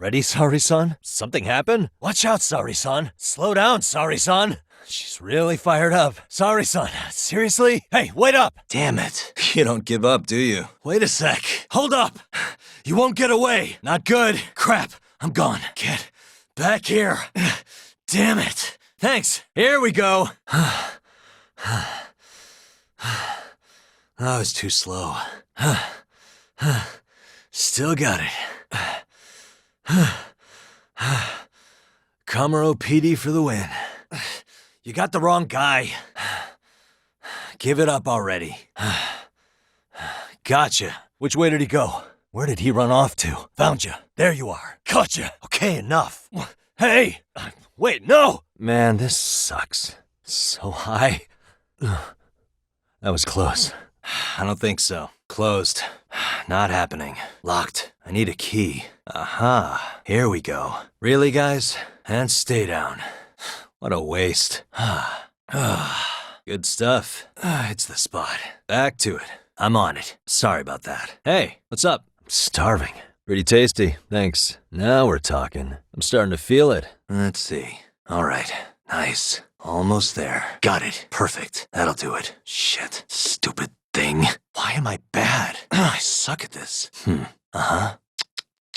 Ready, Sorry-san? Something happened? Watch out, Sorry-san. Slow down, Sorry-san. She's really fired up. Sorry-san, seriously? Hey, wait up! Damn it. You don't give up, do you? Wait a sec. Hold up! You won't get away. Not good. Crap, I'm gone. Get back here. Damn it. Thanks. Here we go. That was too slow. Still got it. Kamuro PD for the win. You got the wrong guy. Give it up already. Gotcha. Which way did he go? Where did he run off to? Found you. There you are. Gotcha. Okay, enough. Hey! Wait, no! Man, this sucks. So high. That was close. I don't think so. Closed. Not happening. Locked. I need a key. Aha. Here we go. Really, guys? And stay down. What a waste. Good stuff. It's the spot. Back to it. I'm on it. Sorry about that. Hey, what's up? I'm starving. Pretty tasty, thanks. Now we're talking. I'm starting to feel it. Let's see. All right. Nice. Almost there. Got it. Perfect. That'll do it. Shit. Stupid thing. Why am I bad? I suck at this. Uh-huh.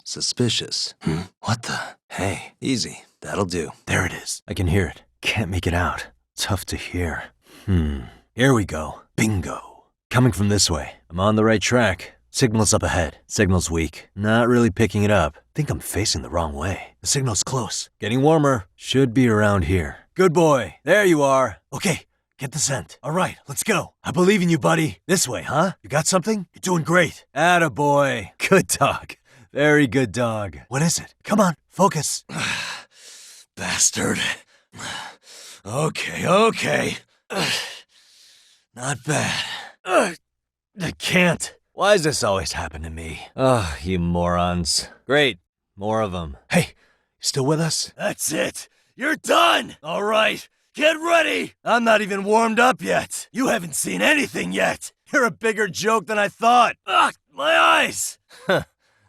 Suspicious. What the? Hey, easy. That'll do. There it is. I can hear it. Can't make it out. Tough to hear. Here we go. Bingo. Coming from this way. I'm on the right track. Signal's up ahead. Signal's weak. Not really picking it up. Think I'm facing the wrong way. The signal's close. Getting warmer. Should be around here. Good boy. There you are. Okay, get the scent. All right, let's go. I believe in you, buddy. This way, huh? You got something? You're doing great. Attaboy. Good dog. Very good dog. What is it? Come on, focus. Bastard. Okay. Not bad. I can't. Why does this always happen to me? Oh, you morons. Great. More of them. Hey, you still with us? That's it. You're done. All right. Get ready. I'm not even warmed up yet. You haven't seen anything yet. You're a bigger joke than I thought. Ugh, my eyes.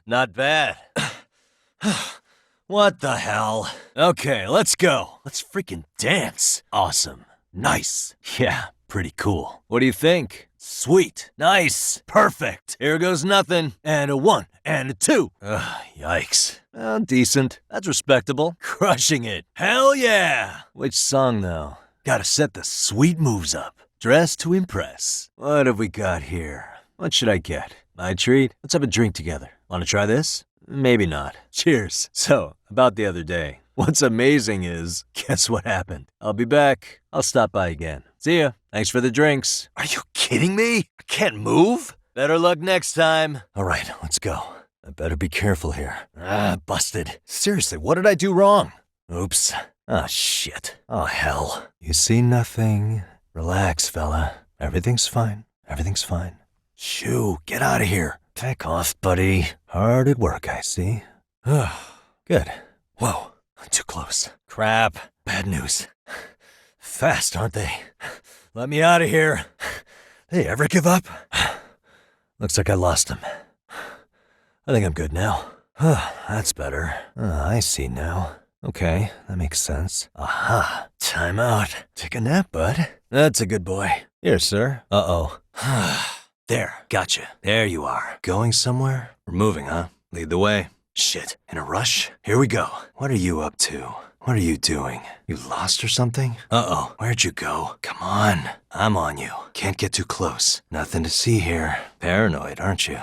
Not bad. What the hell? Okay, let's go. Let's freaking dance. Awesome. Nice. Yeah, pretty cool. What do you think? Sweet. Nice. Perfect. Here goes nothing. And a 1 and a 2. Yikes. Well, decent. That's respectable. Crushing it. Hell yeah. Which song, though? Gotta set the sweet moves up. Dress to impress. What have we got here? What should I get? My treat? Let's have a drink together. Wanna try this? Maybe not. Cheers. So, about the other day. What's amazing is, guess what happened? I'll be back. I'll stop by again. See ya. Thanks for the drinks. Are you kidding me? I can't move? Better luck next time. All right, let's go. I better be careful here. Busted. Seriously, what did I do wrong? Oops. Ah, shit. Oh, hell. You see nothing. Relax, fella. Everything's fine. Everything's fine. Shoo, get out of here. Back off, buddy. Hard at work, I see. Good. Whoa, too close. Crap. Bad news. Fast, aren't they? Let me out of here. They ever give up? Looks like I lost him. I think I'm good now. That's better. I see now. Okay, that makes sense. Aha, time out. Take a nap, bud. That's a good boy. Here, sir. Uh-oh. There, gotcha. There you are. Going somewhere? We're moving, huh? Lead the way. Shit, in a rush? Here we go. What are you up to? What are you doing? You lost or something? Uh-oh, where'd you go? Come on, I'm on you. Can't get too close. Nothing to see here. Paranoid, aren't you?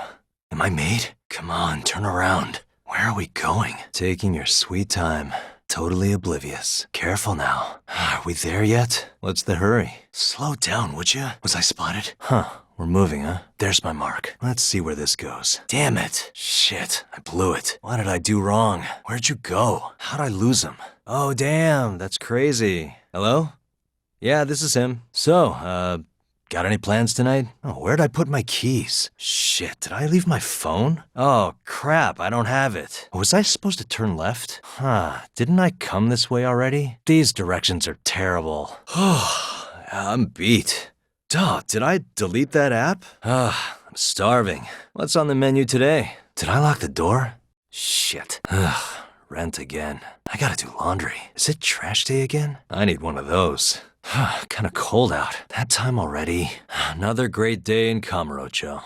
Am I made? Come on, turn around. Where are we going? Taking your sweet time. Totally oblivious. Careful now. Are we there yet? What's the hurry? Slow down, would you? Was I spotted? Huh. We're moving, huh? There's my mark. Let's see where this goes. Damn it. Shit, I blew it. What did I do wrong? Where'd you go? How'd I lose him? Oh, damn, that's crazy. Hello? Yeah, this is him. So, got any plans tonight? Oh, where'd I put my keys? Shit, did I leave my phone? Oh, crap, I don't have it. Was I supposed to turn left? Didn't I come this way already? These directions are terrible. I'm beat. Duh, did I delete that app? I'm starving. What's on the menu today? Did I lock the door? Shit. rent again. I gotta do laundry. Is it trash day again? I need one of those. Kinda cold out. That time already. Another great day in Kamurocho.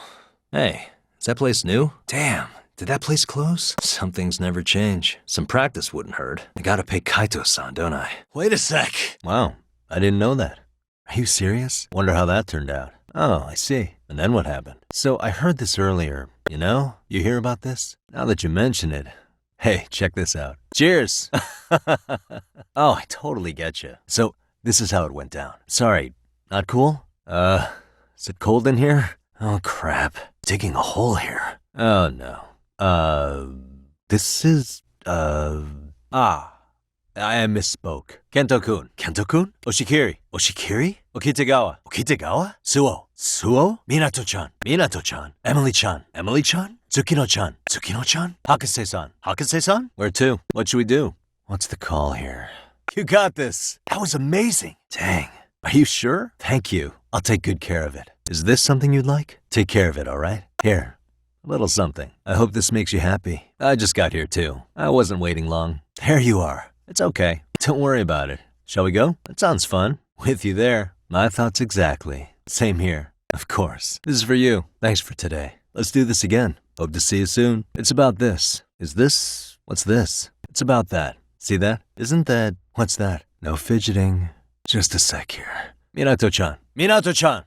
Hey, is that place new? Damn, did that place close? Some things never change. Some practice wouldn't hurt. I gotta pay Kaito-san, don't I? Wait a sec. Wow, I didn't know that. Are you serious? Wonder how that turned out. Oh, I see. And then what happened? So I heard this earlier. You know? You hear about this? Now that you mention it. Hey, check this out. Cheers! Oh, I totally get you. So, this is how it went down. Sorry, not cool? Is it cold in here? Oh, crap. Digging a hole here. Oh, no. This is, I misspoke. Kento-kun. Kento-kun? Oshikiri. Oshikiri? Okitegawa. Okitegawa? Suo. Suo? Minato-chan. Minato-chan. Emily-chan. Emily-chan? Tsukino-chan. Tsukino-chan? Hakase-san. Hakase-san? Where to? What should we do? What's the call here? You got this. That was amazing. Dang. Are you sure? Thank you. I'll take good care of it. Is this something you'd like? Take care of it, all right? Here. A little something. I hope this makes you happy. I just got here too. I wasn't waiting long. There you are. It's okay. Don't worry about it. Shall we go? That sounds fun. With you there. My thoughts exactly. Same here. Of course. This is for you. Thanks for today. Let's do this again. Hope to see you soon. It's about this. Is this? What's this? It's about that. See that? Isn't that? What's that? No fidgeting. Just a sec here. Minato-chan. Minato-chan!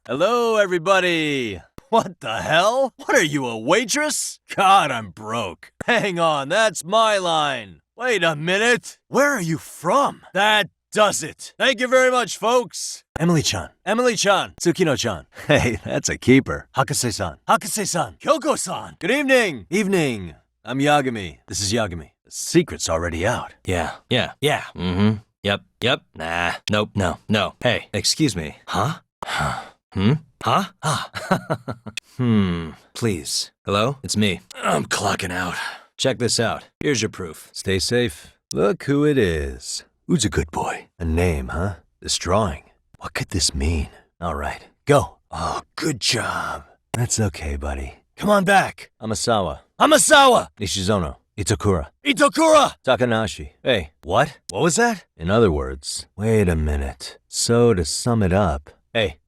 Hello, everybody! What the hell? What are you, a waitress? God, I'm broke. Hang on, that's my line. Wait a minute. Where are you from? That does it. Thank you very much, folks. Emily-chan. Emily-chan. Tsukino-chan. Hey, that's a keeper. Hakase-san. Hakase-san. Kyoko-san. Good evening. Evening. I'm Yagami. This is Yagami. The secret's already out. Yeah. Mm-hmm. Yep. Nah. Nope. No. Hey, excuse me. Huh? Huh? Please. Hello? It's me. I'm clocking out. Check this out. Here's your proof. Stay safe. Look who it is. Who's a good boy? A name, huh? This drawing. What could this mean? All right. Go. Oh, good job. That's okay, buddy. Come on back. Amasawa. Nishizono. Itokura! Takanashi. Hey, what? What was that? In other words, wait a minute. So to sum it up... Hey!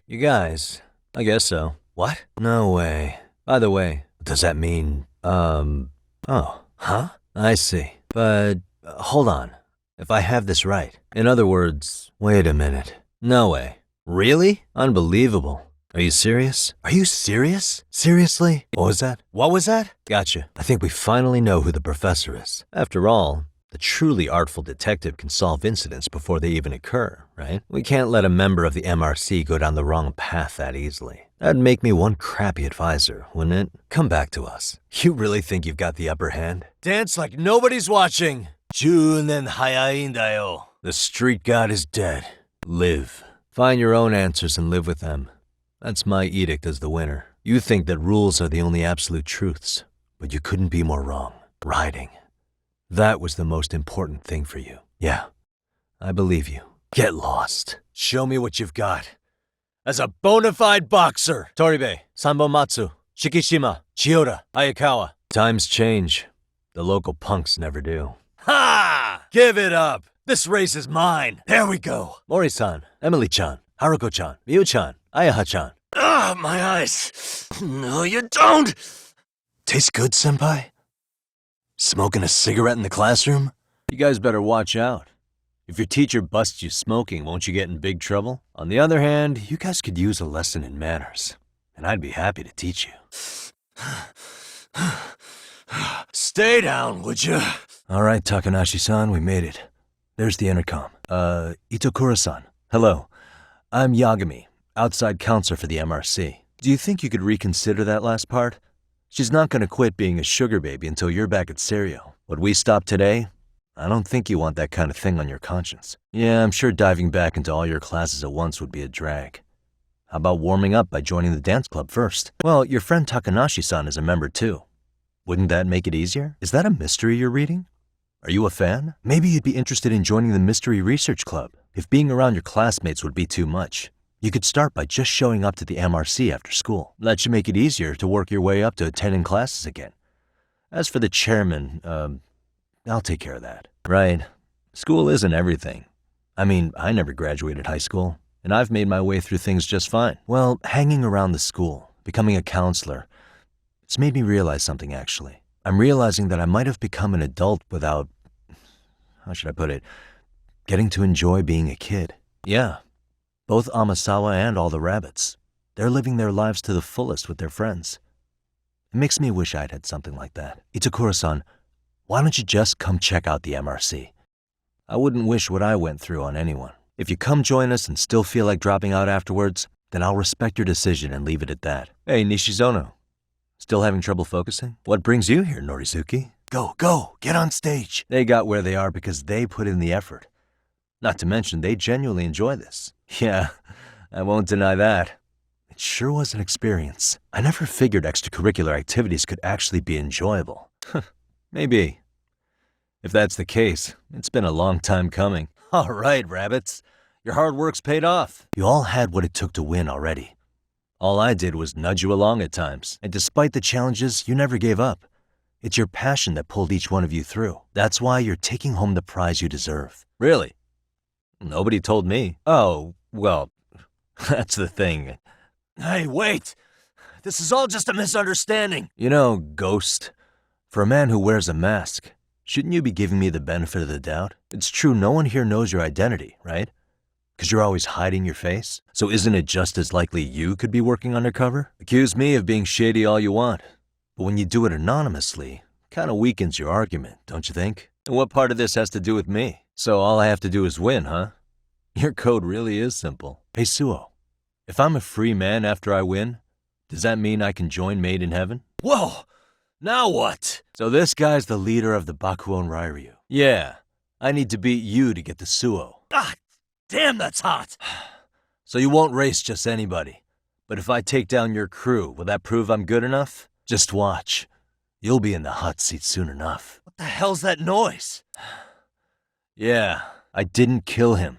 You guys, I guess so. What? No way. By the way, does that mean, oh, huh? I see. But, hold on. If I have this right. In other words, wait a minute. No way. Really? Unbelievable. Are you serious? Are you serious? Seriously? What was that? Gotcha. I think we finally know who the professor is. After all, the truly artful detective can solve incidents before they even occur, right? We can't let a member of the MRC go down the wrong path that easily. That'd make me one crappy advisor, wouldn't it? Come back to us. You really think you've got the upper hand? Dance like nobody's watching. Junen hayain da yo. The street god is dead. Live. Find your own answers and live with them. That's my edict as the winner. You think that rules are the only absolute truths, but you couldn't be more wrong. Riding. That was the most important thing for you. Yeah, I believe you. Get lost. Show me what you've got. As a bona fide boxer. Toribe, Sanbomatsu, Shikishima, Chiyoda, Ayakawa. Times change. The local punks never do. Ha! Give it up. This race is mine. There we go. Mori-san, Emily-chan, Haruko-chan, Miyu-chan, Ayaha-chan. Ah, my eyes. No, you don't. Tastes good, senpai? Smoking a cigarette in the classroom? You guys better watch out. If your teacher busts you smoking, won't you get in big trouble? On the other hand, you guys could use a lesson in manners, and I'd be happy to teach you. Stay down, would you? All right, Takanashi-san, we made it. There's the intercom. Itokura-san. Hello. I'm Yagami, outside counselor for the MRC. Do you think you could reconsider that last part? She's not gonna quit being a sugar baby until you're back at Serio. What we stopped today, I don't think you want that kind of thing on your conscience. Yeah, I'm sure diving back into all your classes at once would be a drag. How about warming up by joining the dance club first? Well, your friend Takanashi-san is a member too. Wouldn't that make it easier? Is that a mystery you're reading? Are you a fan? Maybe you'd be interested in joining the Mystery Research Club. If being around your classmates would be too much, you could start by just showing up to the MRC after school. That should make it easier to work your way up to attending classes again. As for the chairman, I'll take care of that. Right. School isn't everything. I mean, I never graduated high school, and I've made my way through things just fine. Well, hanging around the school, becoming a counselor, it's made me realize something, actually. I'm realizing that I might have become an adult without, how should I put it, getting to enjoy being a kid. Yeah, both Amasawa and all the rabbits. They're living their lives to the fullest with their friends. It makes me wish I'd had something like that. Itakura-san, why don't you just come check out the MRC? I wouldn't wish what I went through on anyone. If you come join us and still feel like dropping out afterwards, then I'll respect your decision and leave it at that. Hey, Nishizono. Still having trouble focusing? What brings you here, Norizuki? Go, get on stage. They got where they are because they put in the effort. Not to mention, they genuinely enjoy this. Yeah, I won't deny that. It sure was an experience. I never figured extracurricular activities could actually be enjoyable. Maybe. If that's the case, it's been a long time coming. All right, rabbits. Your hard work's paid off. You all had what it took to win already. All I did was nudge you along at times, and despite the challenges, you never gave up. It's your passion that pulled each one of you through. That's why you're taking home the prize you deserve. Really? Nobody told me. Oh, well, that's the thing. Hey, wait! This is all just a misunderstanding. You know, Ghost, for a man who wears a mask, shouldn't you be giving me the benefit of the doubt? It's true no one here knows your identity, right? Because you're always hiding your face? So isn't it just as likely you could be working undercover? Accuse me of being shady all you want. But when you do it anonymously, it kind of weakens your argument, don't you think? And what part of this has to do with me? So all I have to do is win, huh? Your code really is simple. Hey, Suo, if I'm a free man after I win, does that mean I can join Made in Heaven? Whoa! Now what? So this guy's the leader of the Bakuon Rairyu. Yeah, I need to beat you to get the Suo. Ah, damn, that's hot! So you won't race just anybody. But if I take down your crew, will that prove I'm good enough? Just watch. You'll be in the hot seat soon enough. What the hell's that noise? Yeah, I didn't kill him.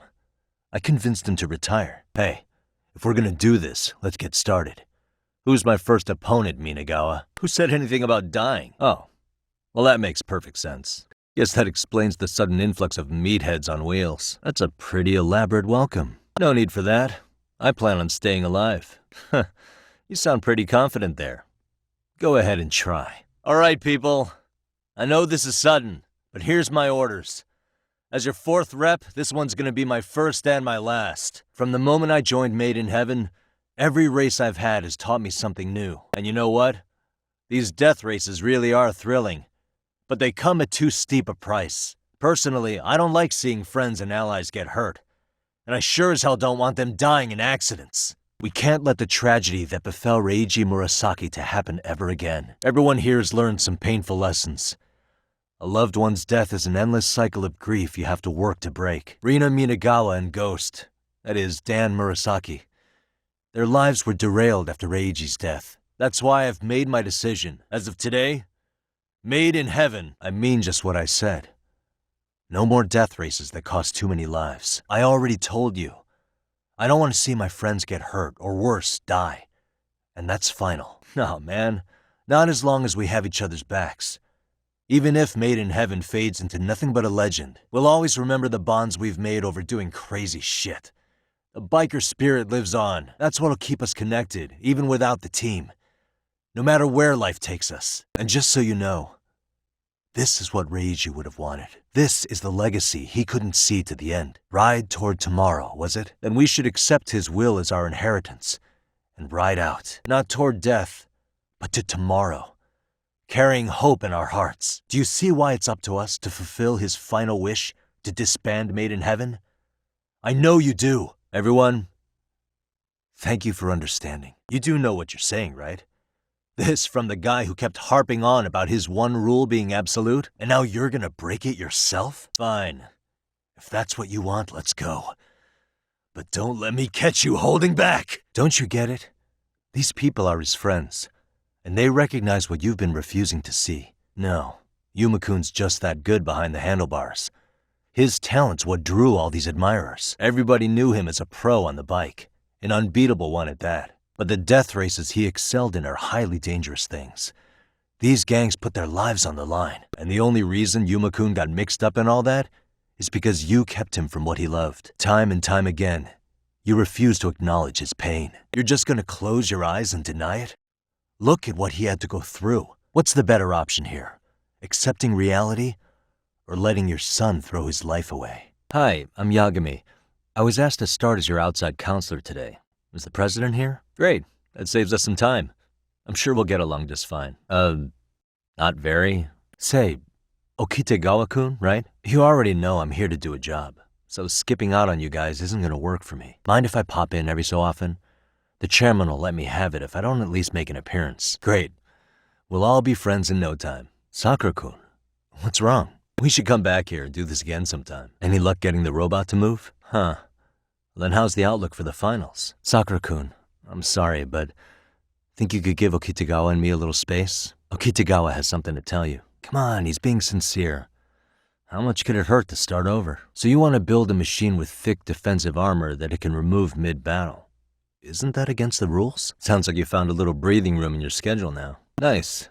I convinced him to retire. Hey, if we're gonna do this, let's get started. Who's my first opponent, Minagawa? Who said anything about dying? Oh, well that makes perfect sense. Guess that explains the sudden influx of meatheads on wheels. That's a pretty elaborate welcome. No need for that. I plan on staying alive. You sound pretty confident there. Go ahead and try. All right, people. I know this is sudden, but here's my orders. As your fourth rep, this one's gonna be my first and my last. From the moment I joined Made in Heaven, every race I've had has taught me something new. And you know what? These death races really are thrilling. But they come at too steep a price. Personally, I don't like seeing friends and allies get hurt. And I sure as hell don't want them dying in accidents. We can't let the tragedy that befell Reiji Murasaki to happen ever again. Everyone here has learned some painful lessons. A loved one's death is an endless cycle of grief you have to work to break. Rina Minagawa and Ghost, that is, Dan Murasaki, their lives were derailed after Reiji's death. That's why I've made my decision. As of today, Made in Heaven. I mean just what I said. No more death races that cost too many lives. I already told you. I don't want to see my friends get hurt, or worse, die. And that's final. No, man. Not as long as we have each other's backs. Even if Made in Heaven fades into nothing but a legend, we'll always remember the bonds we've made over doing crazy shit. The biker spirit lives on. That's what'll keep us connected, even without the team. No matter where life takes us. And just so you know, this is what Reiji would have wanted. This is the legacy he couldn't see to the end. Ride toward tomorrow, was it? Then we should accept his will as our inheritance and ride out, not toward death, but to tomorrow, carrying hope in our hearts. Do you see why it's up to us to fulfill his final wish to disband Made in Heaven? I know you do. Everyone, thank you for understanding. You do know what you're saying, right? This from the guy who kept harping on about his one rule being absolute, and now you're gonna break it yourself? Fine. If that's what you want, let's go. But don't let me catch you holding back! Don't you get it? These people are his friends, and they recognize what you've been refusing to see. No, Yuma-kun's just that good behind the handlebars. His talent's what drew all these admirers. Everybody knew him as a pro on the bike, an unbeatable one at that. But the death races he excelled in are highly dangerous things. These gangs put their lives on the line, and the only reason Yuma-kun got mixed up in all that is because you kept him from what he loved. Time and time again, you refuse to acknowledge his pain. You're just gonna close your eyes and deny it? Look at what he had to go through. What's the better option here? Accepting reality or letting your son throw his life away? Hi, I'm Yagami. I was asked to start as your outside counselor today. Is the president here? Great. That saves us some time. I'm sure we'll get along just fine. Not very. Say, Okitegawa-kun, right? You already know I'm here to do a job, so skipping out on you guys isn't gonna work for me. Mind if I pop in every so often? The chairman will let me have it if I don't at least make an appearance. Great. We'll all be friends in no time. Sakura-kun, what's wrong? We should come back here and do this again sometime. Any luck getting the robot to move? Huh. Then how's the outlook for the finals? Sakura-kun, I'm sorry, but think you could give Okitegawa and me a little space? Okitegawa has something to tell you. Come on, he's being sincere. How much could it hurt to start over? So you want to build a machine with thick defensive armor that it can remove mid-battle. Isn't that against the rules? Sounds like you found a little breathing room in your schedule now. Nice.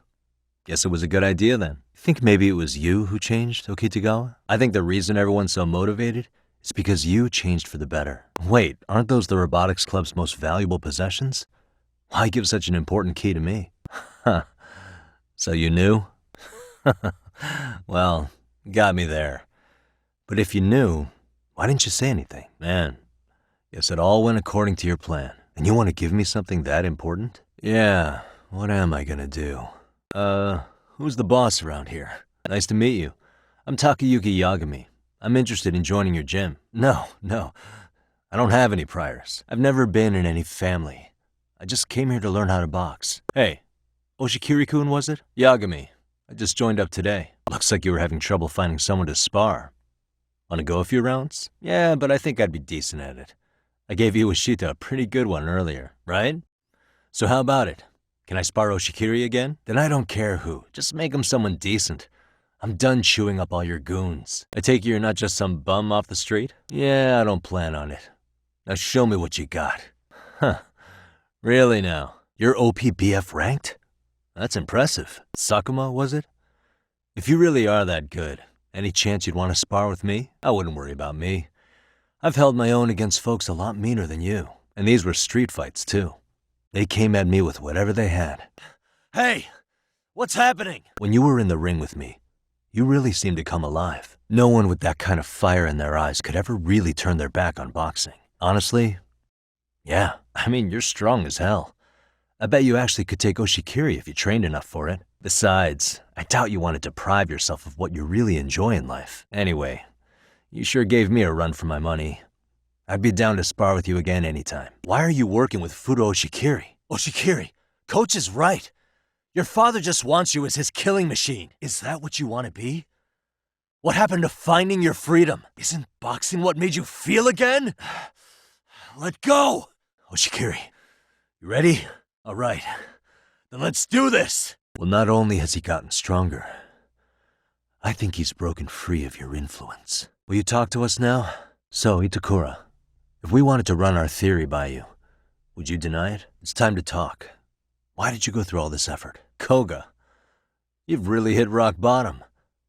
Guess it was a good idea then. Think maybe it was you who changed, Okitegawa? I think the reason everyone's so motivated is because you changed for the better. Wait, aren't those the robotics club's most valuable possessions? Why give such an important key to me? Huh. So you knew? Well, got me there. But if you knew, why didn't you say anything? Man, guess it all went according to your plan. And you want to give me something that important? Yeah, what am I gonna do? Who's the boss around here? Nice to meet you. I'm Takayuki Yagami. I'm interested in joining your gym. No, I don't have any priors. I've never been in any family. I just came here to learn how to box. Hey, Oshikiri-kun was it? Yagami. I just joined up today. Looks like you were having trouble finding someone to spar. Wanna go a few rounds? Yeah, but I think I'd be decent at it. I gave Iwashita a pretty good one earlier, right? So how about it? Can I spar Oshikiri again? Then I don't care who. Just make him someone decent. I'm done chewing up all your goons. I take it you're not just some bum off the street? Yeah, I don't plan on it. Now show me what you got. Huh. Really now? You're OPBF ranked? That's impressive. Sakuma, was it? If you really are that good, any chance you'd want to spar with me? I wouldn't worry about me. I've held my own against folks a lot meaner than you. And these were street fights, too. They came at me with whatever they had. Hey! What's happening? When you were in the ring with me, you really seemed to come alive. No one with that kind of fire in their eyes could ever really turn their back on boxing. Honestly, yeah, I mean, you're strong as hell. I bet you actually could take Oshikiri if you trained enough for it. Besides, I doubt you want to deprive yourself of what you really enjoy in life. Anyway, you sure gave me a run for my money. I'd be down to spar with you again anytime. Why are you working with Fudo Oshikiri? Oshikiri, Coach is right. Your father just wants you as his killing machine. Is that what you want to be? What happened to finding your freedom? Isn't boxing what made you feel again? Let go! Oshikiri, you ready? All right, then let's do this! Well, not only has he gotten stronger, I think he's broken free of your influence. Will you talk to us now? So, Itakura, if we wanted to run our theory by you, would you deny it? It's time to talk. Why did you go through all this effort? Koga, you've really hit rock bottom.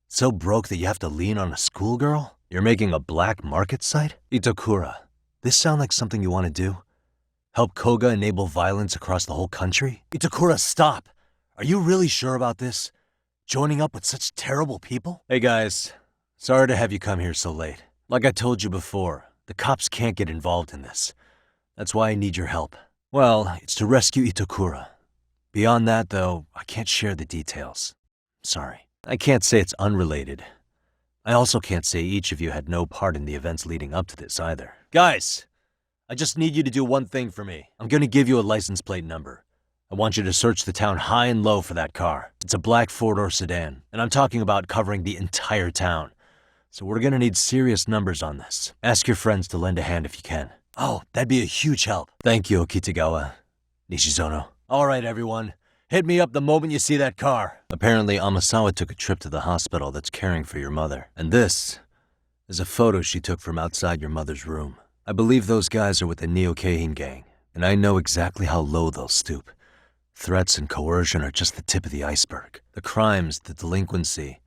So broke that you have to lean on a schoolgirl? You're making a black market site? Itakura, this sound like something you want to do? Help Koga enable violence across the whole country? Itakura, stop! Are you really sure about this? Joining up with such terrible people? Hey guys, sorry to have you come here so late. Like I told you before, the cops can't get involved in this. That's why I need your help. Well, it's to rescue Itakura. Beyond that, though, I can't share the details. Sorry. I can't say it's unrelated. I also can't say each of you had no part in the events leading up to this either. Guys, I just need you to do one thing for me. I'm gonna give you a license plate number. I want you to search the town high and low for that car. It's a black four-door sedan, and I'm talking about covering the entire town. So we're gonna need serious numbers on this. Ask your friends to lend a hand if you can. Oh, that'd be a huge help. Thank you, Okitegawa. Nishizono. All right, everyone. Hit me up the moment you see that car. Apparently, Amasawa took a trip to the hospital that's caring for your mother. And this is a photo she took from outside your mother's room. I believe those guys are with the Neo Keihin gang, and I know exactly how low they'll stoop. Threats and coercion are just the tip of the iceberg. The crimes, the delinquency.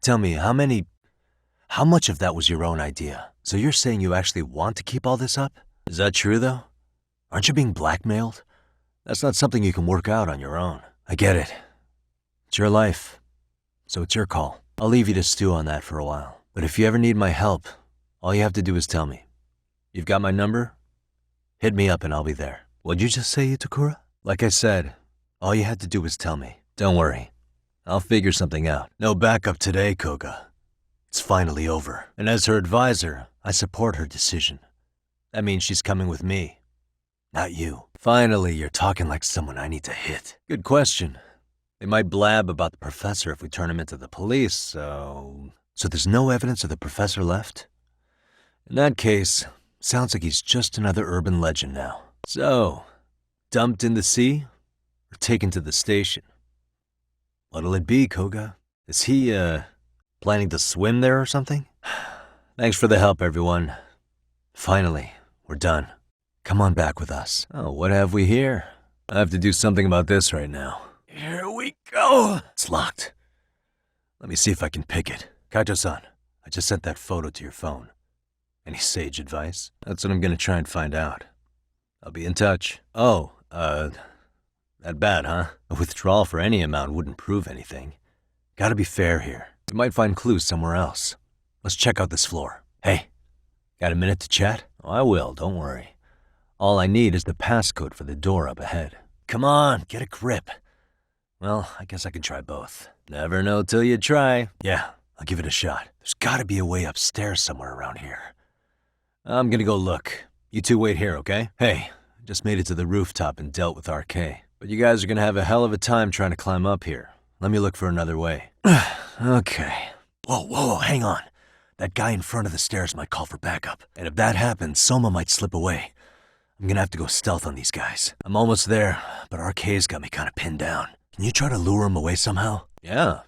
Tell me, how much of that was your own idea? So you're saying you actually want to keep all this up? Is that true, though? Aren't you being blackmailed? That's not something you can work out on your own. I get it. It's your life, so it's your call. I'll leave you to stew on that for a while. But if you ever need my help, all you have to do is tell me. You've got my number? Hit me up and I'll be there. What'd you just say, Itakura? Like I said, all you had to do was tell me. Don't worry. I'll figure something out. No backup today, Koga. It's finally over. And as her advisor, I support her decision. That means she's coming with me, not you. Finally, you're talking like someone I need to hit. Good question. They might blab about the professor if we turn him into the police, so there's no evidence of the professor left? In that case, sounds like he's just another urban legend now. So, dumped in the sea or taken to the station? What'll it be, Koga? Is he, planning to swim there or something? Thanks for the help, everyone. Finally, we're done. Come on back with us. Oh, what have we here? I have to do something about this right now. Here we go. It's locked. Let me see if I can pick it. Kaito-san, I just sent that photo to your phone. Any sage advice? That's what I'm gonna try and find out. I'll be in touch. Oh, that bad, huh? A withdrawal for any amount wouldn't prove anything. Gotta be fair here. We might find clues somewhere else. Let's check out this floor. Hey, got a minute to chat? Oh, I will, don't worry. All I need is the passcode for the door up ahead. Come on, get a grip. Well, I guess I can try both. Never know till you try. Yeah, I'll give it a shot. There's gotta be a way upstairs somewhere around here. I'm gonna go look. You two wait here, okay? Hey, just made it to the rooftop and dealt with RK. But you guys are gonna have a hell of a time trying to climb up here. Let me look for another way. Okay. Whoa, hang on. That guy in front of the stairs might call for backup. And if that happens, Soma might slip away. I'm gonna have to go stealth on these guys. I'm almost there, but RK's got me kinda pinned down. Can you try to lure him away somehow? Yeah.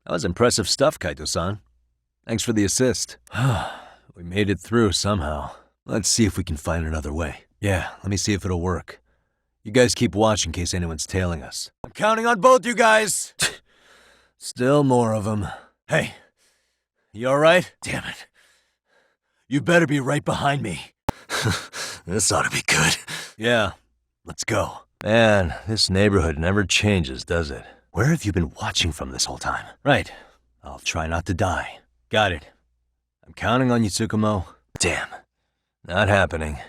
That was impressive stuff, Kaito-san. Thanks for the assist. We made it through somehow. Let's see if we can find another way. Yeah, let me see if it'll work. You guys keep watch in case anyone's tailing us. I'm counting on both you guys! Still more of them. Hey, you alright? Damn it. You better be right behind me. This ought to be good. Yeah, let's go. Man, this neighborhood never changes, does it? Where have you been watching from this whole time? Right. I'll try not to die. Got it. I'm counting on you, Tsukumo. Damn. Not happening.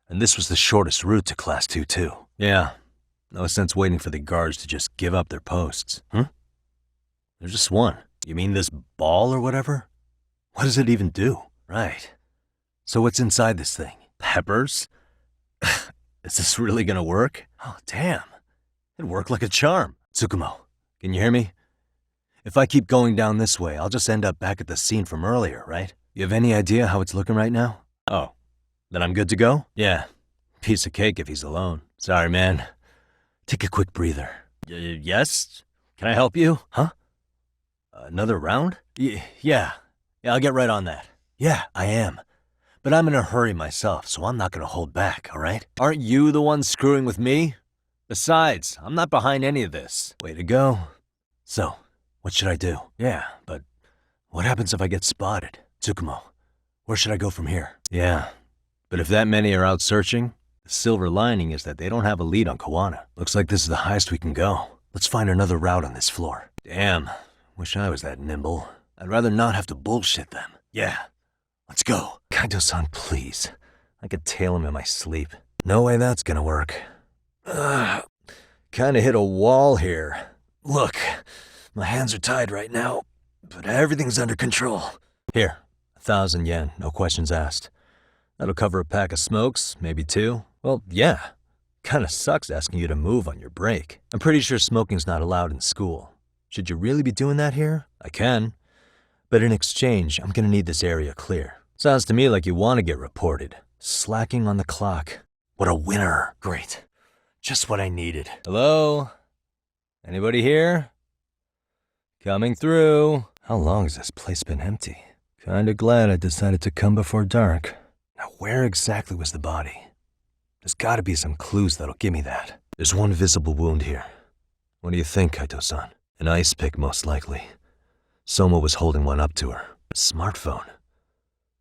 And this was the shortest route to Class 2, too. Yeah. No sense waiting for the guards to just give up their posts. There's just one. You mean this ball or whatever? What does it even do? Right. So what's inside this thing? Peppers? Is this really gonna work? Oh, damn. It worked like a charm. Tsukumo, can you hear me? If I keep going down this way, I'll just end up back at the scene from earlier, right? You have any idea how it's looking right now? Oh, then I'm good to go? Yeah. Piece of cake if he's alone. Sorry, man. Take a quick breather. Yes? Can I help you? Huh? Another round? Yeah, I'll get right on that. Yeah, I am. But I'm in a hurry myself, so I'm not gonna hold back, alright? Aren't you the one screwing with me? Besides, I'm not behind any of this. Way to go. So, what should I do? Yeah, but what happens if I get spotted? Tsukumo, where should I go from here? Yeah, but if that many are out searching, the silver lining is that they don't have a lead on Kawana. Looks like this is the highest we can go. Let's find another route on this floor. Damn, wish I was that nimble. I'd rather not have to bullshit them. Yeah, let's go. Kaito-san, please. I could tail him in my sleep. No way that's gonna work. Kinda hit a wall here. Look, my hands are tied right now, but everything's under control. Here, 1,000 yen, no questions asked. That'll cover a pack of smokes, maybe 2. Well, yeah. Kinda sucks asking you to move on your break. I'm pretty sure smoking's not allowed in school. Should you really be doing that here? I can. But in exchange, I'm gonna need this area clear. Sounds to me like you want to get reported. Slacking on the clock. What a winner. Great. Just what I needed. Hello? Anybody here? Coming through. How long has this place been empty? Kinda glad I decided to come before dark. Now where exactly was the body? There's gotta be some clues that'll give me that. There's one visible wound here. What do you think, Kaito-san? An ice pick, most likely. Soma was holding one up to her. A smartphone.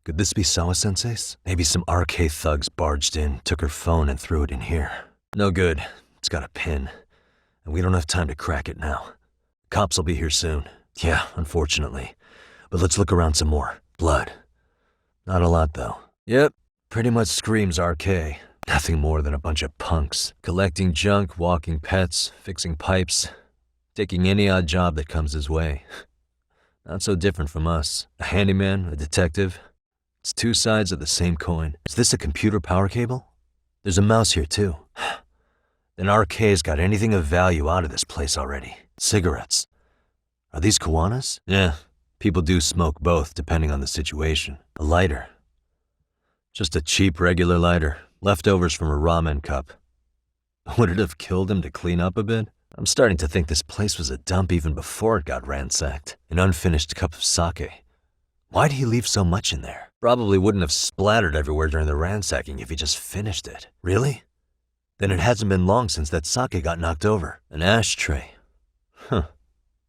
Could this be Sawa-sensei's? Maybe some RK thugs barged in, took her phone, and threw it in here. No good. It's got a pin. And we don't have time to crack it now. Cops will be here soon. Yeah, unfortunately. But let's look around some more. Blood. Not a lot, though. Yep, pretty much screams RK. Nothing more than a bunch of punks. Collecting junk, walking pets, fixing pipes. Taking any odd job that comes his way. Not so different from us. A handyman, a detective. It's two sides of the same coin. Is this a computer power cable? There's a mouse here, too. Then RK's got anything of value out of this place already. Cigarettes. Are these Kawanas? Yeah, people do smoke both, depending on the situation. A lighter. Just a cheap, regular lighter. Leftovers from a ramen cup. Would it have killed him to clean up a bit? I'm starting to think this place was a dump even before it got ransacked. An unfinished cup of sake. Why'd he leave so much in there? Probably wouldn't have splattered everywhere during the ransacking if he just finished it. Really? Then it hasn't been long since that sake got knocked over. An ashtray. Huh.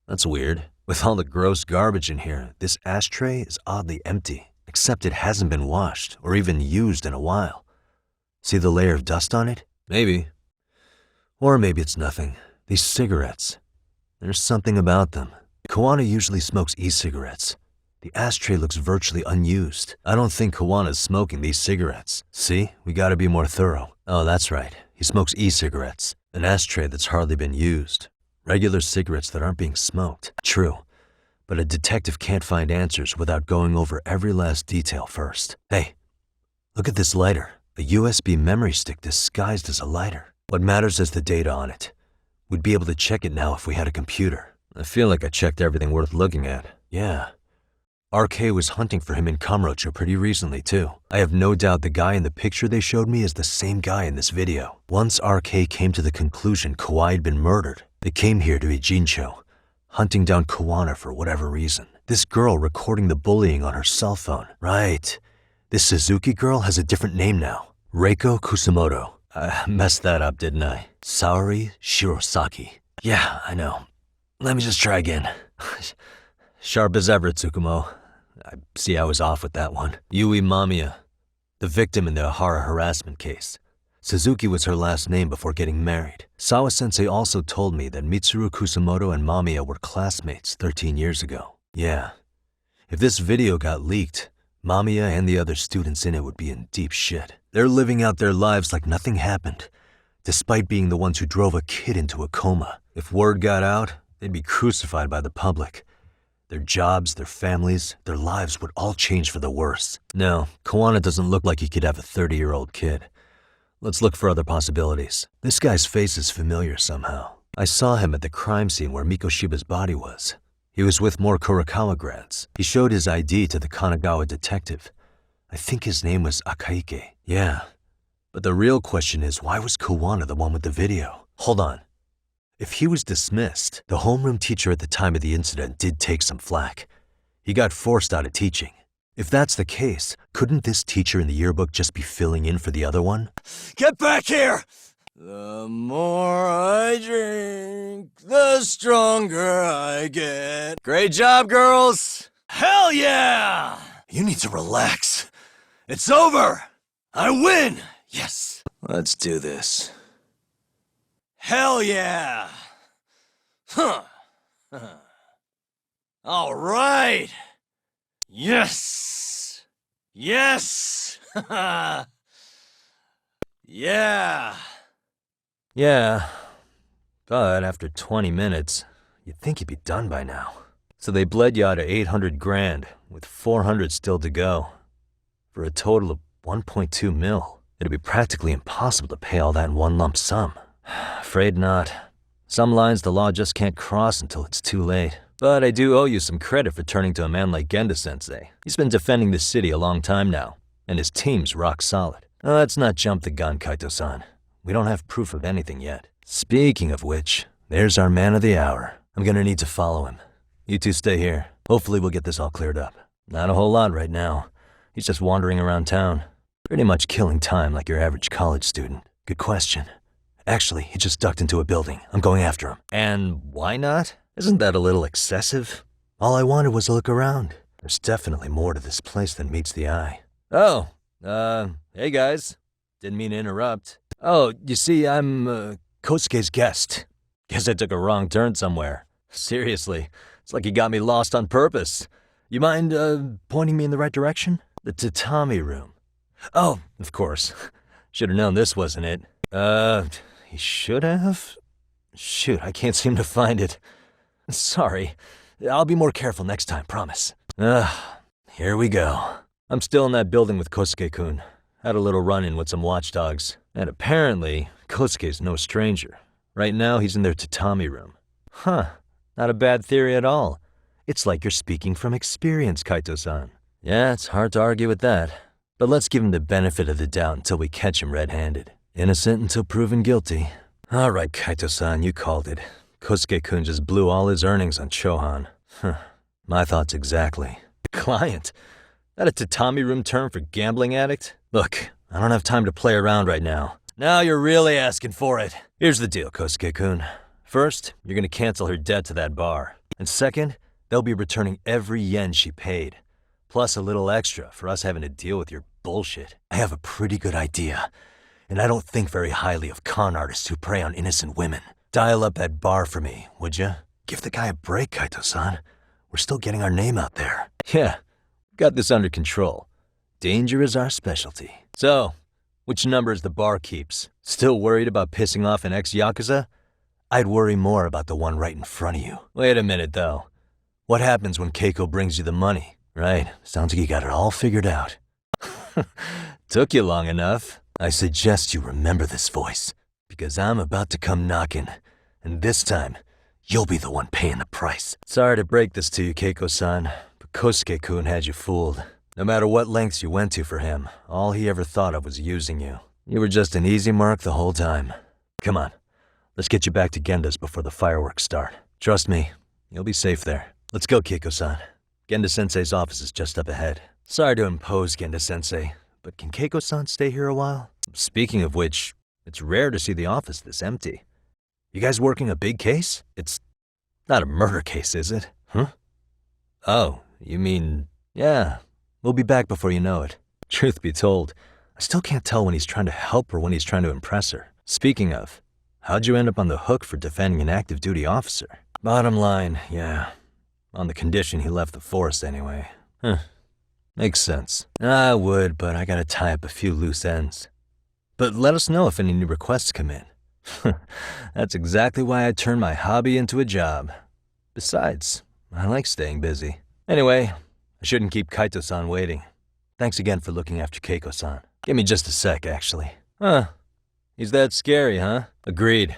That's weird. With all the gross garbage in here, this ashtray is oddly empty. Except it hasn't been washed or even used in a while. See the layer of dust on it? Maybe. Or maybe it's nothing. These cigarettes. There's something about them. Kawana usually smokes e-cigarettes. The ashtray looks virtually unused. I don't think Kawana's smoking these cigarettes. See? We gotta be more thorough. Oh, that's right. He smokes e-cigarettes. An ashtray that's hardly been used. Regular cigarettes that aren't being smoked. True. But a detective can't find answers without going over every last detail first. Hey, look at this lighter. A USB memory stick disguised as a lighter. What matters is the data on it. We'd be able to check it now if we had a computer. I feel like I checked everything worth looking at. Yeah. RK was hunting for him in Kamurocho pretty recently, too. I have no doubt the guy in the picture they showed me is the same guy in this video. Once RK came to the conclusion Kawai had been murdered, they came here to Ijincho, hunting down Kawana for whatever reason. This girl recording the bullying on her cell phone. Right. This Suzuki girl has a different name now. Reiko Kusamoto. I messed that up, didn't I? Saori Shirosaki. Yeah, I know. Let me just try again. Sharp as ever, Tsukumo. I see I was off with that one. Yui Mamiya, the victim in the Ohara harassment case. Suzuki was her last name before getting married. Sawa-sensei also told me that Mitsuru Kusamoto and Mamiya were classmates 13 years ago. Yeah. If this video got leaked, Mamiya and the other students in it would be in deep shit. They're living out their lives like nothing happened, despite being the ones who drove a kid into a coma. If word got out, they'd be crucified by the public. Their jobs, their families, their lives would all change for the worse. No, Kawana doesn't look like he could have a 30-year-old kid. Let's look for other possibilities. This guy's face is familiar somehow. I saw him at the crime scene where Mikoshiba's body was. He was with more Kurokawa grads. He showed his ID to the Kanagawa detective. I think his name was Akaike. Yeah. But the real question is, why was Kawana the one with the video? Hold on. If he was dismissed, the homeroom teacher at the time of the incident did take some flack. He got forced out of teaching. If that's the case, couldn't this teacher in the yearbook just be filling in for the other one? Get back here! The more I drink, the stronger I get. Great job, girls! Hell yeah! You need to relax. It's over! I win! Yes! Let's do this. Hell yeah! Huh. All right! Yes! Yes! Yeah! Yeah, but after 20 minutes, you'd think you'd be done by now. So they bled you out of 800 grand, with 400 still to go, for a total of 1.2 mil. It'd be practically impossible to pay all that in one lump sum. Afraid not. Some lines the law just can't cross until it's too late. But I do owe you some credit for turning to a man like Genda-sensei. He's been defending this city a long time now, and his team's rock solid. Let's not jump the gun, Kaito-san. We don't have proof of anything yet. Speaking of which, there's our man of the hour. I'm gonna need to follow him. You two stay here. Hopefully we'll get this all cleared up. Not a whole lot right now. He's just wandering around town. Pretty much killing time like your average college student. Good question. Actually, he just ducked into a building. I'm going after him. And why not? Isn't that a little excessive? All I wanted was to look around. There's definitely more to this place than meets the eye. Oh, hey guys. Didn't mean to interrupt. Oh, you see, I'm, Kosuke's guest. Guess I took a wrong turn somewhere. Seriously, it's like he got me lost on purpose. You mind, pointing me in the right direction? The tatami room. Oh, of course. Should have known this wasn't it. He should have? Shoot, I can't seem to find it. Sorry. I'll be more careful next time, promise. Here we go. I'm still in that building with Kosuke-kun. Had a little run-in with some watchdogs. And apparently, Kosuke's no stranger. Right now, he's in their tatami room. Huh. Not a bad theory at all. It's like you're speaking from experience, Kaito-san. Yeah, it's hard to argue with that. But let's give him the benefit of the doubt until we catch him red-handed. Innocent until proven guilty. All right, Kaito-san, you called it. Kosuke-kun just blew all his earnings on Chohan. My thoughts exactly. Client? That a tatami room term for gambling addict? Look, I don't have time to play around right now. Now you're really asking for it. Here's the deal, Kosuke-kun. First, you're gonna cancel her debt to that bar. And second, they'll be returning every yen she paid. Plus a little extra for us having to deal with your bullshit. I have a pretty good idea. And I don't think very highly of con artists who prey on innocent women. Dial up that bar for me, would ya? Give the guy a break, Kaito-san. We're still getting our name out there. Yeah, got this under control. Danger is our specialty. So, which number is the bar keeps? Still worried about pissing off an ex-Yakuza? I'd worry more about the one right in front of you. Wait a minute, though. What happens when Keiko brings you the money? Right, sounds like you got it all figured out. Took you long enough. I suggest you remember this voice, because I'm about to come knocking, and this time, you'll be the one paying the price. Sorry to break this to you, Keiko-san, but Kosuke-kun had you fooled. No matter what lengths you went to for him, all he ever thought of was using you. You were just an easy mark the whole time. Come on, let's get you back to Genda's before the fireworks start. Trust me, you'll be safe there. Let's go, Keiko-san. Genda-sensei's office is just up ahead. Sorry to impose, Genda-sensei, but can Keiko-san stay here a while? Speaking of which, it's rare to see the office this empty. You guys working a big case? It's not a murder case, is it? Huh? Oh, you mean... Yeah, we'll be back before you know it. Truth be told, I still can't tell when he's trying to help or when he's trying to impress her. Speaking of, how'd you end up on the hook for defending an active duty officer? Bottom line, yeah. On the condition he left the force anyway. Makes sense. I would, but I gotta tie up a few loose ends. But let us know if any new requests come in. That's exactly why I turned my hobby into a job. Besides, I like staying busy. Anyway, I shouldn't keep Kaito-san waiting. Thanks again for looking after Keiko-san. Give me just a sec, actually. Huh. He's that scary, huh? Agreed.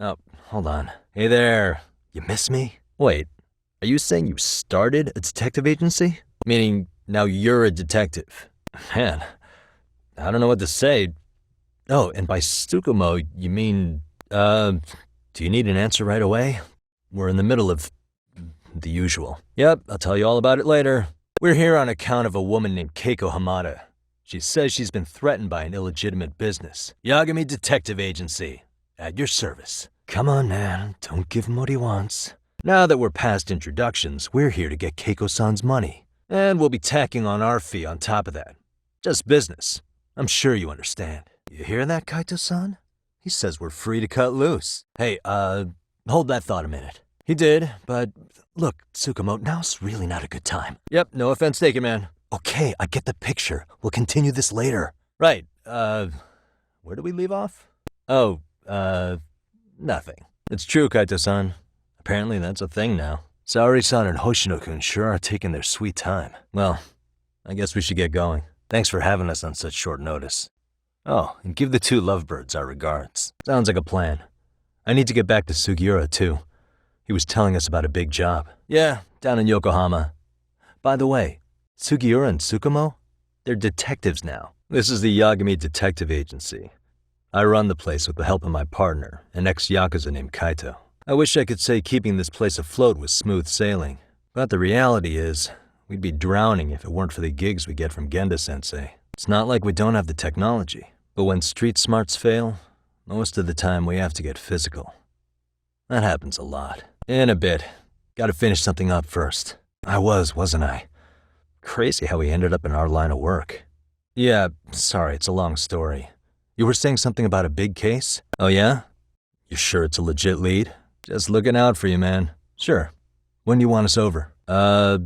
Oh, hold on. Hey there. You miss me? Wait, are you saying you started a detective agency? Meaning, now you're a detective. Man, I don't know what to say. Oh, and by Tsukumo, you mean, do you need an answer right away? We're in the middle of the usual. Yep, I'll tell you all about it later. We're here on account of a woman named Keiko Hamada. She says she's been threatened by an illegitimate business. Yagami Detective Agency. At your service. Come on, man. Don't give him what he wants. Now that we're past introductions, we're here to get Keiko-san's money. And we'll be tacking on our fee on top of that. Just business. I'm sure you understand. You hear that, Kaito-san? He says we're free to cut loose. Hey, hold that thought a minute. He did, but look, Tsukumo, now's really not a good time. Yep, no offense taken, man. Okay, I get the picture. We'll continue this later. Right, where do we leave off? Oh, nothing. It's true, Kaito-san. Apparently that's a thing now. Saori-san and Hoshino-kun sure are taking their sweet time. Well, I guess we should get going. Thanks for having us on such short notice. Oh, and give the two lovebirds our regards. Sounds like a plan. I need to get back to Sugiura, too. He was telling us about a big job. Yeah, down in Yokohama. By the way, Sugiura and Tsukumo? They're detectives now. This is the Yagami Detective Agency. I run the place with the help of my partner, an ex-Yakuza named Kaito. I wish I could say keeping this place afloat was smooth sailing, but the reality is, we'd be drowning if it weren't for the gigs we get from Genda-sensei. It's not like we don't have the technology, but when street smarts fail, Most of the time we have to get physical. That happens a lot. In a bit. Gotta finish something up first. I wasn't I? Crazy how we ended up in our line of work. Yeah, sorry, it's a long story. You were saying something about a big case? Oh yeah? You sure it's a legit lead? Just looking out for you, man. Sure. When do you want us over? Let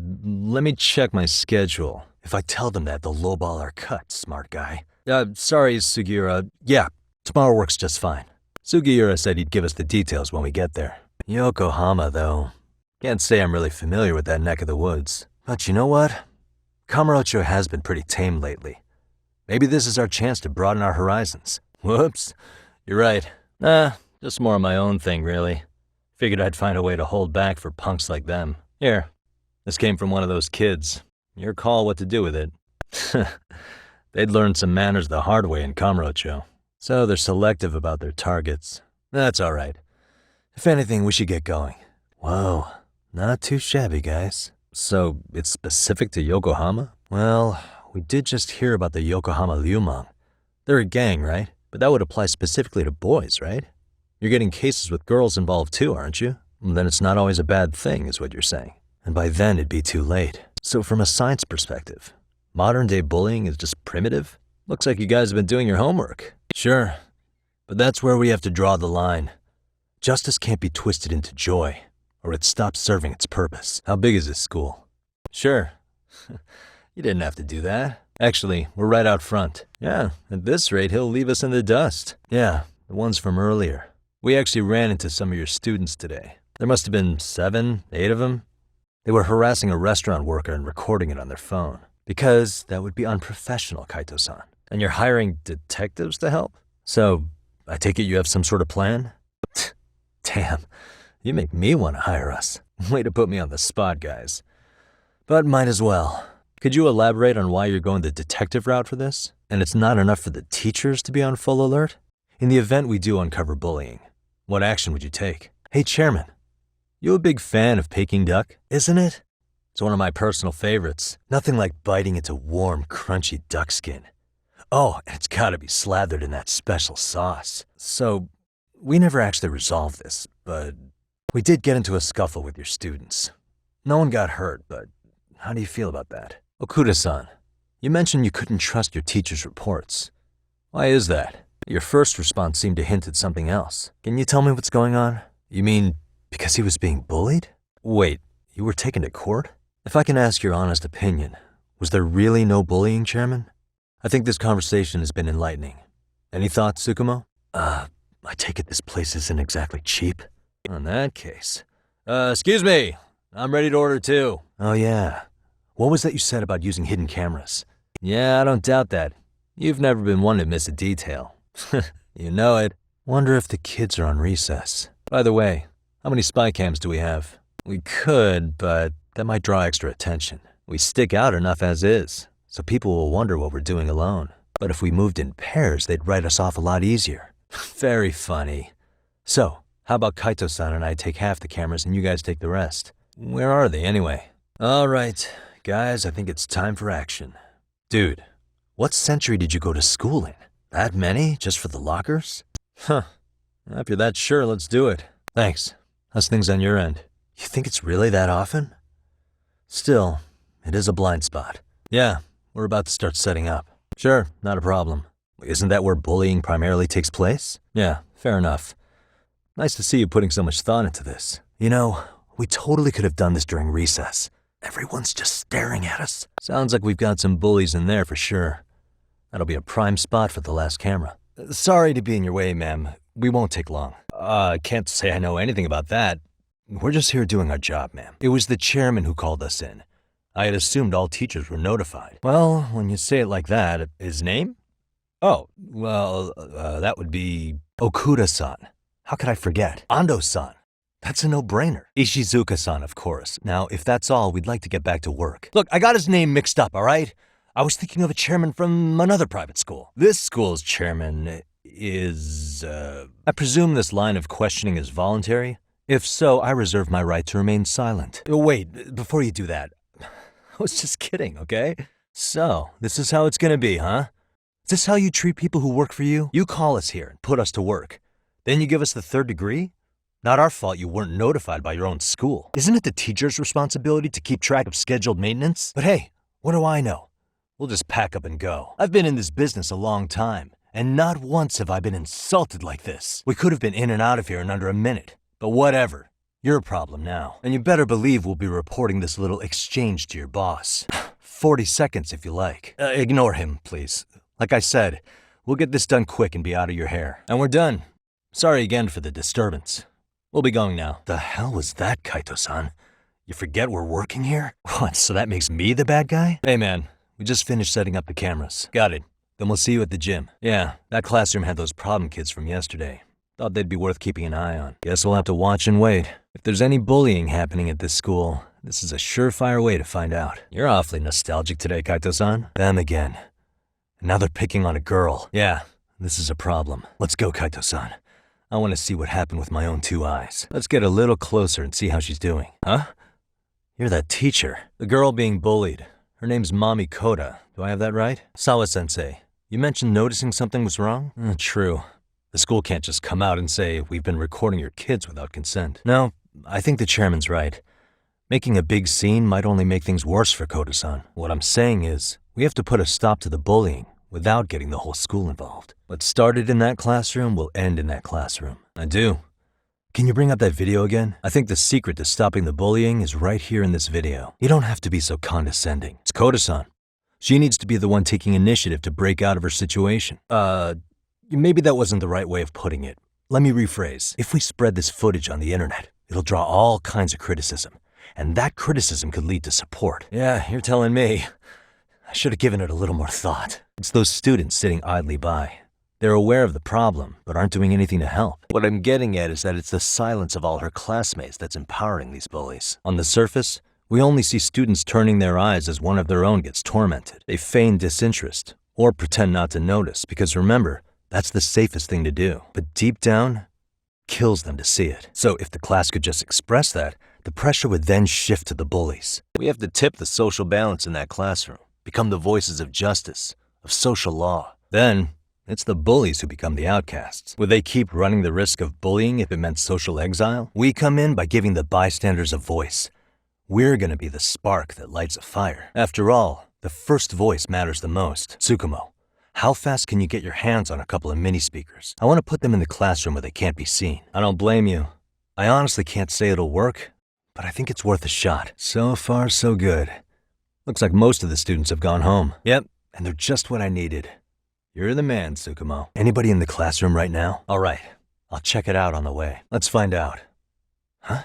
me check my schedule. If I tell them that, they'll lowball our cut, smart guy. Sorry, Sugiura. Yeah, tomorrow works just fine. Sugiura said he'd give us the details when we get there. Yokohama, though. Can't say I'm really familiar with that neck of the woods. But you know what? Kamurocho has been pretty tame lately. Maybe this is our chance to broaden our horizons. Whoops. You're right. Just more of my own thing, really. Figured I'd find a way to hold back for punks like them. Here. This came from one of those kids. Your call what to do with it. They'd learned some manners the hard way in Kamurocho. So they're selective about their targets. That's all right. If anything, we should get going. Whoa. Not too shabby, guys. So, it's specific to Yokohama? Well, we did just hear about the Yokohama Ryumang. They're a gang, right? But that would apply specifically to boys, right? You're getting cases with girls involved too, aren't you? Then it's not always a bad thing, is what you're saying. And by then, it'd be too late. So from a science perspective, modern-day bullying is just primitive? Looks like you guys have been doing your homework. Sure, but that's where we have to draw the line. Justice can't be twisted into joy, or it stops serving its purpose. How big is this school? Sure. You didn't have to do that. Actually, we're right out front. Yeah, at this rate, he'll leave us in the dust. Yeah, the ones from earlier. We actually ran into some of your students today. There must have been 7, 8 of them. They were harassing a restaurant worker and recording it on their phone. Because that would be unprofessional, Kaito-san. And you're hiring detectives to help? So, I take it you have some sort of plan? Damn, you make me want to hire us. Way to put me on the spot, guys. But might as well. Could you elaborate on why you're going the detective route for this? And it's not enough for the teachers to be on full alert? In the event we do uncover bullying, what action would you take? Hey, Chairman, you a big fan of Peking duck, isn't it? It's one of my personal favorites. Nothing like biting into warm, crunchy duck skin. Oh, and it's gotta be slathered in that special sauce. So, we never actually resolved this, but we did get into a scuffle with your students. No one got hurt, but how do you feel about that? Okuda-san, you mentioned you couldn't trust your teacher's reports. Why is that? Your first response seemed to hint at something else. Can you tell me what's going on? You mean because he was being bullied? Wait, you were taken to court? If I can ask your honest opinion, was there really no bullying, Chairman? I think this conversation has been enlightening. Any thoughts, Tsukumo? I take it this place isn't exactly cheap. In that case. Excuse me. I'm ready to order too. Oh yeah. What was that you said about using hidden cameras? Yeah, I don't doubt that. You've never been one to miss a detail. You know it. Wonder if the kids are on recess. By the way, how many spy cams do we have? We could, but that might draw extra attention. We stick out enough as is, so people will wonder what we're doing alone. But if we moved in pairs, they'd write us off a lot easier. Very funny. So, how about Kaito-san and I take half the cameras and you guys take the rest? Where are they anyway? All right, guys, I think it's time for action. Dude, what century did you go to school in? That many, just for the lockers? Huh. If you're that sure, let's do it. Thanks. How's things on your end? You think it's really that often? Still, it is a blind spot. Yeah, we're about to start setting up. Sure, not a problem. Isn't that where bullying primarily takes place? Yeah, fair enough. Nice to see you putting so much thought into this. You know, we totally could have done this during recess. Everyone's just staring at us. Sounds like we've got some bullies in there for sure. That'll be a prime spot for the last camera. Sorry to be in your way, ma'am. We won't take long. I can't say I know anything about that. We're just here doing our job, ma'am. It was the chairman who called us in. I had assumed all teachers were notified. Well, when you say it like that, his name? Oh, well, that would be Okuda-san. How could I forget? Ando-san. That's a no-brainer. Ishizuka-san, of course. Now, if that's all, we'd like to get back to work. Look, I got his name mixed up, all right? I was thinking of a chairman from another private school. This school's chairman is, I presume this line of questioning is voluntary? If so, I reserve my right to remain silent. Wait, before you do that, I was just kidding, okay? So, this is how it's gonna be, huh? Is this how you treat people who work for you? You call us here and put us to work. Then you give us the third degree? Not our fault you weren't notified by your own school. Isn't it the teacher's responsibility to keep track of scheduled maintenance? But hey, what do I know? We'll just pack up and go. I've been in this business a long time, and not once have I been insulted like this. We could have been in and out of here in under a minute. But whatever. Your problem now. And you better believe we'll be reporting this little exchange to your boss. 40 seconds if you like. Ignore him, please. Like I said, we'll get this done quick and be out of your hair. And we're done. Sorry again for the disturbance. We'll be going now. The hell was that, Kaito-san? You forget we're working here? What, so that makes me the bad guy? Hey man, we just finished setting up the cameras. Got it. Then we'll see you at the gym. Yeah, that classroom had those problem kids from yesterday. Thought they'd be worth keeping an eye on. Guess we'll have to watch and wait. If there's any bullying happening at this school, this is a surefire way to find out. You're awfully nostalgic today, Kaito-san. Them again. Now they're picking on a girl. Yeah, this is a problem. Let's go, Kaito-san. I want to see what happened with my own two eyes. Let's get a little closer and see how she's doing. Huh? You're that teacher. The girl being bullied. Her name's Mami Koda. Do I have that right? Sawa-sensei, you mentioned noticing something was wrong? True. The school can't just come out and say, we've been recording your kids without consent. No, I think the chairman's right. Making a big scene might only make things worse for Koda-san. What I'm saying is, we have to put a stop to the bullying without getting the whole school involved. What started in that classroom will end in that classroom. I do. Can you bring up that video again? I think the secret to stopping the bullying is right here in this video. You don't have to be so condescending. It's Koda-san. She needs to be the one taking initiative to break out of her situation. Maybe that wasn't the right way of putting it. Let me rephrase. If we spread this footage on the internet, it'll draw all kinds of criticism. And that criticism could lead to support. Yeah, you're telling me. I should have given it a little more thought. It's those students sitting idly by. They're aware of the problem, but aren't doing anything to help. What I'm getting at is that it's the silence of all her classmates that's empowering these bullies. On the surface, we only see students turning their eyes as one of their own gets tormented. They feign disinterest, or pretend not to notice, because remember, that's the safest thing to do. But deep down, kills them to see it. So if the class could just express that, the pressure would then shift to the bullies. We have to tip the social balance in that classroom, become the voices of justice, of social law. Then, it's the bullies who become the outcasts. Would they keep running the risk of bullying if it meant social exile? We come in by giving the bystanders a voice. We're gonna be the spark that lights a fire. After all, the first voice matters the most. Tsukumo, how fast can you get your hands on a couple of mini speakers? I want to put them in the classroom where they can't be seen. I don't blame you. I honestly can't say it'll work, but I think it's worth a shot. So far, so good. Looks like most of the students have gone home. Yep, and they're just what I needed. You're the man, Tsukumo. Anybody in the classroom right now? All right, I'll check it out on the way. Let's find out. Huh?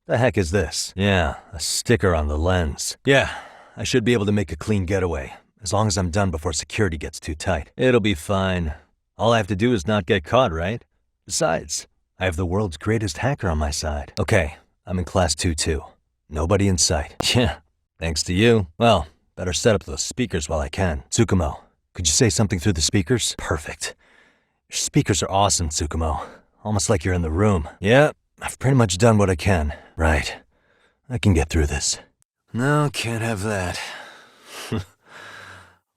The heck is this? Yeah, a sticker on the lens. Yeah, I should be able to make a clean getaway. As long as I'm done before security gets too tight. It'll be fine. All I have to do is not get caught, right? Besides, I have the world's greatest hacker on my side. Okay, I'm in class 2-2. Nobody in sight. Yeah, thanks to you. Well, better set up those speakers while I can. Tsukumo, could you say something through the speakers? Perfect. Your speakers are awesome, Tsukumo. Almost like you're in the room. Yeah, I've pretty much done what I can. Right. I can get through this. No, can't have that.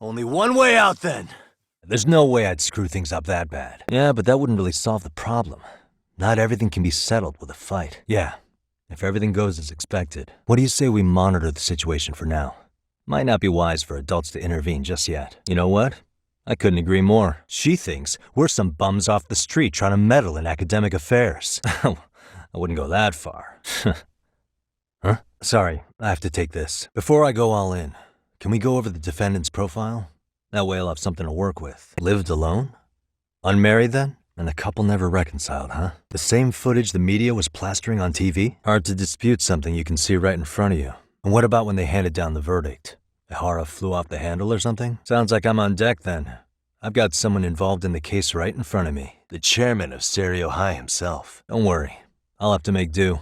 Only one way out, then. There's no way I'd screw things up that bad. Yeah, but that wouldn't really solve the problem. Not everything can be settled with a fight. Yeah, if everything goes as expected. What do you say we monitor the situation for now? Might not be wise for adults to intervene just yet. You know what? I couldn't agree more. She thinks we're some bums off the street trying to meddle in academic affairs. I wouldn't go that far. Huh? Sorry, I have to take this. Before I go all in, can we go over the defendant's profile? That way I'll have something to work with. Lived alone? Unmarried then? And the couple never reconciled, huh? The same footage the media was plastering on TV? Hard to dispute something you can see right in front of you. And what about when they handed down the verdict? Ihara flew off the handle or something? Sounds like I'm on deck then. I've got someone involved in the case right in front of me. The chairman of Seiryo High himself. Don't worry. I'll have to make do.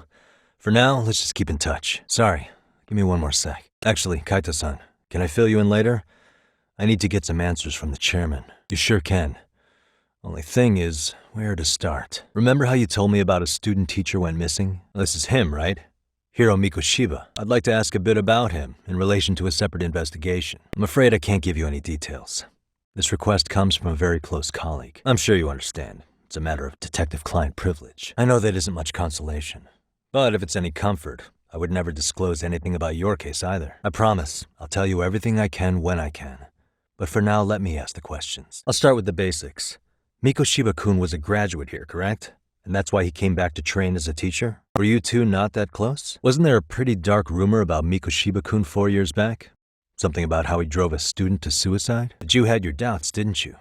For now, let's just keep in touch. Sorry, give me one more sec. Actually, Kaito-san, can I fill you in later? I need to get some answers from the chairman. You sure can. Only thing is, where to start? Remember how you told me about a student teacher went missing? This is him, right? Hiro Mikoshiba. I'd like to ask a bit about him in relation to a separate investigation. I'm afraid I can't give you any details. This request comes from a very close colleague. I'm sure you understand. It's a matter of detective-client privilege. I know that isn't much consolation. But if it's any comfort, I would never disclose anything about your case either. I promise, I'll tell you everything I can when I can. But for now, let me ask the questions. I'll start with the basics. Mikoshiba-kun was a graduate here, correct? And that's why he came back to train as a teacher? Were you two not that close? Wasn't there a pretty dark rumor about Mikoshiba-kun 4 years back? Something about how he drove a student to suicide? But you had your doubts, didn't you?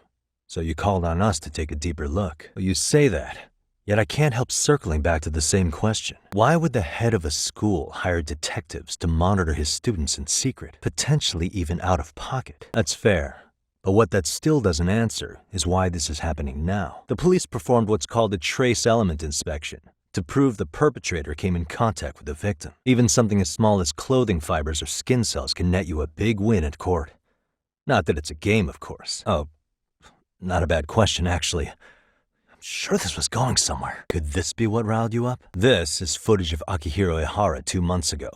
So you called on us to take a deeper look. Well, you say that, yet I can't help circling back to the same question. Why would the head of a school hire detectives to monitor his students in secret, potentially even out of pocket? That's fair. But what that still doesn't answer is why this is happening now. The police performed what's called a trace element inspection to prove the perpetrator came in contact with the victim. Even something as small as clothing fibers or skin cells can net you a big win at court. Not that it's a game, of course. Oh, not a bad question, actually. I'm sure this was going somewhere. Could this be what riled you up? This is footage of Akihiro Ihara 2 months ago,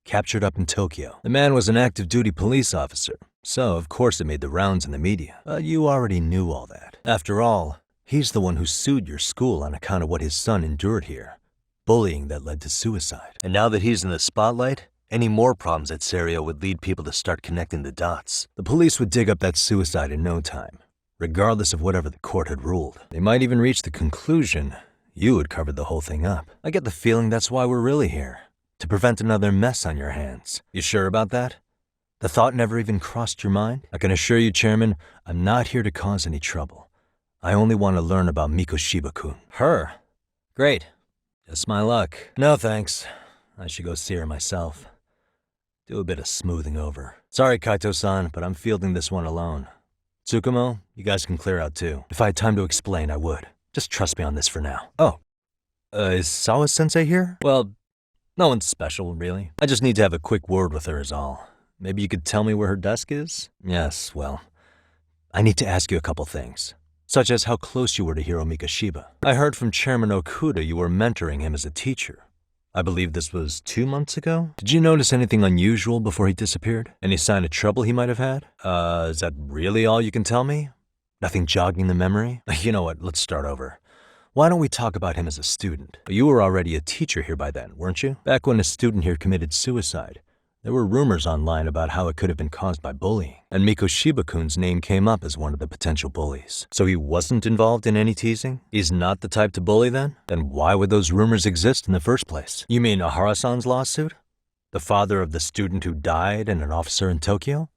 captured up in Tokyo. The man was an active duty police officer, so of course it made the rounds in the media. But you already knew all that. After all, he's the one who sued your school on account of what his son endured here. Bullying that led to suicide. And now that he's in the spotlight, any more problems at Serio would lead people to start connecting the dots. The police would dig up that suicide in no time, regardless of whatever the court had ruled. They might even reach the conclusion you had covered the whole thing up. I get the feeling that's why we're really here, to prevent another mess on your hands. You sure about that? The thought never even crossed your mind? I can assure you, Chairman, I'm not here to cause any trouble. I only want to learn about Mikoshiba-kun. Her? Great. Just my luck. No thanks. I should go see her myself. Do a bit of smoothing over. Sorry, Kaito-san, but I'm fielding this one alone. Tsukumo, you guys can clear out too. If I had time to explain, I would. Just trust me on this for now. Oh, is Sawa-sensei here? Well, no one's special, really. I just need to have a quick word with her is all. Maybe you could tell me where her desk is? Yes, well, I need to ask you a couple things, such as how close you were to Hiro Mikoshiba. I heard from Chairman Okuda you were mentoring him as a teacher. I believe this was 2 months ago? Did you notice anything unusual before he disappeared? Any sign of trouble he might have had? Is that really all you can tell me? Nothing jogging the memory? You know what, let's start over. Why don't we talk about him as a student? You were already a teacher here by then, weren't you? Back when a student here committed suicide, there were rumors online about how it could have been caused by bullying, and Mikoshiba-kun's name came up as one of the potential bullies. So he wasn't involved in any teasing? He's not the type to bully then? Then why would those rumors exist in the first place? You mean Ihara-san's lawsuit? The father of the student who died and an officer in Tokyo?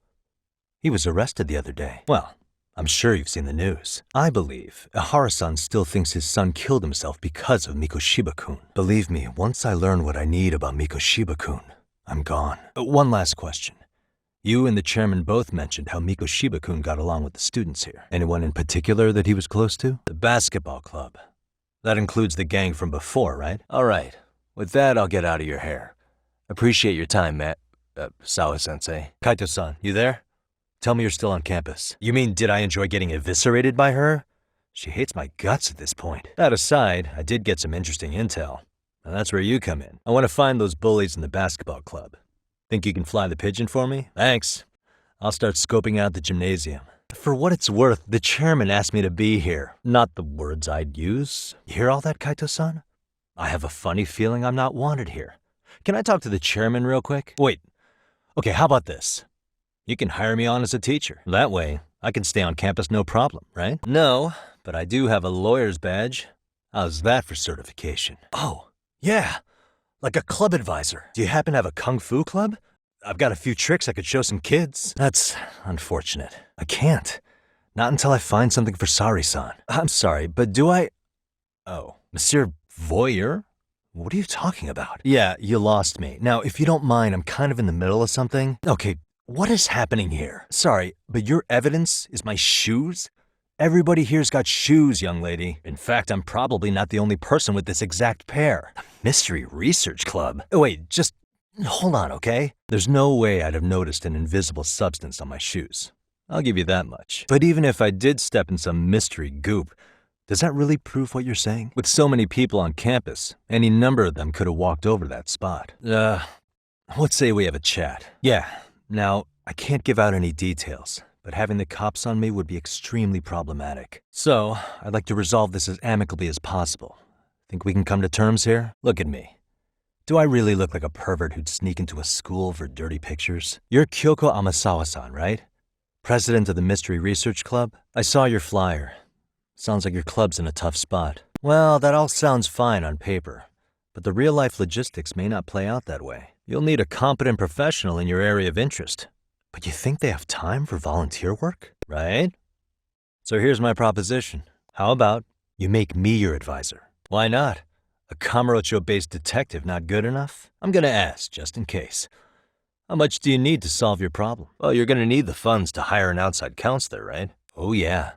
He was arrested the other day. Well, I'm sure you've seen the news. I believe Ihara-san still thinks his son killed himself because of Mikoshiba-kun. Believe me, once I learn what I need about Mikoshiba-kun, I'm gone. One last question. You and the chairman both mentioned how Mikoshiba-kun got along with the students here. Anyone in particular that he was close to? The basketball club. That includes the gang from before, right? All right. With that, I'll get out of your hair. Appreciate your time, Matt. Sawa-sensei. Kaito-san, you there? Tell me you're still on campus. You mean, did I enjoy getting eviscerated by her? She hates my guts at this point. That aside, I did get some interesting intel. And that's where you come in. I want to find those bullies in the basketball club. Think you can fly the pigeon for me? Thanks. I'll start scoping out the gymnasium. For what it's worth, the chairman asked me to be here. Not the words I'd use. You hear all that, Kaito-san? I have a funny feeling I'm not wanted here. Can I talk to the chairman real quick? Wait. Okay, how about this? You can hire me on as a teacher. That way, I can stay on campus no problem, right? No, but I do have a lawyer's badge. How's that for certification? Oh. Yeah, like a club advisor. Do you happen to have a kung fu club? I've got a few tricks I could show some kids. That's unfortunate. I can't. Not until I find something for Sari-san. I'm sorry, but do I... Oh, Monsieur Voyeur? What are you talking about? Yeah, you lost me. Now, if you don't mind, I'm kind of in the middle of something. Okay, what is happening here? Sorry, but your evidence is my shoes? Everybody here's got shoes, young lady. In fact, I'm probably not the only person with this exact pair. The Mystery Research Club. Oh, wait, just hold on, okay? There's no way I'd have noticed an invisible substance on my shoes. I'll give you that much. But even if I did step in some mystery goop, does that really prove what you're saying? With so many people on campus, any number of them could have walked over that spot. Let's say we have a chat. Yeah, now, I can't give out any details, but having the cops on me would be extremely problematic. So, I'd like to resolve this as amicably as possible. Think we can come to terms here? Look at me. Do I really look like a pervert who'd sneak into a school for dirty pictures? You're Kyoko Amasawa-san, right? President of the Mystery Research Club? I saw your flyer. Sounds like your club's in a tough spot. Well, that all sounds fine on paper, but the real-life logistics may not play out that way. You'll need a competent professional in your area of interest. But you think they have time for volunteer work? Right? So here's my proposition. How about you make me your advisor? Why not? A Kamurocho-based detective not good enough? I'm gonna ask, just in case. How much do you need to solve your problem? Well, you're gonna need the funds to hire an outside counselor, right? Oh yeah.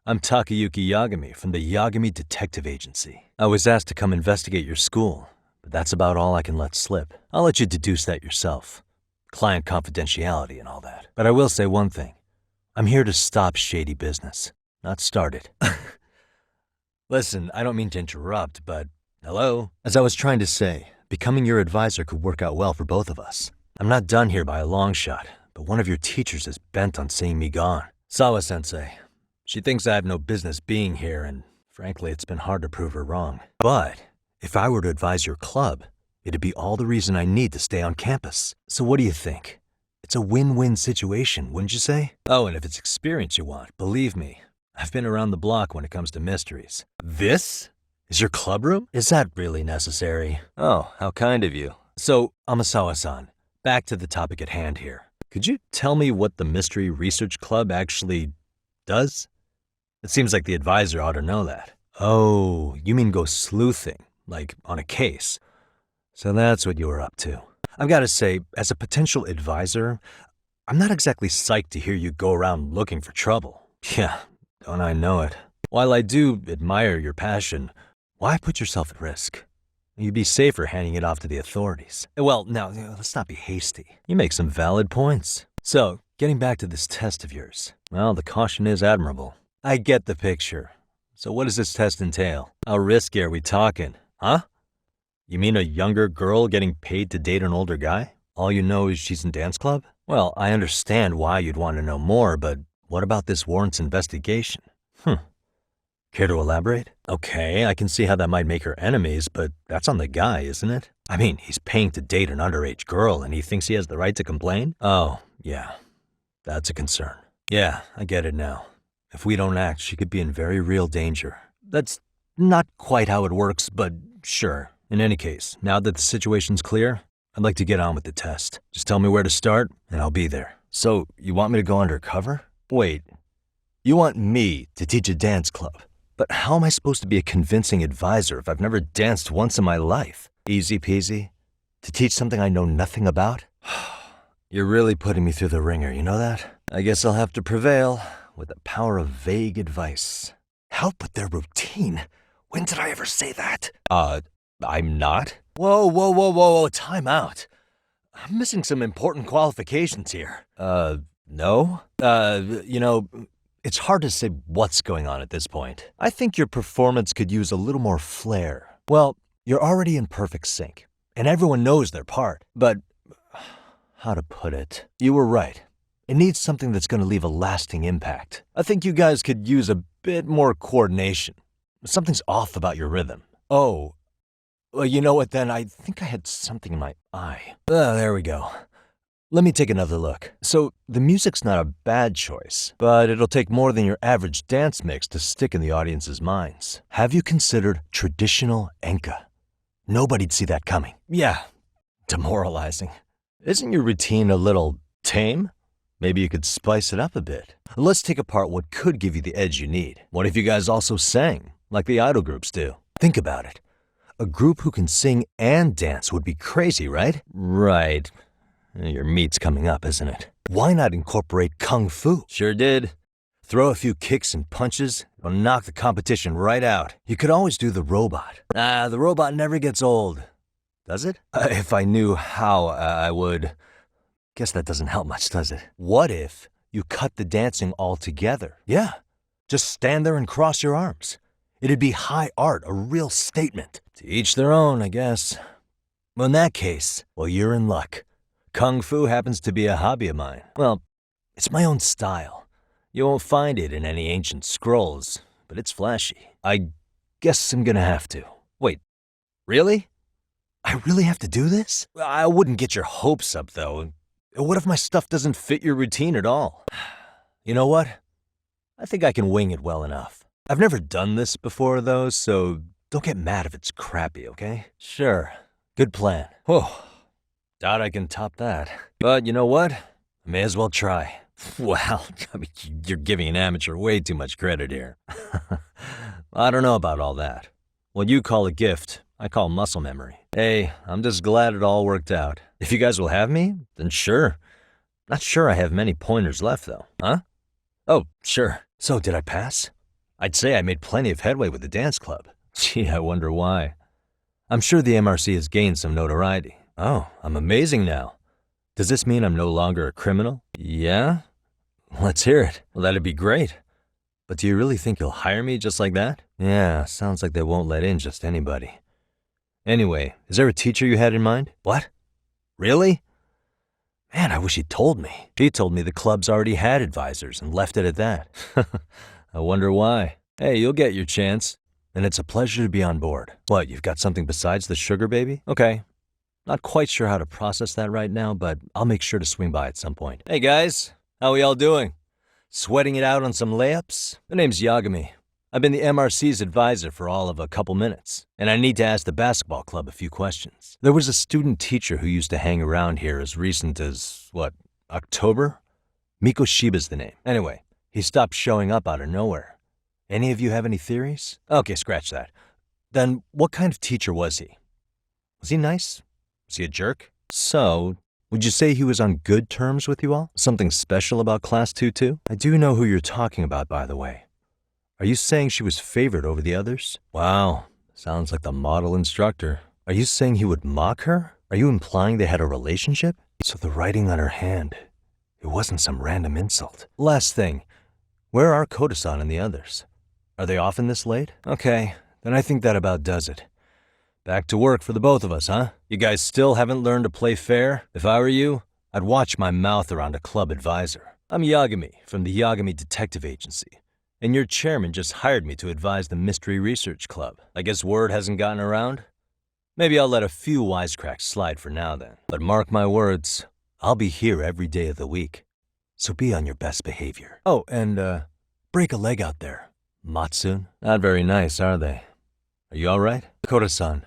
I'm Takayuki Yagami from the Yagami Detective Agency. I was asked to come investigate your school, but that's about all I can let slip. I'll let you deduce that yourself. Client confidentiality and all that. But I will say one thing. I'm here to stop shady business, not start it. Listen, I don't mean to interrupt, but hello? As I was trying to say, becoming your advisor could work out well for both of us. I'm not done here by a long shot, but one of your teachers is bent on seeing me gone. Sawa-sensei. She thinks I have no business being here, and frankly, it's been hard to prove her wrong. But if I were to advise your club, it'd be all the reason I need to stay on campus. So what do you think? It's a win-win situation, wouldn't you say? Oh, and if it's experience you want, believe me, I've been around the block when it comes to mysteries. This is your club room? Is that really necessary? Oh, how kind of you. So, Amasawa-san, back to the topic at hand here. Could you tell me what the Mystery Research Club actually does? It seems like the advisor ought to know that. Oh, you mean go sleuthing, like on a case. So that's what you were up to. I've got to say, as a potential advisor, I'm not exactly psyched to hear you go around looking for trouble. Yeah, don't I know it. While I do admire your passion, why put yourself at risk? You'd be safer handing it off to the authorities. Well, now, let's not be hasty. You make some valid points. So, getting back to this test of yours, well, the caution is admirable. I get the picture. So what does this test entail? How risky are we talking, huh? You mean a younger girl getting paid to date an older guy? All you know is she's in dance club? Well, I understand why you'd want to know more, but what about this warrants investigation? Care to elaborate? Okay, I can see how that might make her enemies, but that's on the guy, isn't it? I mean, he's paying to date an underage girl and he thinks he has the right to complain? Oh, yeah. That's a concern. Yeah, I get it now. If we don't act, she could be in very real danger. That's not quite how it works, but sure. In any case, now that the situation's clear, I'd like to get on with the test. Just tell me where to start, and I'll be there. So, you want me to go undercover? Wait, you want me to teach a dance club? But how am I supposed to be a convincing advisor if I've never danced once in my life? Easy peasy? To teach something I know nothing about? You're really putting me through the ringer, you know that? I guess I'll have to prevail with the power of vague advice. Help with their routine? When did I ever say that? I'm not? Whoa, time out. I'm missing some important qualifications here. No? It's hard to say what's going on at this point. I think your performance could use a little more flair. Well, you're already in perfect sync, and everyone knows their part. But, how to put it? You were right. It needs something that's going to leave a lasting impact. I think you guys could use a bit more coordination. Something's off about your rhythm. Oh, well, you know what then? I think I had something in my eye. There we go. Let me take another look. So, the music's not a bad choice, but it'll take more than your average dance mix to stick in the audience's minds. Have you considered traditional enka? Nobody'd see that coming. Yeah, demoralizing. Isn't your routine a little tame? Maybe you could spice it up a bit. Let's take apart what could give you the edge you need. What if you guys also sang, like the idol groups do? Think about it. A group who can sing and dance would be crazy, right? Right. Your meat's coming up, isn't it? Why not incorporate kung fu? Sure did. Throw a few kicks and punches, it'll knock the competition right out. You could always do the robot. The robot never gets old. Does it? If I knew how, I would. Guess that doesn't help much, does it? What if you cut the dancing altogether? Yeah. Just stand there and cross your arms. It'd be high art, a real statement. To each their own, I guess. Well, in that case, well, you're in luck. Kung Fu happens to be a hobby of mine. Well, it's my own style. You won't find it in any ancient scrolls, but it's flashy. I guess I'm gonna have to. Wait, really? I really have to do this? I wouldn't get your hopes up, though. What if my stuff doesn't fit your routine at all? You know what? I think I can wing it well enough. I've never done this before, though, so don't get mad if it's crappy, okay? Sure. Good plan. Whew. Doubt I can top that. But you know what? I may as well try. Wow, I mean, you're giving an amateur way too much credit here. I don't know about all that. What you call a gift, I call muscle memory. Hey, I'm just glad it all worked out. If you guys will have me, then sure. Not sure I have many pointers left, though. Huh? Oh, sure. So, did I pass? I'd say I made plenty of headway with the dance club. Gee, I wonder why. I'm sure the MRC has gained some notoriety. Oh, I'm amazing now. Does this mean I'm no longer a criminal? Yeah? Let's hear it. Well, that'd be great. But do you really think you'll hire me just like that? Yeah, sounds like they won't let in just anybody. Anyway, is there a teacher you had in mind? What? Really? Man, I wish you'd told me. She told me the club's already had advisors and left it at that. I wonder why. Hey, you'll get your chance. And it's a pleasure to be on board. What, you've got something besides the sugar baby? Okay. Not quite sure how to process that right now, but I'll make sure to swing by at some point. Hey guys, how we all doing? Sweating it out on some layups? The name's Yagami. I've been the MRC's advisor for all of a couple minutes, and I need to ask the basketball club a few questions. There was a student teacher who used to hang around here as recent as, October? Miko Shiba's the name. Anyway, he stopped showing up out of nowhere. Any of you have any theories? Okay, scratch that. Then what kind of teacher was he? Was he nice? Was he a jerk? So, would you say he was on good terms with you all? Something special about Class 2-2? I do know who you're talking about, by the way. Are you saying she was favored over the others? Wow, sounds like the model instructor. Are you saying he would mock her? Are you implying they had a relationship? So the writing on her hand, it wasn't some random insult. Last thing, where are Koda-san and the others? Are they often this late? Okay, then I think that about does it. Back to work for the both of us, huh? You guys still haven't learned to play fair? If I were you, I'd watch my mouth around a club advisor. I'm Yagami from the Yagami Detective Agency, and your chairman just hired me to advise the Mystery Research Club. I guess word hasn't gotten around? Maybe I'll let a few wisecracks slide for now then. But mark my words, I'll be here every day of the week. So be on your best behavior. Oh, and break a leg out there. Matsun? Not very nice, are they? Are you all right? Koda-san,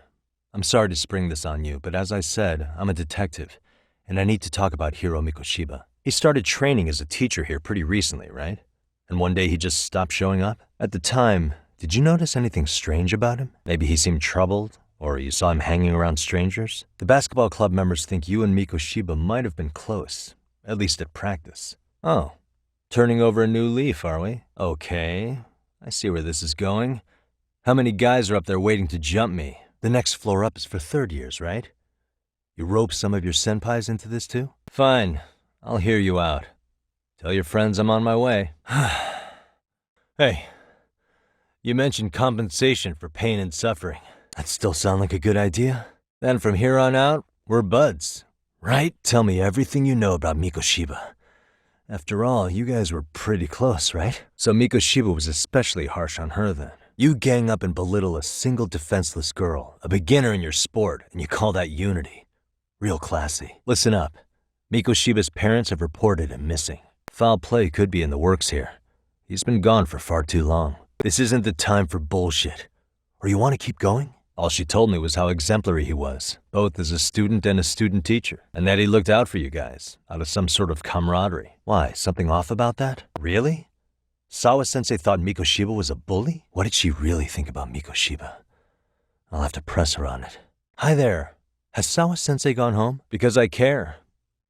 I'm sorry to spring this on you, but as I said, I'm a detective, and I need to talk about Hiro Mikoshiba. He started training as a teacher here pretty recently, right? And one day he just stopped showing up? At the time, did you notice anything strange about him? Maybe he seemed troubled, or you saw him hanging around strangers? The basketball club members think you and Mikoshiba might have been close, at least at practice. Oh, turning over a new leaf, are we? Okay, I see where this is going. How many guys are up there waiting to jump me? The next floor up is for third years, right? You rope some of your senpais into this too? Fine, I'll hear you out. Tell your friends I'm on my way. Hey, you mentioned compensation for pain and suffering. That still sound like a good idea? Then from here on out, we're buds, right? Tell me everything you know about Mikoshiba. After all, you guys were pretty close, right? So Mikoshiba was especially harsh on her then. You gang up and belittle a single defenseless girl, a beginner in your sport, and you call that unity. Real classy. Listen up. Mikoshiba's parents have reported him missing. Foul play could be in the works here. He's been gone for far too long. This isn't the time for bullshit. Or you want to keep going? All she told me was how exemplary he was, both as a student and a student teacher, and that he looked out for you guys, out of some sort of camaraderie. Why, something off about that? Really? Sawa-sensei thought Mikoshiba was a bully? What did she really think about Mikoshiba? I'll have to press her on it. Hi there. Has Sawa-sensei gone home? Because I care.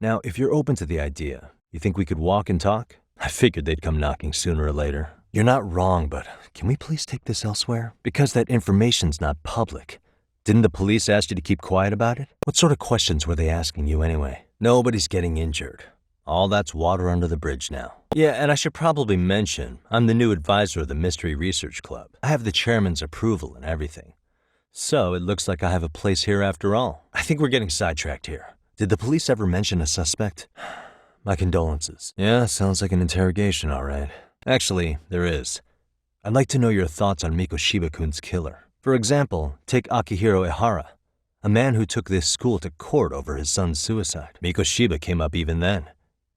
Now, if you're open to the idea, you think we could walk and talk? I figured they'd come knocking sooner or later. You're not wrong, but can we please take this elsewhere? Because that information's not public. Didn't the police ask you to keep quiet about it? What sort of questions were they asking you anyway? Nobody's getting injured. All that's water under the bridge now. Yeah, and I should probably mention, I'm the new advisor of the Mystery Research Club. I have the chairman's approval and everything. So it looks like I have a place here after all. I think we're getting sidetracked here. Did the police ever mention a suspect? My condolences. Yeah, sounds like an interrogation, all right. Actually, there is. I'd like to know your thoughts on Mikoshiba-kun's killer. For example, take Akihiro Ehara, a man who took this school to court over his son's suicide. Mikoshiba came up even then,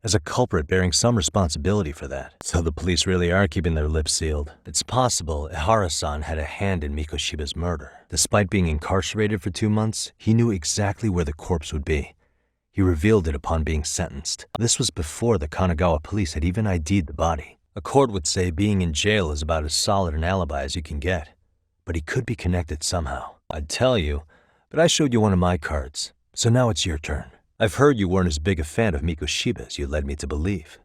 as a culprit bearing some responsibility for that. So the police really are keeping their lips sealed. It's possible Ehara-san had a hand in Mikoshiba's murder. Despite being incarcerated for 2 months, he knew exactly where the corpse would be. He revealed it upon being sentenced. This was before the Kanagawa police had even ID'd the body. A court would say being in jail is about as solid an alibi as you can get. But he could be connected somehow. I'd tell you, but I showed you one of my cards. So now it's your turn. I've heard you weren't as big a fan of Mikoshiba as you led me to believe.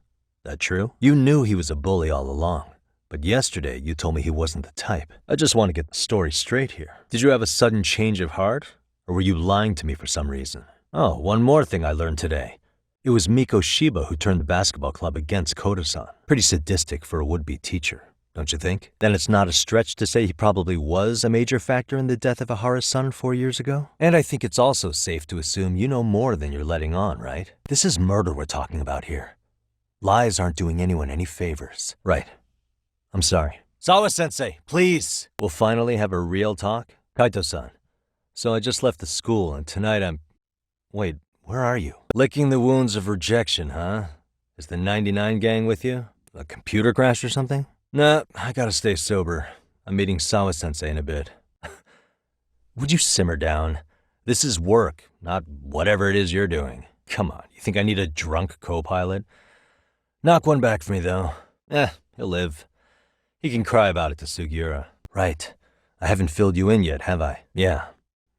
That true? You knew he was a bully all along. But yesterday you told me he wasn't the type. I just want to get the story straight here. Did you have a sudden change of heart? Or were you lying to me for some reason? Oh, one more thing I learned today. It was Mikoshiba who turned the basketball club against Koda-san. Pretty sadistic for a would-be teacher, don't you think? Then it's not a stretch to say he probably was a major factor in the death of Ehara's son 4 years ago? And I think it's also safe to assume you know more than you're letting on, right? This is murder we're talking about here. Lies aren't doing anyone any favors. Right. I'm sorry. Sawa-sensei, please! We'll finally have a real talk? Kaito-san. So I just left the school and tonight I'm... Wait, where are you? Licking the wounds of rejection, huh? Is the 99 gang with you? A computer crash or something? Nah, I gotta stay sober. I'm meeting Sawa-sensei in a bit. Would you simmer down? This is work, not whatever it is you're doing. Come on, you think I need a drunk co-pilot? Knock one back for me, though. He'll live. He can cry about it to Sugiura. Right. I haven't filled you in yet, have I? Yeah.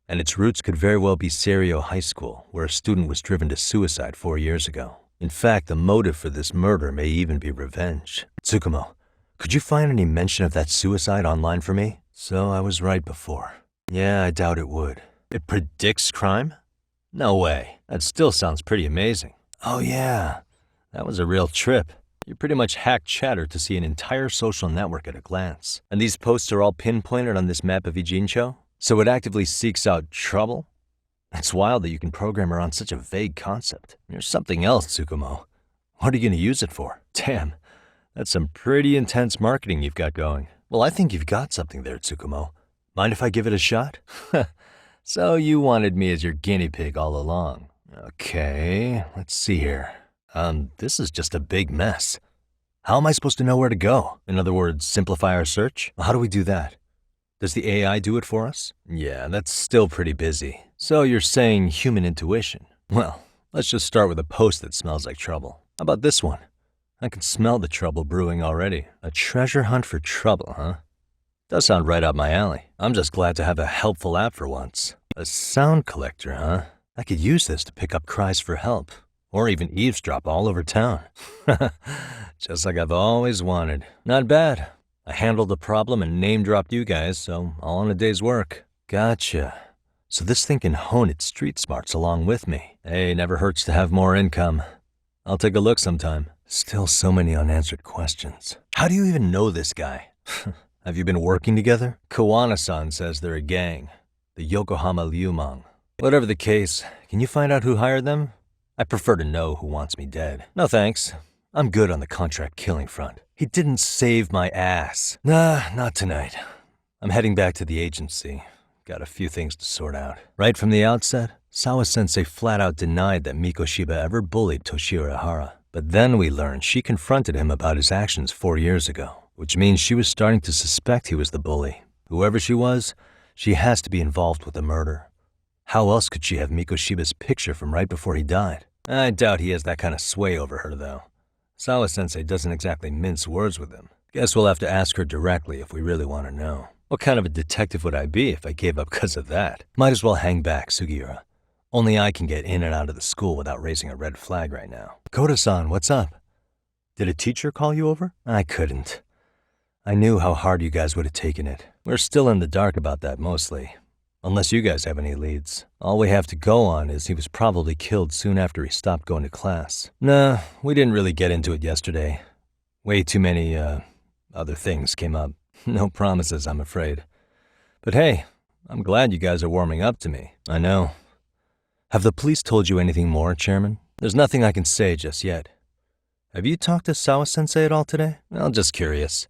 And its roots could very well be Serio High School, where a student was driven to suicide 4 years ago. In fact, the motive for this murder may even be revenge. Tsukumo, could you find any mention of that suicide online for me? So I was right before. Yeah, I doubt it would. It predicts crime? No way. That still sounds pretty amazing. Oh yeah, that was a real trip. You pretty much hacked Chatter to see an entire social network at a glance. And these posts are all pinpointed on this map of Ijincho? So it actively seeks out trouble? It's wild that you can program around such a vague concept. You're something else, Tsukumo. What are you going to use it for? Damn, that's some pretty intense marketing you've got going. Well, I think you've got something there, Tsukumo. Mind if I give it a shot? So you wanted me as your guinea pig all along. Okay, let's see here. This is just a big mess. How am I supposed to know where to go? In other words, simplify our search? How do we do that? Does the AI do it for us? Yeah, that's still pretty busy. So you're saying human intuition. Well, let's just start with a post that smells like trouble. How about this one? I can smell the trouble brewing already. A treasure hunt for trouble, huh? Does sound right up my alley. I'm just glad to have a helpful app for once. A sound collector, huh? I could use this to pick up cries for help. Or even eavesdrop all over town. Just like I've always wanted. Not bad. I handled the problem and name-dropped you guys, so all in a day's work. Gotcha. So this thing can hone its street smarts along with me. Hey, never hurts to have more income. I'll take a look sometime. Still so many unanswered questions. How do you even know this guy? Have you been working together? Kawana-san says they're a gang. The Yokohama Ryumang. Whatever the case, can you find out who hired them? I prefer to know who wants me dead. No thanks. I'm good on the contract killing front. He didn't save my ass. Nah, not tonight. I'm heading back to the agency. Got a few things to sort out. Right from the outset, Sawa-sensei flat out denied that Mikoshiba ever bullied Toshiro Ehara. But then we learned she confronted him about his actions 4 years ago, which means she was starting to suspect he was the bully. Whoever she was, she has to be involved with the murder. How else could she have Mikoshiba's picture from right before he died? I doubt he has that kind of sway over her, though. Sawa-sensei doesn't exactly mince words with him. Guess we'll have to ask her directly if we really want to know. What kind of a detective would I be if I gave up because of that? Might as well hang back, Sugiura. Only I can get in and out of the school without raising a red flag right now. Koda-san, what's up? Did a teacher call you over? I couldn't. I knew how hard you guys would have taken it. We're still in the dark about that mostly. Unless you guys have any leads. All we have to go on is he was probably killed soon after he stopped going to class. Nah, we didn't really get into it yesterday. Way too many, other things came up. No promises, I'm afraid. But hey, I'm glad you guys are warming up to me. I know. Have the police told you anything more, Chairman? There's nothing I can say just yet. Have you talked to Sawa-sensei at all today? I'm just curious.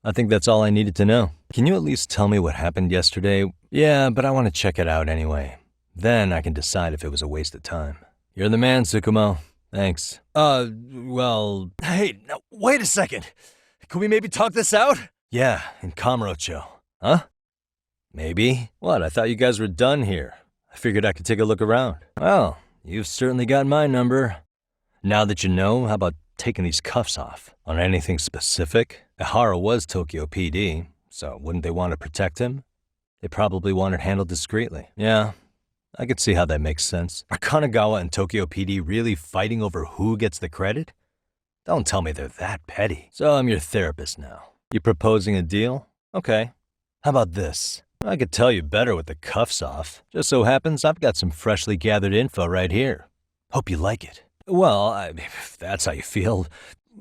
I think that's all I needed to know. Can you at least tell me what happened yesterday? Yeah, but I want to check it out anyway. Then I can decide if it was a waste of time. You're the man, Tsukumo. Thanks. Well... Hey, now, wait a second. Can we maybe talk this out? Yeah, in Kamurocho. Huh? Maybe? What, I thought you guys were done here. I figured I could take a look around. Well, you've certainly got my number. Now that you know, how about taking these cuffs off? On anything specific? Ihara was Tokyo PD, so wouldn't they want to protect him? They probably want it handled discreetly. Yeah, I could see how that makes sense. Are Kanagawa and Tokyo PD really fighting over who gets the credit? Don't tell me they're that petty. So I'm your therapist now. You proposing a deal? Okay. How about this? I could tell you better with the cuffs off. Just so happens I've got some freshly gathered info right here. Hope you like it. Well, if that's how you feel,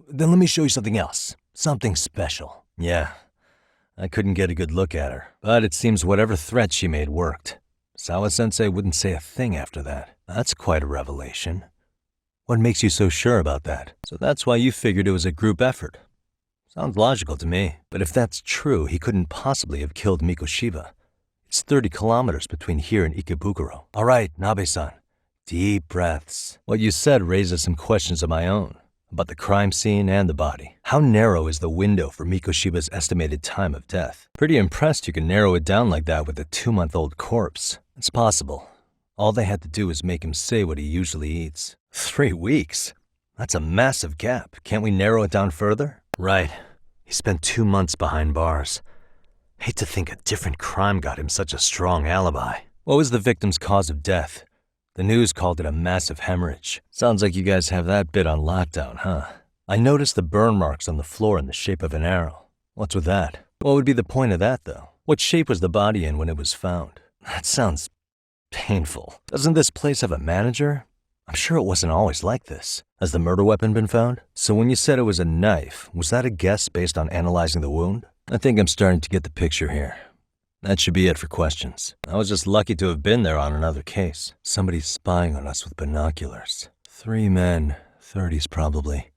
then let me show you something else. Something special. Yeah, I couldn't get a good look at her, but it seems whatever threat she made worked. Sawa-sensei wouldn't say a thing after that. That's quite a revelation. What makes you so sure about that? So that's why you figured it was a group effort. Sounds logical to me. But if that's true, he couldn't possibly have killed Mikoshiba. It's 30 kilometers between here and Ikebukuro. All right, Nabe-san. Deep breaths. What you said raises some questions of my own, about the crime scene and the body. How narrow is the window for Mikoshiba's estimated time of death? Pretty impressed you can narrow it down like that with a 2-month-old corpse. It's possible. All they had to do is make him say what he usually eats. 3 weeks? That's a massive gap. Can't we narrow it down further? Right. He spent 2 months behind bars. Hate to think a different crime got him such a strong alibi. What was the victim's cause of death? The news called it a massive hemorrhage. Sounds like you guys have that bit on lockdown, huh? I noticed the burn marks on the floor in the shape of an arrow. What's with that? What would be the point of that, though? What shape was the body in when it was found? That sounds painful. Doesn't this place have a manager? I'm sure it wasn't always like this. Has the murder weapon been found? So when you said it was a knife, was that a guess based on analyzing the wound? I think I'm starting to get the picture here. That should be it for questions. I was just lucky to have been there on another case. Somebody's spying on us with binoculars. 3 men, 30s probably.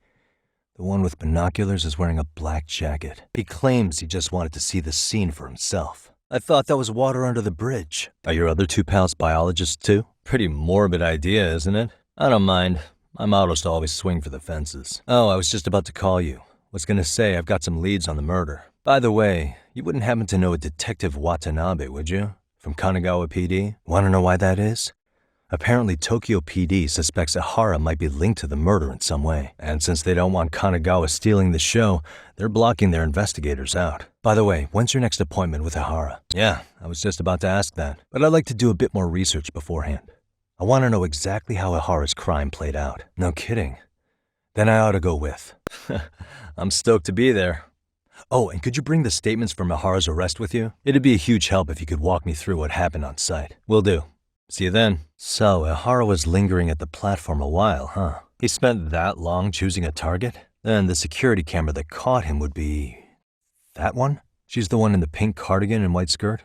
The one with binoculars is wearing a black jacket. He claims he just wanted to see the scene for himself. I thought that was water under the bridge. Are your other 2 pals biologists too? Pretty morbid idea, isn't it? I don't mind. My motto's to always swing for the fences. Oh, I was just about to call you. Was gonna say I've got some leads on the murder. By the way, you wouldn't happen to know a Detective Watanabe, would you? From Kanagawa PD? Want to know why that is? Apparently Tokyo PD suspects Ihara might be linked to the murder in some way. And since they don't want Kanagawa stealing the show, they're blocking their investigators out. By the way, when's your next appointment with Ihara? Yeah, I was just about to ask that. But I'd like to do a bit more research beforehand. I want to know exactly how Ihara's crime played out. No kidding. Then I ought to go with. I'm stoked to be there. Oh, and could you bring the statements from Ihara's arrest with you? It'd be a huge help if you could walk me through what happened on site. Will do. See you then. So, Ihara was lingering at the platform a while, huh? He spent that long choosing a target? Then the security camera that caught him would be... that one? She's the one in the pink cardigan and white skirt?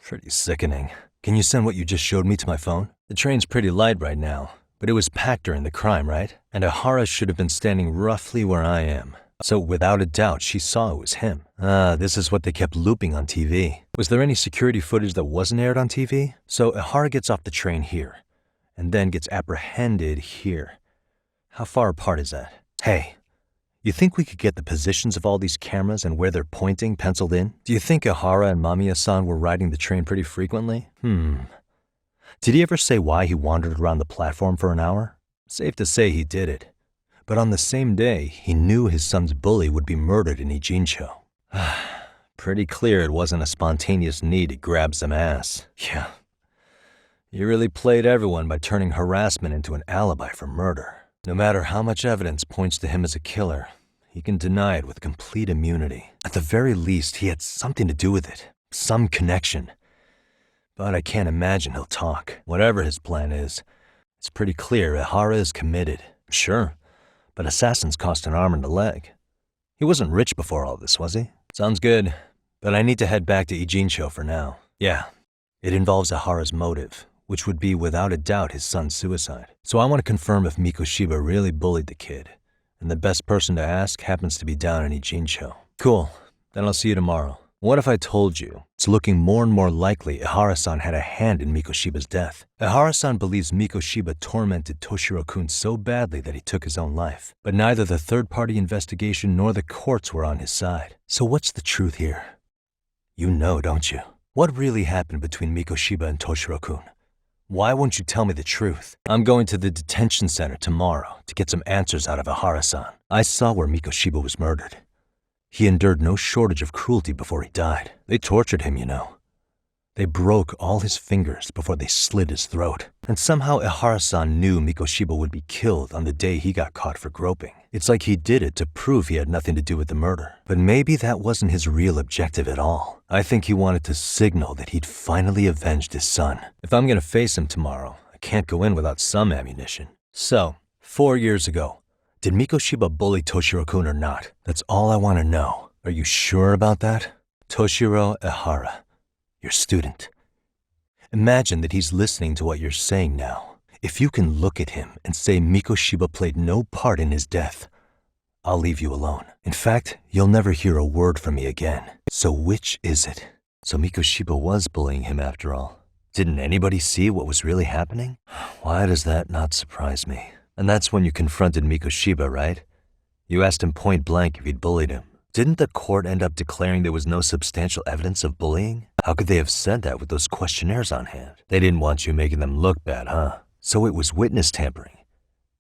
Pretty sickening. Can you send what you just showed me to my phone? The train's pretty light right now, but it was packed during the crime, right? And Ihara should have been standing roughly where I am. So without a doubt, she saw it was him. This is what they kept looping on TV. Was there any security footage that wasn't aired on TV? So Ihara gets off the train here, and then gets apprehended here. How far apart is that? Hey, you think we could get the positions of all these cameras and where they're pointing penciled in? Do you think Ihara and Mamiya-san were riding the train pretty frequently? Did he ever say why he wandered around the platform for an hour? Safe to say he did it. But on the same day, he knew his son's bully would be murdered in Ijincho. Pretty clear it wasn't a spontaneous need to grab some ass. Yeah. He really played everyone by turning harassment into an alibi for murder. No matter how much evidence points to him as a killer, he can deny it with complete immunity. At the very least, he had something to do with it. Some connection. But I can't imagine he'll talk. Whatever his plan is, it's pretty clear Ihara is committed. Sure. But assassins cost an arm and a leg. He wasn't rich before all this, was he? Sounds good, but I need to head back to Ijincho for now. Yeah, it involves Ihara's motive, which would be without a doubt his son's suicide. So I want to confirm if Mikoshiba really bullied the kid, and the best person to ask happens to be down in Ijincho. Cool, then I'll see you tomorrow. What if I told you it's looking more and more likely Ihara-san had a hand in Mikoshiba's death? Ihara-san believes Mikoshiba tormented Toshiro-kun so badly that he took his own life. But neither the third-party investigation nor the courts were on his side. So what's the truth here? You know, don't you? What really happened between Mikoshiba and Toshiro-kun? Why won't you tell me the truth? I'm going to the detention center tomorrow to get some answers out of Ihara-san. I saw where Mikoshiba was murdered. He endured no shortage of cruelty before he died. They tortured him, you know. They broke all his fingers before they slit his throat. And somehow Ihara-san knew Mikoshiba would be killed on the day he got caught for groping. It's like he did it to prove he had nothing to do with the murder. But maybe that wasn't his real objective at all. I think he wanted to signal that he'd finally avenged his son. If I'm gonna face him tomorrow, I can't go in without some ammunition. So, 4 years ago, did Mikoshiba bully Toshiro-kun or not? That's all I want to know. Are you sure about that? Toshiro Ihara, your student. Imagine that he's listening to what you're saying now. If you can look at him and say Mikoshiba played no part in his death, I'll leave you alone. In fact, you'll never hear a word from me again. So which is it? So Mikoshiba was bullying him after all. Didn't anybody see what was really happening? Why does that not surprise me? And that's when you confronted Mikoshiba, right? You asked him point blank if he'd bullied him. Didn't the court end up declaring there was no substantial evidence of bullying? How could they have said that with those questionnaires on hand? They didn't want you making them look bad, huh? So it was witness tampering.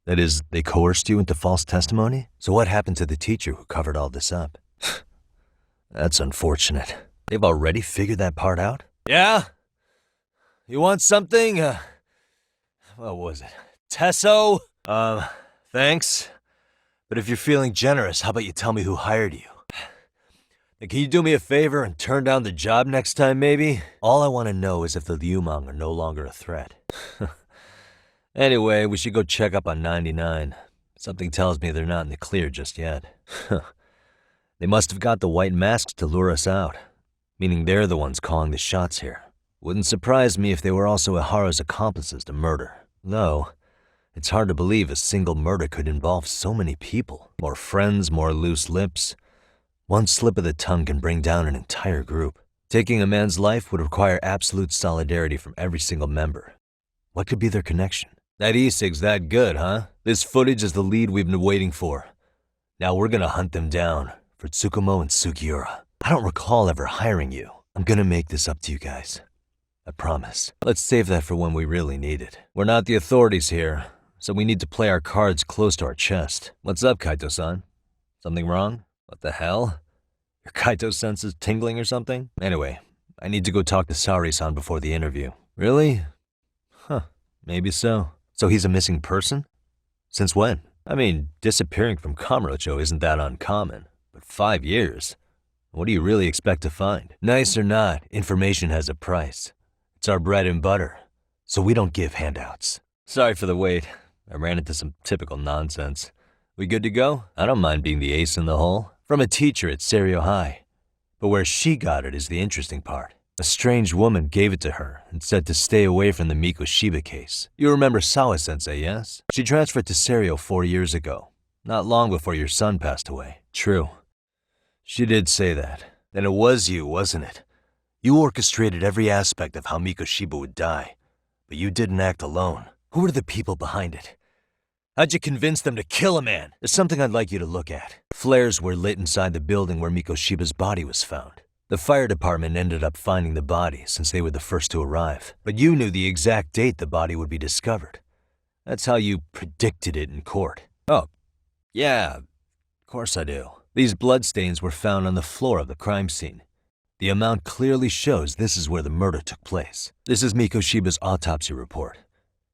That is, they coerced you into false testimony? So what happened to the teacher who covered all this up? That's unfortunate. They've already figured that part out? Yeah? You want something? What was it? Tesso? Thanks. But if you're feeling generous, how about you tell me who hired you? Can you do me a favor and turn down the job next time, maybe? All I want to know is if the Liumang are no longer a threat. Anyway, we should go check up on 99. Something tells me they're not in the clear just yet. They must have got the white masks to lure us out, meaning they're the ones calling the shots here. Wouldn't surprise me if they were also Ihara's accomplices to murder. Though, it's hard to believe a single murder could involve so many people. More friends, more loose lips. One slip of the tongue can bring down an entire group. Taking a man's life would require absolute solidarity from every single member. What could be their connection? That e-cig's that good, huh? This footage is the lead we've been waiting for. Now we're gonna hunt them down for Tsukumo and Sugiura. I don't recall ever hiring you. I'm gonna make this up to you guys. I promise. Let's save that for when we really need it. We're not the authorities here, so we need to play our cards close to our chest. What's up, Kaito-san? Something wrong? What the hell? Your Kaito senses tingling or something? Anyway, I need to go talk to Saori-san before the interview. Really? Huh, maybe so. So he's a missing person? Since when? I mean, disappearing from Kamurocho isn't that uncommon. But 5 years? What do you really expect to find? Nice or not, information has a price. It's our bread and butter, so we don't give handouts. Sorry for the wait. I ran into some typical nonsense. We good to go? I don't mind being the ace in the hole. From a teacher at Seiryo High. But where she got it is the interesting part. A strange woman gave it to her and said to stay away from the Mikoshiba case. You remember Sawa-sensei, yes? She transferred to Seiryo 4 years ago, not long before your son passed away. True. She did say that. Then it was you, wasn't it? You orchestrated every aspect of how Mikoshiba would die, but you didn't act alone. Who were the people behind it? How'd you convince them to kill a man? There's something I'd like you to look at. Flares were lit inside the building where Mikoshiba's body was found. The fire department ended up finding the body since they were the first to arrive. But you knew the exact date the body would be discovered. That's how you predicted it in court. Oh, yeah, of course I do. These bloodstains were found on the floor of the crime scene. The amount clearly shows this is where the murder took place. This is Mikoshiba's autopsy report.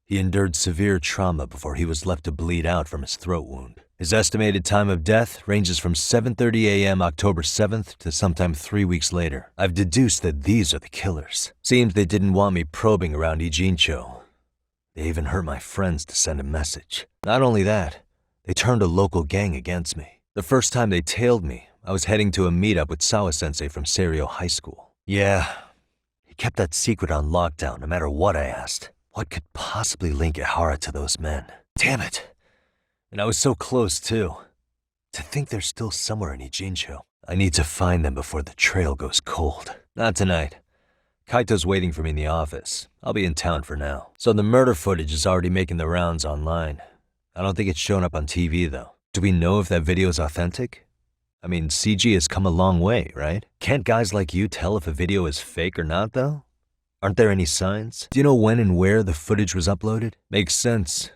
He endured severe trauma before he was left to bleed out from his throat wound. His estimated time of death ranges from 7:30 a.m. October 7th to sometime 3 weeks later. I've deduced that these are the killers. Seems they didn't want me probing around Ijincho. They even hurt my friends to send a message. Not only that, they turned a local gang against me. The first time they tailed me, I was heading to a meetup with Sawa-sensei from Seiryo High School. Yeah, he kept that secret on lockdown no matter what I asked. What could possibly link Ihara to those men? Damn it. And I was so close too. To think they're still somewhere in Ijincho. I need to find them before the trail goes cold. Not tonight. Kaito's waiting for me in the office. I'll be in town for now. So the murder footage is already making the rounds online. I don't think it's shown up on TV, though. Do we know if that video is authentic? I mean, CG has come a long way, right? Can't guys like you tell if a video is fake or not, though? Aren't there any signs? Do you know when and where the footage was uploaded? Makes sense.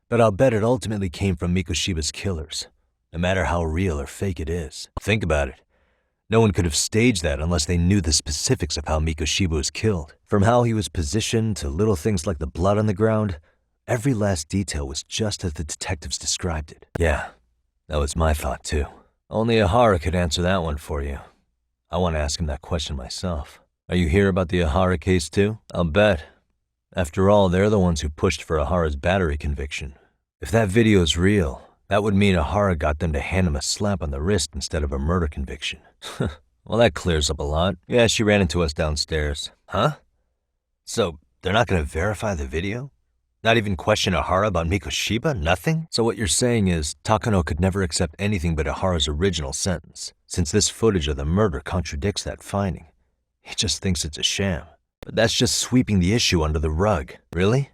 But I'll bet it ultimately came from Mikoshiba's killers, no matter how real or fake it is. Think about it. No one could have staged that unless they knew the specifics of how Mikoshiba was killed. From how he was positioned to little things like the blood on the ground, every last detail was just as the detectives described it. Yeah, that was my thought too. Only Ahara could answer that one for you. I want to ask him that question myself. Are you here about the Ahara case too? I'll bet. After all, they're the ones who pushed for Ahara's battery conviction. If that video is real, that would mean Ahara got them to hand him a slap on the wrist instead of a murder conviction. Well, that clears up a lot. Yeah, she ran into us downstairs. Huh? So, they're not going to verify the video? Not even question Ahara about Mikoshiba? Nothing? So what you're saying is, Takano could never accept anything but Ahara's original sentence, since this footage of the murder contradicts that finding. He just thinks it's a sham. But that's just sweeping the issue under the rug. Really?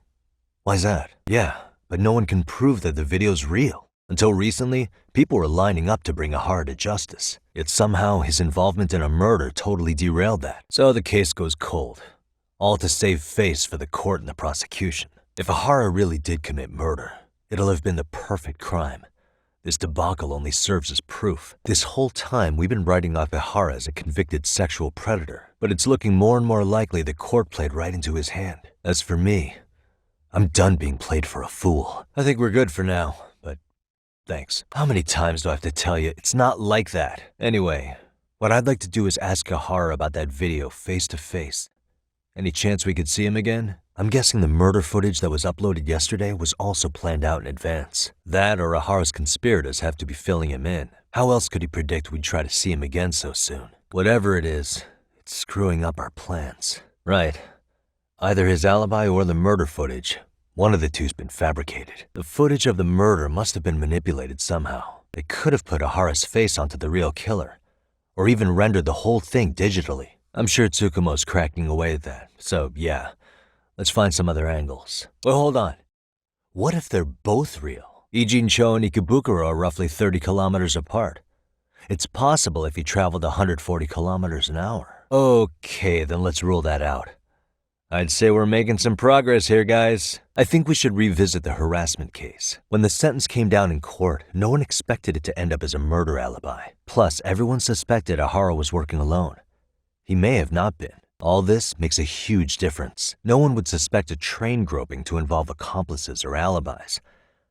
Why's that? Yeah, but no one can prove that the video's real. Until recently, people were lining up to bring Ahara to justice. Yet somehow his involvement in a murder totally derailed that. So the case goes cold. All to save face for the court and the prosecution. If Ahara really did commit murder, it'll have been the perfect crime. This debacle only serves as proof. This whole time, we've been writing off Ahara as a convicted sexual predator, but it's looking more and more likely the court played right into his hand. As for me, I'm done being played for a fool. I think we're good for now, but thanks. How many times do I have to tell you? It's not like that. Anyway, what I'd like to do is ask Ahara about that video face to face. Any chance we could see him again? I'm guessing the murder footage that was uploaded yesterday was also planned out in advance. That or Ahara's conspirators have to be filling him in. How else could he predict we'd try to see him again so soon? Whatever it is, it's screwing up our plans. Right. Either his alibi or the murder footage. One of the two's been fabricated. The footage of the murder must have been manipulated somehow. They could have put Ahara's face onto the real killer, or even rendered the whole thing digitally. I'm sure Tsukumo's cracking away at that, so yeah. Let's find some other angles. Well, hold on. What if they're both real? Ijincho and Ikebukuro are roughly 30 kilometers apart. It's possible if he traveled 140 kilometers an hour. Okay, then let's rule that out. I'd say we're making some progress here, guys. I think we should revisit the harassment case. When the sentence came down in court, no one expected it to end up as a murder alibi. Plus, everyone suspected Ahara was working alone. He may have not been. All this makes a huge difference. No one would suspect a train groping to involve accomplices or alibis.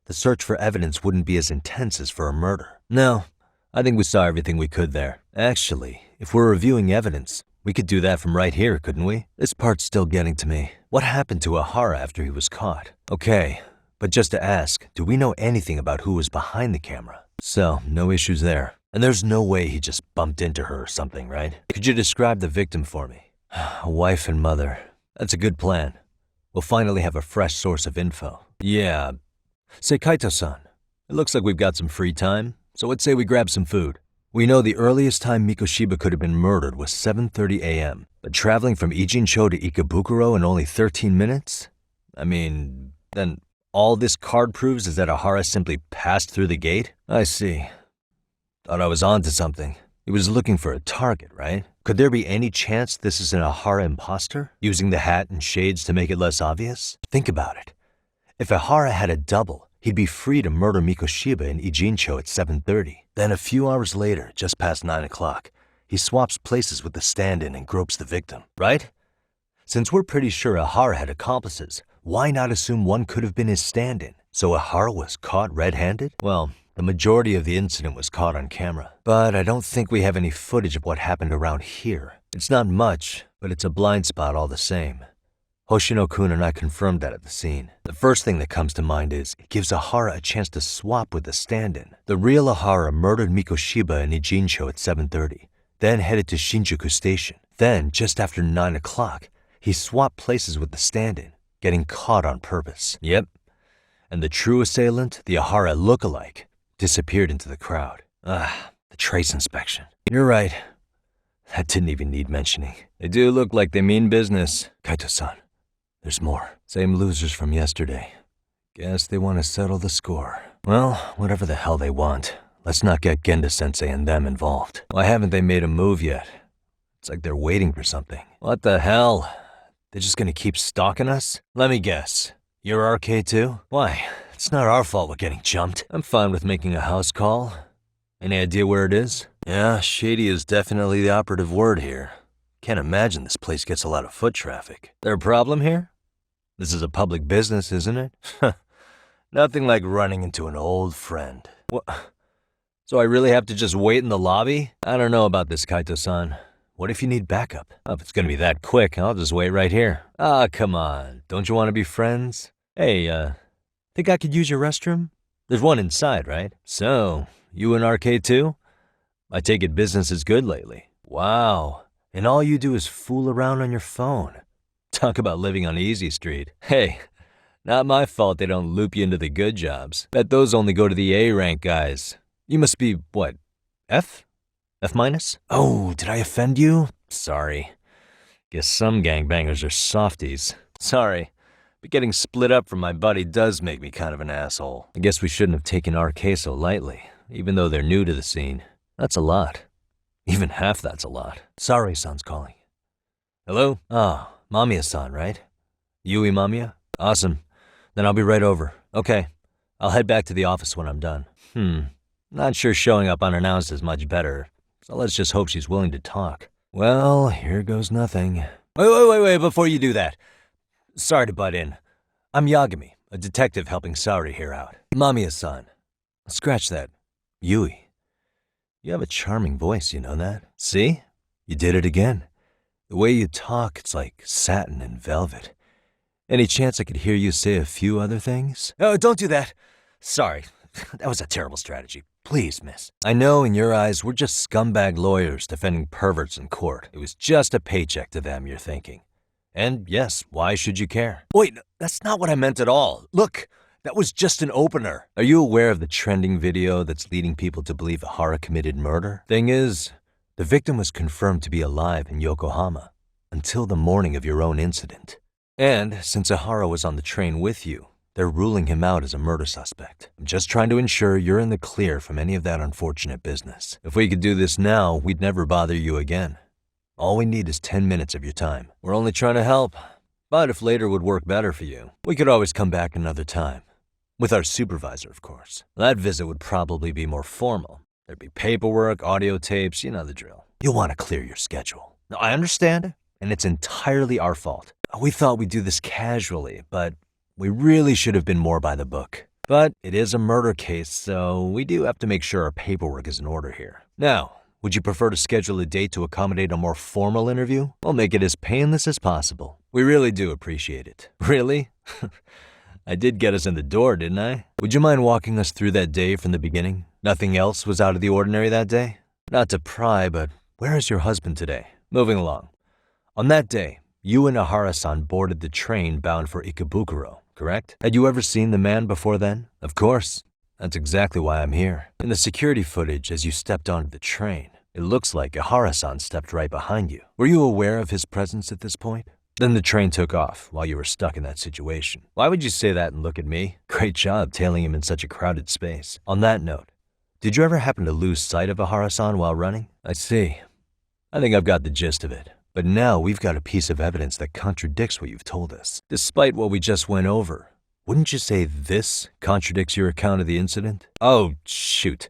The search for evidence wouldn't be as intense as for a murder. No, I think we saw everything we could there. Actually, if we're reviewing evidence, we could do that from right here, couldn't we? This part's still getting to me. What happened to Ahara after he was caught? Okay, but just to ask, do we know anything about who was behind the camera? So, no issues there. And there's no way he just bumped into her or something, right? Could you describe the victim for me? A wife and mother. That's a good plan. We'll finally have a fresh source of info. Yeah. Say, Kaito-san, it looks like we've got some free time, so let's say we grab some food. We know the earliest time Mikoshiba could have been murdered was 7:30 a.m., but traveling from Ijincho to Ikebukuro in only 13 minutes? I mean, then all this card proves is that Ahara simply passed through the gate? I see. Thought I was onto something. He was looking for a target, right? Could there be any chance this is an Ahara imposter, using the hat and shades to make it less obvious? Think about it. If Ahara had a double, he'd be free to murder Mikoshiba in Ijincho at 7:30. Then a few hours later, just past 9 o'clock, he swaps places with the stand-in and gropes the victim, right? Since we're pretty sure Ahara had accomplices, why not assume one could have been his stand-in? So Ahara was caught red-handed? Well, the majority of the incident was caught on camera. But I don't think we have any footage of what happened around here. It's not much, but it's a blind spot all the same. Hoshino-kun and I confirmed that at the scene. The first thing that comes to mind is it gives Ahara a chance to swap with the stand-in. The real Ahara murdered Mikoshiba in Ijincho at 7:30, then headed to Shinjuku Station. Then, just after 9 o'clock, he swapped places with the stand-in, getting caught on purpose. Yep. And the true assailant, the Ahara look-alike, disappeared into the crowd. The trace inspection. You're right. That didn't even need mentioning. They do look like they mean business. Kaito-san, there's more. Same losers from yesterday. Guess they want to settle the score. Well, whatever the hell they want, let's not get Genda-sensei and them involved. Why haven't they made a move yet? It's like they're waiting for something. What the hell? They're just gonna keep stalking us? Let me guess. You're RK too? Why? It's not our fault we're getting jumped. I'm fine with making a house call. Any idea where it is? Yeah, shady is definitely the operative word here. Can't imagine this place gets a lot of foot traffic. There a problem here? This is a public business, isn't it? Nothing like running into an old friend. What? So I really have to just wait in the lobby? I don't know about this, Kaito-san. What if you need backup? Oh, if it's gonna be that quick, I'll just wait right here. Ah, come on. Don't you want to be friends? Hey, think I could use your restroom? There's one inside, right? So, you in RK too? I take it business is good lately. Wow. And all you do is fool around on your phone. Talk about living on Easy Street. Hey, not my fault they don't loop you into the good jobs. Bet those only go to the A-rank guys. You must be, what, F? F minus? Oh, did I offend you? Sorry. Guess some gangbangers are softies. Sorry, but getting split up from my buddy does make me kind of an asshole. I guess we shouldn't have taken RK so lightly, even though they're new to the scene. That's a lot. Even half that's a lot. Sari-san's calling. Hello? Oh, Mamiya-san, right? Yui Mamiya? Awesome. Then I'll be right over. Okay. I'll head back to the office when I'm done. Not sure showing up unannounced is much better, so let's just hope she's willing to talk. Well, here goes nothing. Wait, before you do that. Sorry to butt in. I'm Yagami, a detective helping Sari here out. Mamiya-san. Scratch that. Yui. You have a charming voice, you know that? See? You did it again. The way you talk, it's like satin and velvet. Any chance I could hear you say a few other things? Oh, don't do that. Sorry. That was a terrible strategy. Please, miss. I know in your eyes we're just scumbag lawyers defending perverts in court. It was just a paycheck to them, you're thinking. And yes, why should you care? Wait, that's not what I meant at all. Look, that was just an opener. Are you aware of the trending video that's leading people to believe Ahara committed murder? Thing is, the victim was confirmed to be alive in Yokohama until the morning of your own incident. And since Ahara was on the train with you, they're ruling him out as a murder suspect. I'm just trying to ensure you're in the clear from any of that unfortunate business. If we could do this now, we'd never bother you again. All we need is 10 minutes of your time. We're only trying to help. But if later would work better for you, we could always come back another time. With our supervisor, of course. That visit would probably be more formal. There'd be paperwork, audio tapes, you know the drill. You'll want to clear your schedule. Now, I understand, and it's entirely our fault. We thought we'd do this casually, but we really should have been more by the book. But it is a murder case, so we do have to make sure our paperwork is in order here. Now, would you prefer to schedule a date to accommodate a more formal interview? We'll make it as painless as possible. We really do appreciate it. Really? I did get us in the door, didn't I? Would you mind walking us through that day from the beginning? Nothing else was out of the ordinary that day? Not to pry, but where is your husband today? Moving along. On that day, you and Ahara-san boarded the train bound for Ikebukuro, correct? Had you ever seen the man before then? Of course. That's exactly why I'm here. In the security footage as you stepped onto the train, it looks like Ahara-san stepped right behind you. Were you aware of his presence at this point? Then the train took off while you were stuck in that situation. Why would you say that and look at me? Great job tailing him in such a crowded space. On that note, did you ever happen to lose sight of Ahara-san while running? I see. I think I've got the gist of it. But now we've got a piece of evidence that contradicts what you've told us. Despite what we just went over, wouldn't you say this contradicts your account of the incident? Oh, shoot.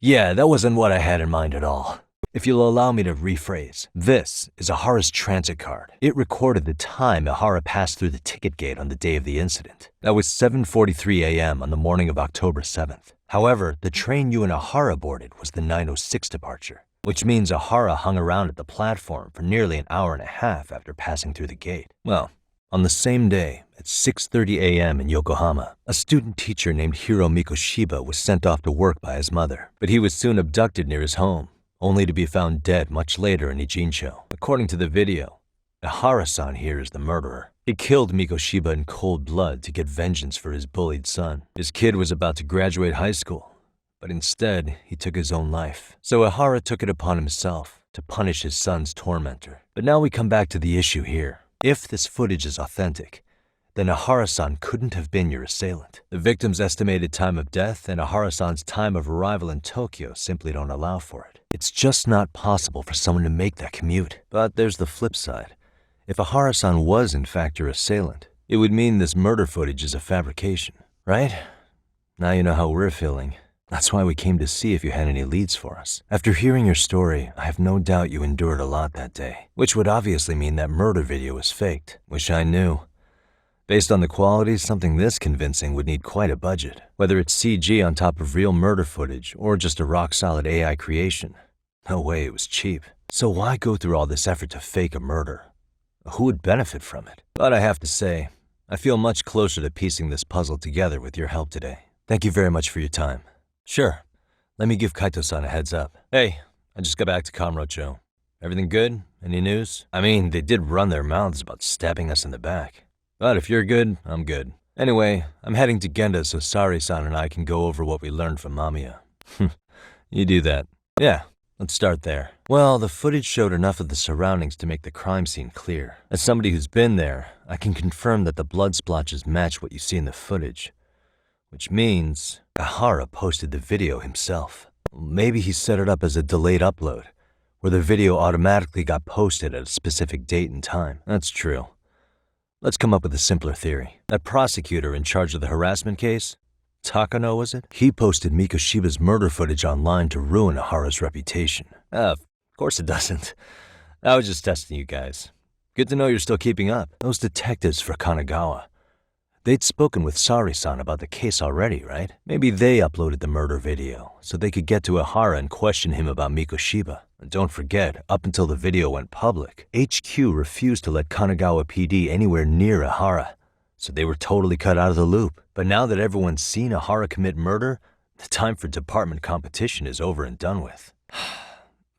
Yeah, that wasn't what I had in mind at all. If you'll allow me to rephrase, this is Ahara's transit card. It recorded the time Ahara passed through the ticket gate on the day of the incident. That was 7:43 a.m. on the morning of October 7th. However, the train you and Ahara boarded was the 9:06 departure, which means Ahara hung around at the platform for nearly an hour and a half after passing through the gate. Well, on the same day, at 6:30 a.m. in Yokohama, a student teacher named Hiro Mikoshiba was sent off to work by his mother, but he was soon abducted near his home, only to be found dead much later in Ijincho. According to the video, Ahara-san here is the murderer. He killed Mikoshiba in cold blood to get vengeance for his bullied son. His kid was about to graduate high school, but instead, he took his own life. So Ihara took it upon himself to punish his son's tormentor. But now we come back to the issue here. If this footage is authentic, then Ihara-san couldn't have been your assailant. The victim's estimated time of death and Ihara-san's time of arrival in Tokyo simply don't allow for it. It's just not possible for someone to make that commute. But there's the flip side. If Ihara-san was in fact your assailant, it would mean this murder footage is a fabrication, right? Now you know how we're feeling. That's why we came to see if you had any leads for us. After hearing your story, I have no doubt you endured a lot that day, which would obviously mean that murder video was faked. Wish I knew. Based on the quality, something this convincing would need quite a budget. Whether it's CG on top of real murder footage or just a rock-solid AI creation, no way it was cheap. So why go through all this effort to fake a murder? Who would benefit from it? But I have to say, I feel much closer to piecing this puzzle together with your help today. Thank you very much for your time. Sure, let me give Kaito-san a heads up. Hey, I just got back to Kamurocho. Everything good? Any news? I mean, they did run their mouths about stabbing us in the back. But if you're good, I'm good. Anyway, I'm heading to Genda so Sari-san and I can go over what we learned from Mamiya. You do that. Yeah, let's start there. Well, the footage showed enough of the surroundings to make the crime scene clear. As somebody who's been there, I can confirm that the blood splotches match what you see in the footage. Which means Ihara posted the video himself. Maybe he set it up as a delayed upload, where the video automatically got posted at a specific date and time. That's true. Let's come up with a simpler theory. That prosecutor in charge of the harassment case, Takano was it? He posted Mikoshiba's murder footage online to ruin Ihara's reputation. Of course it doesn't. I was just testing you guys. Good to know you're still keeping up. Those detectives for Kanagawa. They'd spoken with Sari-san about the case already, right? Maybe they uploaded the murder video so they could get to Ihara and question him about Mikoshiba. And don't forget, up until the video went public, HQ refused to let Kanagawa PD anywhere near Ihara, so they were totally cut out of the loop. But now that everyone's seen Ihara commit murder, the time for department competition is over and done with.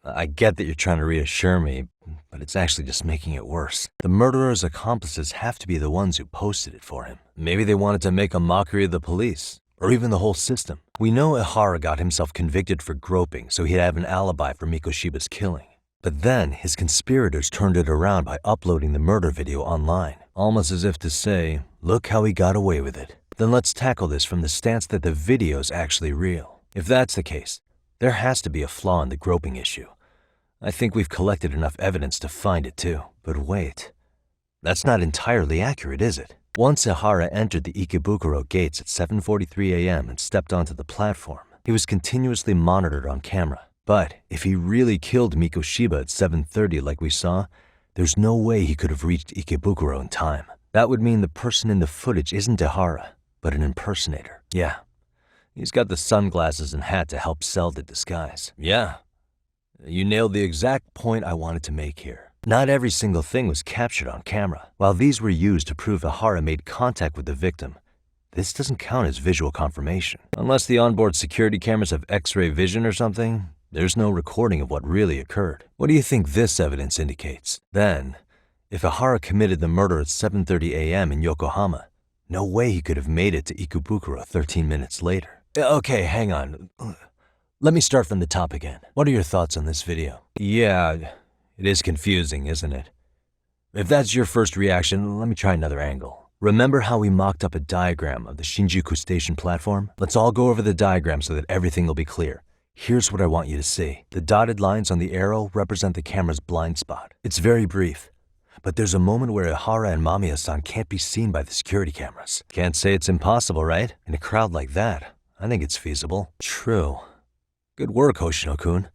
I get that you're trying to reassure me, but it's actually just making it worse. The murderer's accomplices have to be the ones who posted it for him. Maybe they wanted to make a mockery of the police, or even the whole system. We know Ihara got himself convicted for groping, so he'd have an alibi for Mikoshiba's killing. But then, his conspirators turned it around by uploading the murder video online, almost as if to say, look how he got away with it. Then let's tackle this from the stance that the video's actually real. If that's the case, there has to be a flaw in the groping issue. I think we've collected enough evidence to find it too. But wait, that's not entirely accurate, is it? Once Ihara entered the Ikebukuro gates at 7:43 a.m. and stepped onto the platform, he was continuously monitored on camera. But if he really killed Mikoshiba at 7:30 like we saw, there's no way he could have reached Ikebukuro in time. That would mean the person in the footage isn't Ihara, but an impersonator. Yeah, he's got the sunglasses and hat to help sell the disguise. Yeah. You nailed the exact point I wanted to make here. Not every single thing was captured on camera. While these were used to prove Ihara made contact with the victim, this doesn't count as visual confirmation. Unless the onboard security cameras have X-ray vision or something, there's no recording of what really occurred. What do you think this evidence indicates? Then, if Ihara committed the murder at 7:30 a.m. in Yokohama, no way he could have made it to Ikebukuro 13 minutes later. Okay, hang on. Let me start from the top again. What are your thoughts on this video? Yeah, it is confusing, isn't it? If that's your first reaction, let me try another angle. Remember how we mocked up a diagram of the Shinjuku station platform? Let's all go over the diagram so that everything will be clear. Here's what I want you to see. The dotted lines on the arrow represent the camera's blind spot. It's very brief, but there's a moment where Ihara and Mamiya-san can't be seen by the security cameras. Can't say it's impossible, right? In a crowd like that, I think it's feasible. True. Good work, Hoshino-kun.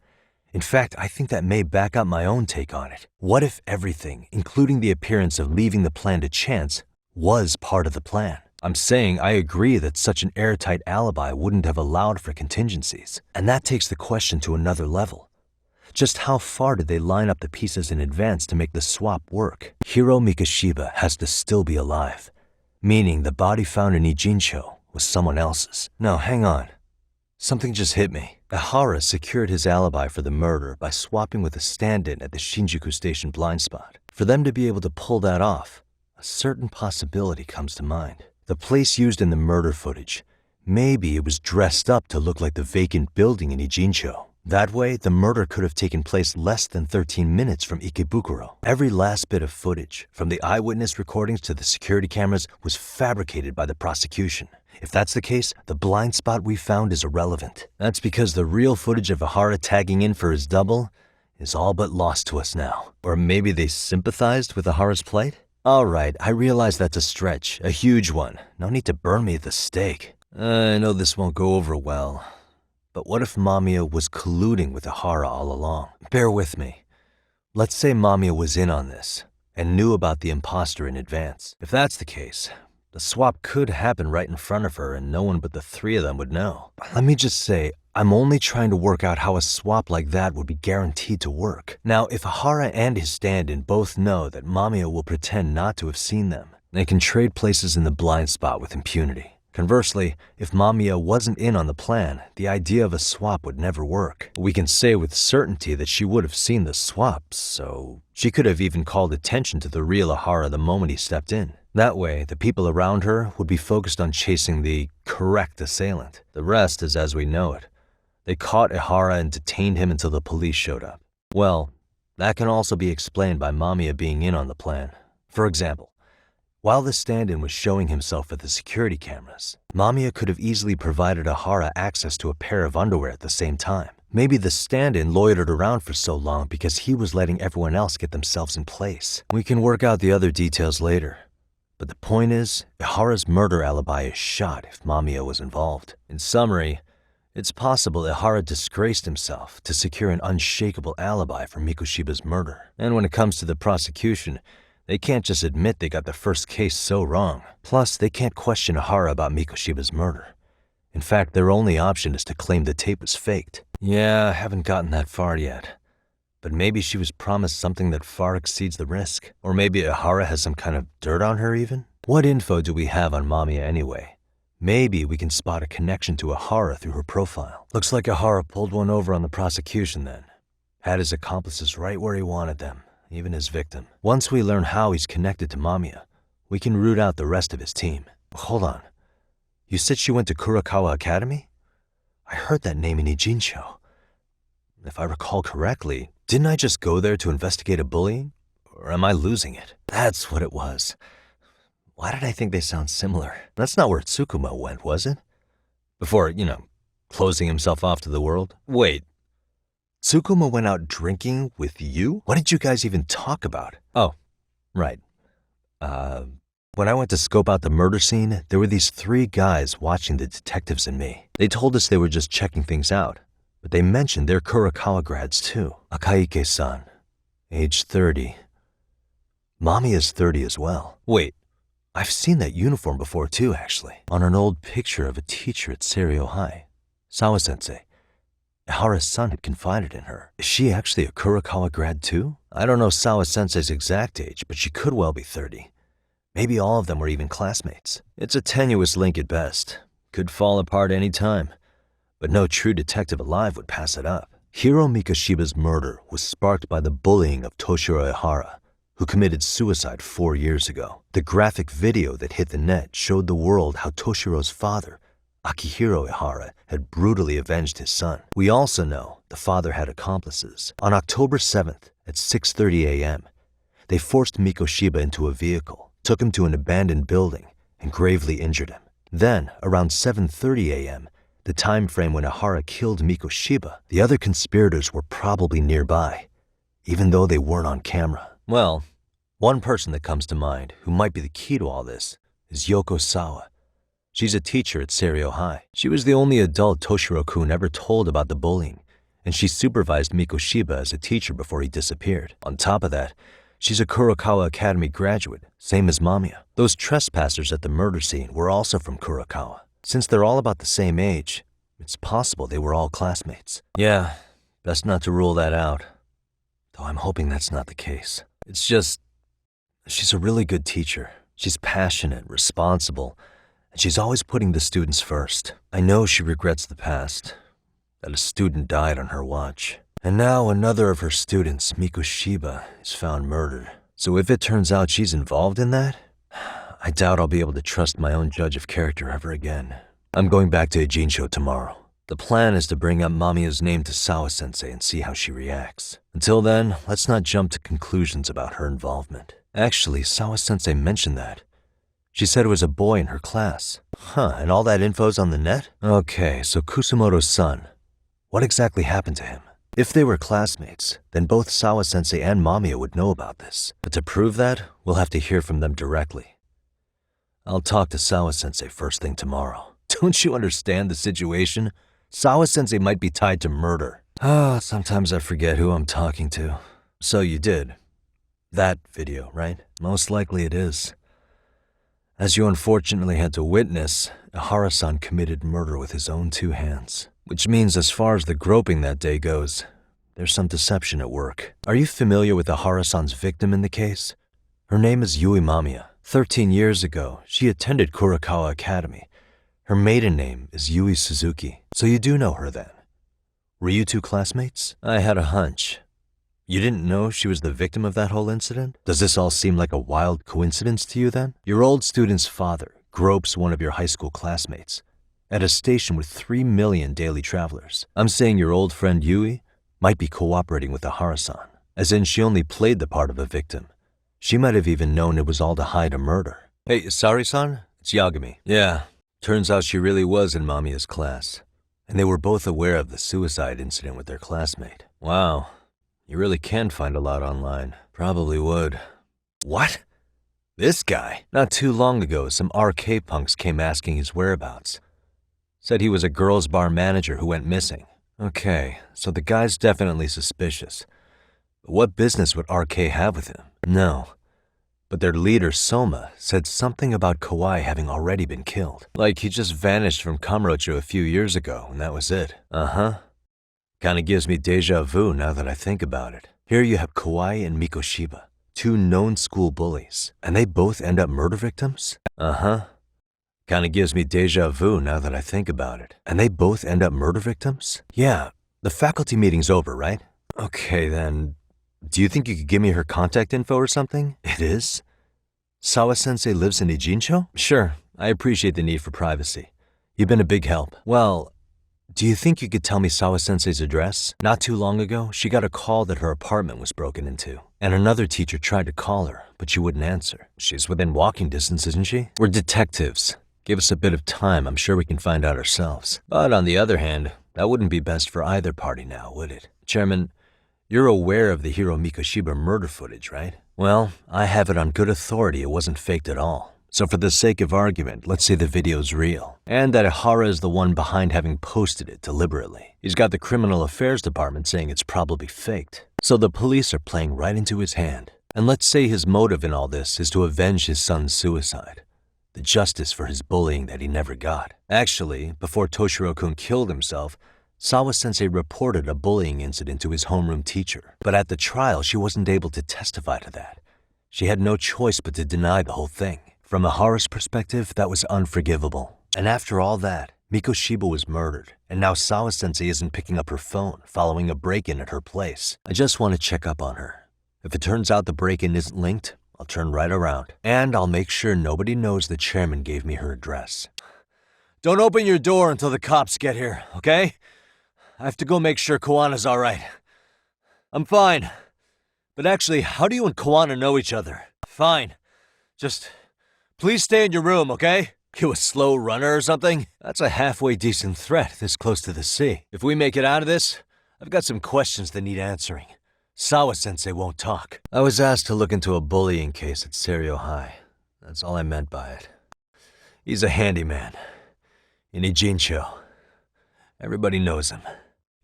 In fact, I think that may back up my own take on it. What if everything, including the appearance of leaving the plan to chance, was part of the plan? I'm saying I agree that such an airtight alibi wouldn't have allowed for contingencies. And that takes the question to another level. Just how far did they line up the pieces in advance to make the swap work? Hiro Mikoshiba has to still be alive, meaning the body found in Ijincho was someone else's. No, hang on. Something just hit me. Ihara secured his alibi for the murder by swapping with a stand-in at the Shinjuku station blind spot. For them to be able to pull that off, a certain possibility comes to mind. The place used in the murder footage Maybe it was dressed up to look like the vacant building in Ijincho. That way, the murder could have taken place less than 13 minutes from Ikebukuro. Every last bit of footage, from the eyewitness recordings to the security cameras, was fabricated by the prosecution. If that's the case, the blind spot we found is irrelevant. That's because the real footage of Ihara tagging in for his double is all but lost to us now. Or maybe they sympathized with Ihara's plight? All right, I realize that's a stretch, a huge one. No need to burn me at the stake. I know this won't go over well. But what if Mamiya was colluding with Ihara all along? Bear with me. Let's say Mamiya was in on this and knew about the imposter in advance. If that's the case, the swap could happen right in front of her and no one but the three of them would know. Let me just say, I'm only trying to work out how a swap like that would be guaranteed to work. Now, if Ihara and his stand-in both know that Mamiya will pretend not to have seen them, they can trade places in the blind spot with impunity. Conversely, if Mamiya wasn't in on the plan, the idea of a swap would never work. We can say with certainty that she would have seen the swap, so she could have even called attention to the real Ihara the moment he stepped in. That way, the people around her would be focused on chasing the correct assailant. The rest is as we know it. They caught Ihara and detained him until the police showed up. Well, that can also be explained by Mamiya being in on the plan. For example, while the stand-in was showing himself at the security cameras, Mamiya could have easily provided Ihara access to a pair of underwear at the same time. Maybe the stand-in loitered around for so long because he was letting everyone else get themselves in place. We can work out the other details later. But the point is, Ihara's murder alibi is shot if Mamiya was involved. In summary, it's possible Ihara disgraced himself to secure an unshakable alibi for Mikoshiba's murder. And when it comes to the prosecution, they can't just admit they got the first case so wrong. Plus, they can't question Ihara about Mikoshiba's murder. In fact, their only option is to claim the tape was faked. Yeah, I haven't gotten that far yet. But maybe she was promised something that far exceeds the risk. Or maybe Ihara has some kind of dirt on her even? What info do we have on Mamiya anyway? Maybe we can spot a connection to Ihara through her profile. Looks like Ihara pulled one over on the prosecution then. Had his accomplices right where he wanted them. Even his victim. Once we learn how he's connected to Mamiya, we can root out the rest of his team. Hold on. You said she went to Kurakawa Academy? I heard that name in Ijincho. If I recall correctly, didn't I just go there to investigate a bullying? Or am I losing it? That's what it was. Why did I think they sound similar? That's not where Tsukuma went, was it? Before, closing himself off to the world? Wait. Tsukuma went out drinking with you? What did you guys even talk about? Oh, right. When I went to scope out the murder scene, there were these three guys watching the detectives and me. They told us they were just checking things out, but they mentioned they're Kurakawa grads too. Akaike-san, age 30. Mamiya's 30 as well. Wait, I've seen that uniform before too, actually. On an old picture of a teacher at Seiryo High. Sawa-sensei. Ihara's son had confided in her. Is she actually a Kurakawa grad too? I don't know Sawa-sensei's exact age, but she could well be 30. Maybe all of them were even classmates. It's a tenuous link at best. Could fall apart any time. But no true detective alive would pass it up. Hiro Mikoshiba's murder was sparked by the bullying of Toshiro Ihara, who committed suicide 4 years ago. The graphic video that hit the net showed the world how Toshiro's father, Akihiro Ihara, had brutally avenged his son. We also know the father had accomplices. On October 7th at 6:30 a.m., they forced Mikoshiba into a vehicle, took him to an abandoned building, and gravely injured him. Then, around 7:30 a.m., the time frame when Ihara killed Mikoshiba, the other conspirators were probably nearby, even though they weren't on camera. Well, one person that comes to mind who might be the key to all this is Yoko Sawa. She's a teacher at Seiryo High. She was the only adult Toshiro-kun ever told about the bullying, and she supervised Mikoshiba as a teacher before he disappeared. On top of that, she's a Kurakawa Academy graduate, same as Mamiya. Those trespassers at the murder scene were also from Kurakawa. Since they're all about the same age, it's possible they were all classmates. Yeah, best not to rule that out. Though I'm hoping that's not the case. It's just, she's a really good teacher. She's passionate, responsible, and she's always putting the students first. I know she regrets the past, that a student died on her watch. And now another of her students, Mikoshiba, is found murdered. So if it turns out she's involved in that, I doubt I'll be able to trust my own judge of character ever again. I'm going back to Ijincho tomorrow. The plan is to bring up Mamiya's name to Sawa-sensei and see how she reacts. Until then, let's not jump to conclusions about her involvement. Actually, Sawa-sensei mentioned that. She said it was a boy in her class. Huh, and all that info's on the net? Okay, so Kusumoto's son. What exactly happened to him? If they were classmates, then both Sawa-sensei and Mamiya would know about this. But to prove that, we'll have to hear from them directly. I'll talk to Sawa-sensei first thing tomorrow. Don't you understand the situation? Sawa-sensei might be tied to murder. Sometimes I forget who I'm talking to. So you did. That video, right? Most likely it is. As you unfortunately had to witness, Ihara-san committed murder with his own 2 hands. Which means as far as the groping that day goes, there's some deception at work. Are you familiar with Ihara-san's victim in the case? Her name is Yui Mamiya. 13 years ago, she attended Kurakawa Academy. Her maiden name is Yui Suzuki, so you do know her then. Were you 2 classmates? I had a hunch. You didn't know she was the victim of that whole incident? Does this all seem like a wild coincidence to you then? Your old student's father gropes one of your high school classmates at a station with 3 million daily travelers. I'm saying your old friend Yui might be cooperating with Ihara-san, as in she only played the part of a victim. She might have even known it was all to hide a murder. Hey, Sari-san? It's Yagami. Yeah. Turns out she really was in Mamiya's class, and they were both aware of the suicide incident with their classmate. Wow, you really can find a lot online. Probably would. What? This guy? Not too long ago, some RK punks came asking his whereabouts. Said he was a girls' bar manager who went missing. Okay, so the guy's definitely suspicious. But what business would RK have with him? No. But their leader, Soma, said something about Kawai having already been killed. Like he just vanished from Kamurocho a few years ago, and that was it. Uh-huh. Kinda gives me deja vu now that I think about it. Here you have Kawai and Mikoshiba, 2 known school bullies, and they both end up murder victims? Uh-huh. Kinda gives me deja vu now that I think about it. And they both end up murder victims? Yeah, the faculty meeting's over, right? Okay, then, do you think you could give me her contact info or something? It is? Sawa-sensei lives in Ijincho? Sure, I appreciate the need for privacy. You've been a big help. Well, do you think you could tell me Sawa-sensei's address? Not too long ago, she got a call that her apartment was broken into. And another teacher tried to call her, but she wouldn't answer. She's within walking distance, isn't she? We're detectives. Give us a bit of time, I'm sure we can find out ourselves. But on the other hand, that wouldn't be best for either party now, would it? Chairman, you're aware of the Hiro Mikoshiba murder footage, right? Well, I have it on good authority it wasn't faked at all. So for the sake of argument, let's say the video's real, and that Ihara is the one behind having posted it deliberately. He's got the criminal affairs department saying it's probably faked. So the police are playing right into his hand. And let's say his motive in all this is to avenge his son's suicide. The justice for his bullying that he never got. Actually, before Toshiro-kun killed himself, Sawa-sensei reported a bullying incident to his homeroom teacher. But at the trial, she wasn't able to testify to that. She had no choice but to deny the whole thing. From Ihara's perspective, that was unforgivable. And after all that, Mikoshiba was murdered, and now Sawa-sensei isn't picking up her phone following a break-in at her place. I just want to check up on her. If it turns out the break-in isn't linked, I'll turn right around. And I'll make sure nobody knows the chairman gave me her address. Don't open your door until the cops get here, okay? I have to go make sure Koana's all right. I'm fine. But actually, how do you and Koana know each other? Fine. Just, please stay in your room, okay? You a slow runner or something? That's a halfway decent threat this close to the sea. If we make it out of this, I've got some questions that need answering. Sawa-sensei won't talk. I was asked to look into a bullying case at Seiryo High. That's all I meant by it. He's a handyman. In Ijincho. Everybody knows him.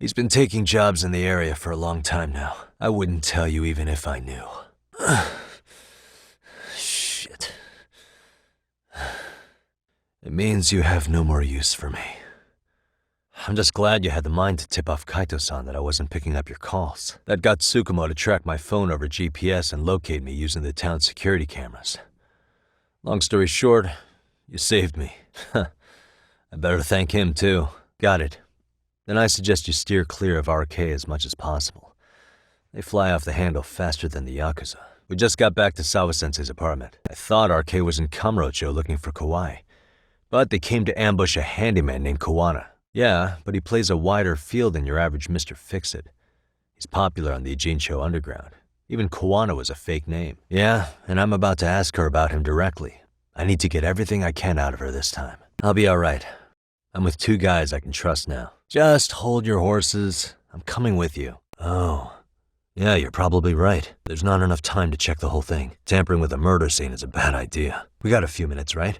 He's been taking jobs in the area for a long time now. I wouldn't tell you even if I knew. Shit. It means you have no more use for me. I'm just glad you had the mind to tip off Kaito-san that I wasn't picking up your calls. That got Tsukumo to track my phone over GPS and locate me using the town's security cameras. Long story short, you saved me. I better thank him too. Got it. Then I suggest you steer clear of RK as much as possible. They fly off the handle faster than the Yakuza. We just got back to Sawa-sensei's apartment. I thought RK was in Kamurocho looking for Kawai. But they came to ambush a handyman named Kawana. Yeah, but he plays a wider field than your average Mr. Fix-It. He's popular on the Ijincho underground. Even Kawana was a fake name. Yeah, and I'm about to ask her about him directly. I need to get everything I can out of her this time. I'll be all right. I'm with 2 guys I can trust now. Just hold your horses. I'm coming with you. Oh. Yeah, you're probably right. There's not enough time to check the whole thing. Tampering with a murder scene is a bad idea. We got a few minutes, right?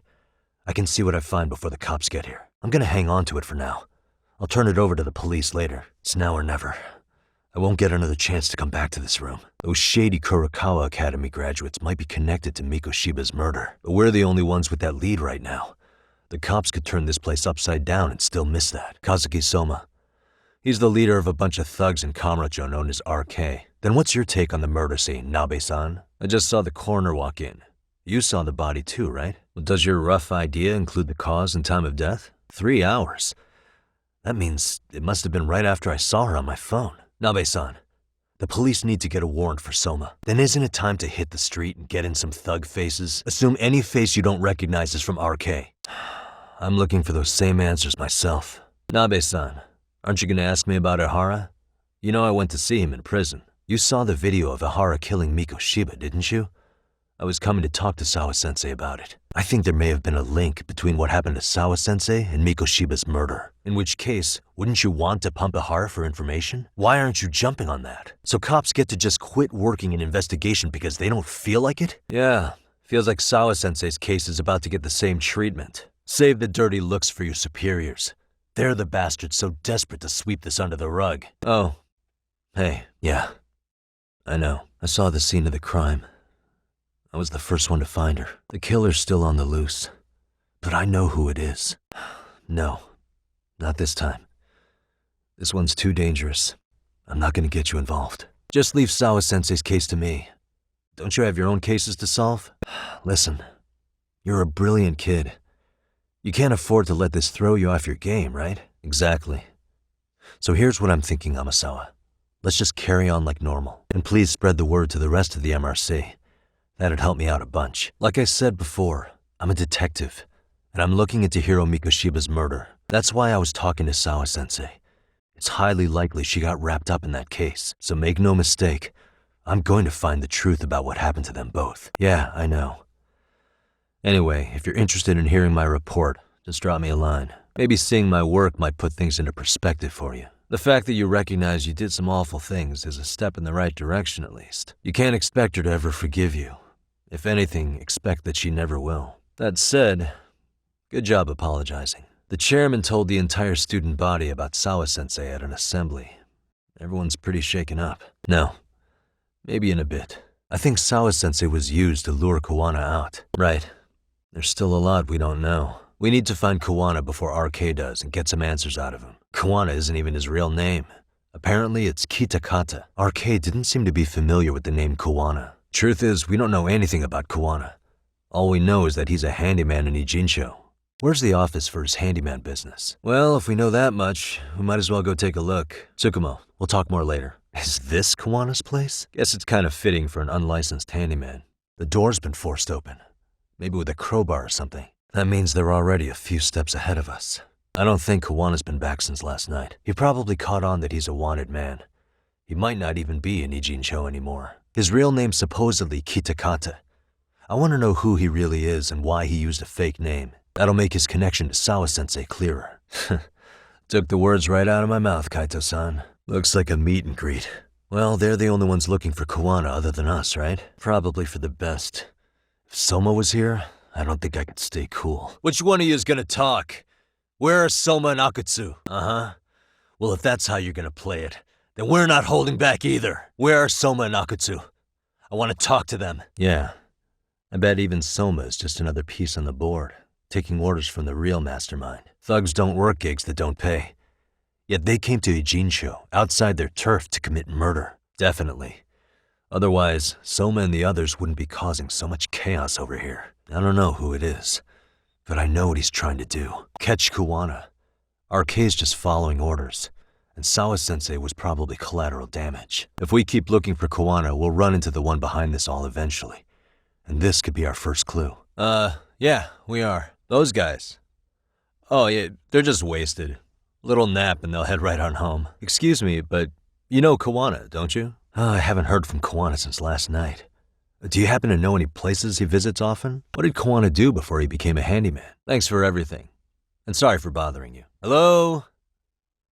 I can see what I find before the cops get here. I'm gonna hang on to it for now. I'll turn it over to the police later. It's now or never. I won't get another chance to come back to this room. Those shady Kurokawa Academy graduates might be connected to Mikoshiba's murder, but we're the only ones with that lead right now. The cops could turn this place upside down and still miss that. Kazuki Soma. He's the leader of a bunch of thugs in Kamurocho known as RK. Then what's your take on the murder scene, Nabe-san? I just saw the coroner walk in. You saw the body too, right? Well, does your rough idea include the cause and time of death? 3 hours. That means it must have been right after I saw her on my phone. Nabe-san, the police need to get a warrant for Soma. Then isn't it time to hit the street and get in some thug faces? Assume any face you don't recognize is from RK. I'm looking for those same answers myself. Nabe-san, aren't you gonna ask me about Ihara? You know I went to see him in prison. You saw the video of Ihara killing Mikoshiba, didn't you? I was coming to talk to Sawa-sensei about it. I think there may have been a link between what happened to Sawa-sensei and Mikoshiba's murder. In which case, wouldn't you want to pump Ihara for information? Why aren't you jumping on that? So cops get to just quit working an investigation because they don't feel like it? Yeah, feels like Sawa-sensei's case is about to get the same treatment. Save the dirty looks for your superiors. They're the bastards so desperate to sweep this under the rug. Oh, hey, yeah. I know. I saw the scene of the crime. I was the first one to find her. The killer's still on the loose. But I know who it is. No, not this time. This one's too dangerous. I'm not gonna get you involved. Just leave Sawa-sensei's case to me. Don't you have your own cases to solve? Listen, you're a brilliant kid. You can't afford to let this throw you off your game, right? Exactly. So here's what I'm thinking, Amasawa. Let's just carry on like normal. And please spread the word to the rest of the MRC. That'd help me out a bunch. Like I said before, I'm a detective, and I'm looking into Hiro Mikoshiba's murder. That's why I was talking to Sawa-sensei. It's highly likely she got wrapped up in that case, so make no mistake, I'm going to find the truth about what happened to them both. Yeah, I know. Anyway, if you're interested in hearing my report, just drop me a line. Maybe seeing my work might put things into perspective for you. The fact that you recognize you did some awful things is a step in the right direction, at least. You can't expect her to ever forgive you. If anything, expect that she never will. That said, good job apologizing. The chairman told the entire student body about Sawa-sensei at an assembly. Everyone's pretty shaken up. No, maybe in a bit. I think Sawa-sensei was used to lure Kawana out. Right. There's still a lot we don't know. We need to find Kawana before RK does and get some answers out of him. Kawana isn't even his real name. Apparently it's Kitakata. RK didn't seem to be familiar with the name Kawana. Truth is, we don't know anything about Kawana. All we know is that he's a handyman in Ijincho. Where's the office for his handyman business? Well, if we know that much, we might as well go take a look. Tsukumo, we'll talk more later. Is this Kawana's place? Guess it's kind of fitting for an unlicensed handyman. The door's been forced open. Maybe with a crowbar or something. That means they're already a few steps ahead of us. I don't think Kawana's been back since last night. He probably caught on that he's a wanted man. He might not even be in Ijincho anymore. His real name's supposedly Kitakata. I want to know who he really is and why he used a fake name. That'll make his connection to Sawa-sensei clearer. Took the words right out of my mouth, Kaito-san. Looks like a meet and greet. Well, they're the only ones looking for Kawana other than us, right? Probably for the best. If Soma was here, I don't think I could stay cool. Which one of you is gonna talk? Where are Soma and Akutsu? Uh-huh. Well, if that's how you're gonna play it, then we're not holding back either. Where are Soma and Akutsu? I want to talk to them. Yeah. I bet even Soma is just another piece on the board, taking orders from the real mastermind. Thugs don't work gigs that don't pay. Yet they came to Ijincho, outside their turf, to commit murder. Definitely. Otherwise, Soma and the others wouldn't be causing so much chaos over here. I don't know who it is, but I know what he's trying to do. Catch Kawana. RK's just following orders, and Sawa-sensei was probably collateral damage. If we keep looking for Kawana, we'll run into the one behind this all eventually. And this could be our first clue. Yeah, we are. Those guys. Oh, yeah, they're just wasted. Little nap and they'll head right on home. Excuse me, but you know Kawana, don't you? I haven't heard from Kawana since last night. Do you happen to know any places he visits often? What did Kawana do before he became a handyman? Thanks for everything. And sorry for bothering you. Hello?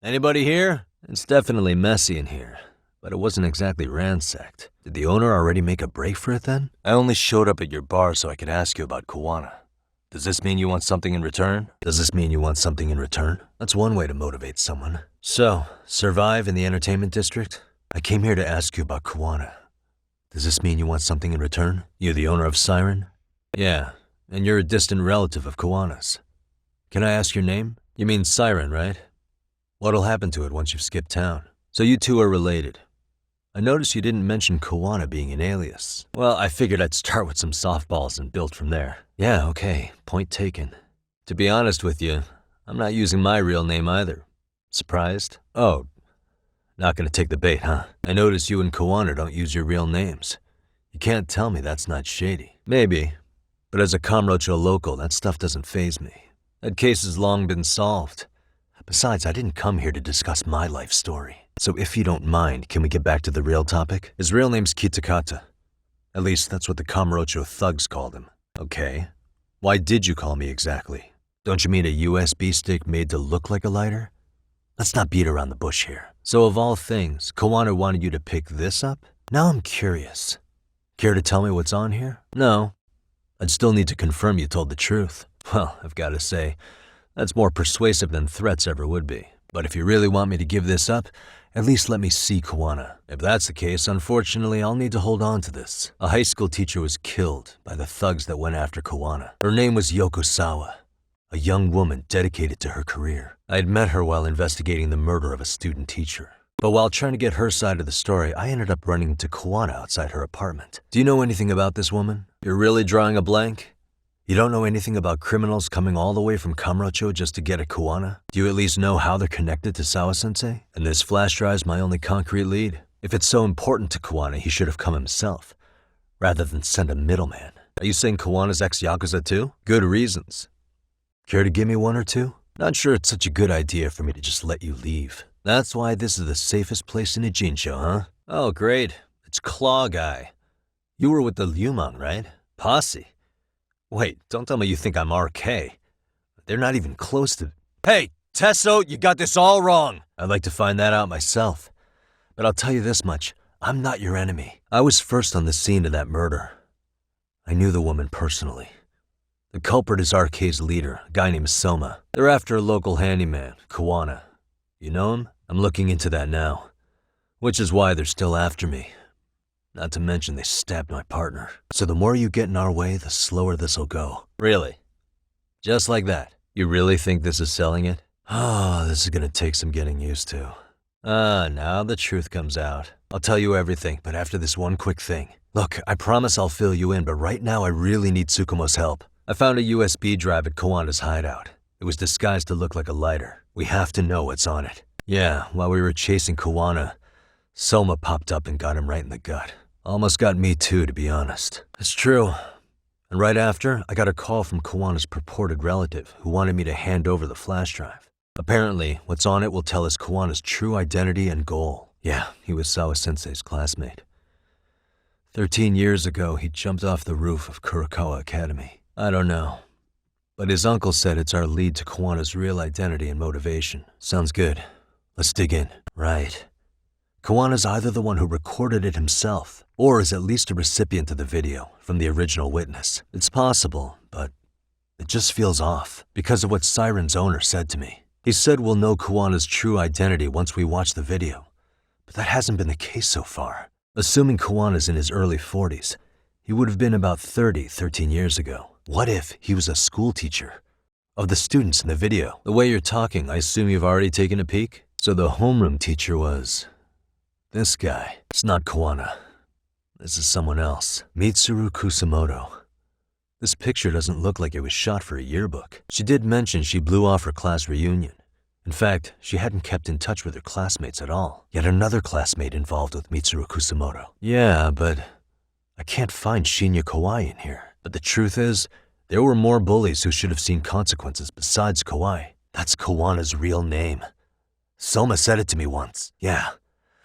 Anybody here? It's definitely messy in here, but it wasn't exactly ransacked. Did the owner already make a break for it then? I only showed up at your bar so I could ask you about Kawana. Does this mean you want something in return? Does this mean you want something in return? That's one way to motivate someone. So, survive in the entertainment district? I came here to ask you about Kawana. Does this mean you want something in return? You're the owner of Siren? Yeah, and you're a distant relative of Kawana's. Can I ask your name? You mean Siren, right? What'll happen to it once you've skipped town? So you two are related. I noticed you didn't mention Kawana being an alias. Well, I figured I'd start with some softballs and build from there. Yeah, okay, point taken. To be honest with you, I'm not using my real name either. Surprised? Oh, not gonna take the bait, huh? I notice you and Kawana don't use your real names. You can't tell me that's not shady. Maybe, but as a Kamurocho local, that stuff doesn't faze me. That case has long been solved. Besides, I didn't come here to discuss my life story. So if you don't mind, can we get back to the real topic? His real name's Kitakata. At least that's what the Kamurocho thugs called him. Okay. Why did you call me exactly? Don't you mean a USB stick made to look like a lighter? Let's not beat around the bush here. So of all things, Kawana wanted you to pick this up? Now I'm curious. Care to tell me what's on here? No. I'd still need to confirm you told the truth. Well, I've got to say, that's more persuasive than threats ever would be. But if you really want me to give this up, at least let me see Kawana. If that's the case, unfortunately, I'll need to hold on to this. A high school teacher was killed by the thugs that went after Kawana. Her name was Yokosawa, a young woman dedicated to her career. I had met her while investigating the murder of a student teacher. But while trying to get her side of the story, I ended up running into Kawana outside her apartment. Do you know anything about this woman? You're really drawing a blank? You don't know anything about criminals coming all the way from Kamurocho just to get at Kawana? Do you at least know how they're connected to Sawa-sensei? And this flash drive's my only concrete lead. If it's so important to Kawana, he should have come himself, rather than send a middleman. Are you saying Kawana's ex-Yakuza too? Good reasons. Care to give me one or two? Not sure it's such a good idea for me to just let you leave. That's why this is the safest place in Ijincho, huh? Oh, great. It's Claw Guy. You were with the Lyumang, right? Posse. Wait, don't tell me you think I'm RK. They're not even close to... Hey, Tesso, you got this all wrong. I'd like to find that out myself. But I'll tell you this much, I'm not your enemy. I was first on the scene of that murder. I knew the woman personally. The culprit is RK's leader, a guy named Soma. They're after a local handyman, Kawana. You know him? I'm looking into that now. Which is why they're still after me. Not to mention they stabbed my partner. So the more you get in our way, the slower this'll go. Really? Just like that? You really think this is selling it? Oh, this is gonna take some getting used to. Now the truth comes out. I'll tell you everything, but after this one quick thing. Look, I promise I'll fill you in, but right now I really need Tsukumo's help. I found a USB drive at Kawana's hideout. It was disguised to look like a lighter. We have to know what's on it. Yeah, while we were chasing Kawana, Soma popped up and got him right in the gut. Almost got me too, to be honest. It's true. And right after, I got a call from Kawana's purported relative who wanted me to hand over the flash drive. Apparently, what's on it will tell us Kawana's true identity and goal. Yeah, he was Sawa-sensei's classmate. 13 years ago, he jumped off the roof of Kurokawa Academy. I don't know. But his uncle said it's our lead to Kawana's real identity and motivation. Sounds good. Let's dig in. Right. Kawana's either the one who recorded it himself, or is at least a recipient of the video from the original witness. It's possible, but it just feels off because of what Siren's owner said to me. He said we'll know Kawana's true identity once we watch the video, but that hasn't been the case so far. Assuming Kawana's in his early 40s, he would have been about 30 13 years ago. What if he was a school teacher? Of the students in the video. The way you're talking, I assume you've already taken a peek? So the homeroom teacher was... this guy. It's not Kawana. This is someone else. Mitsuru Kusamoto. This picture doesn't look like it was shot for a yearbook. She did mention she blew off her class reunion. In fact, she hadn't kept in touch with her classmates at all. Yet another classmate involved with Mitsuru Kusamoto. Yeah, but I can't find Shinya Kawai in here. But the truth is, There were more bullies who should have seen consequences besides Kawai. That's Kawana's real name. Soma said it to me once. Yeah.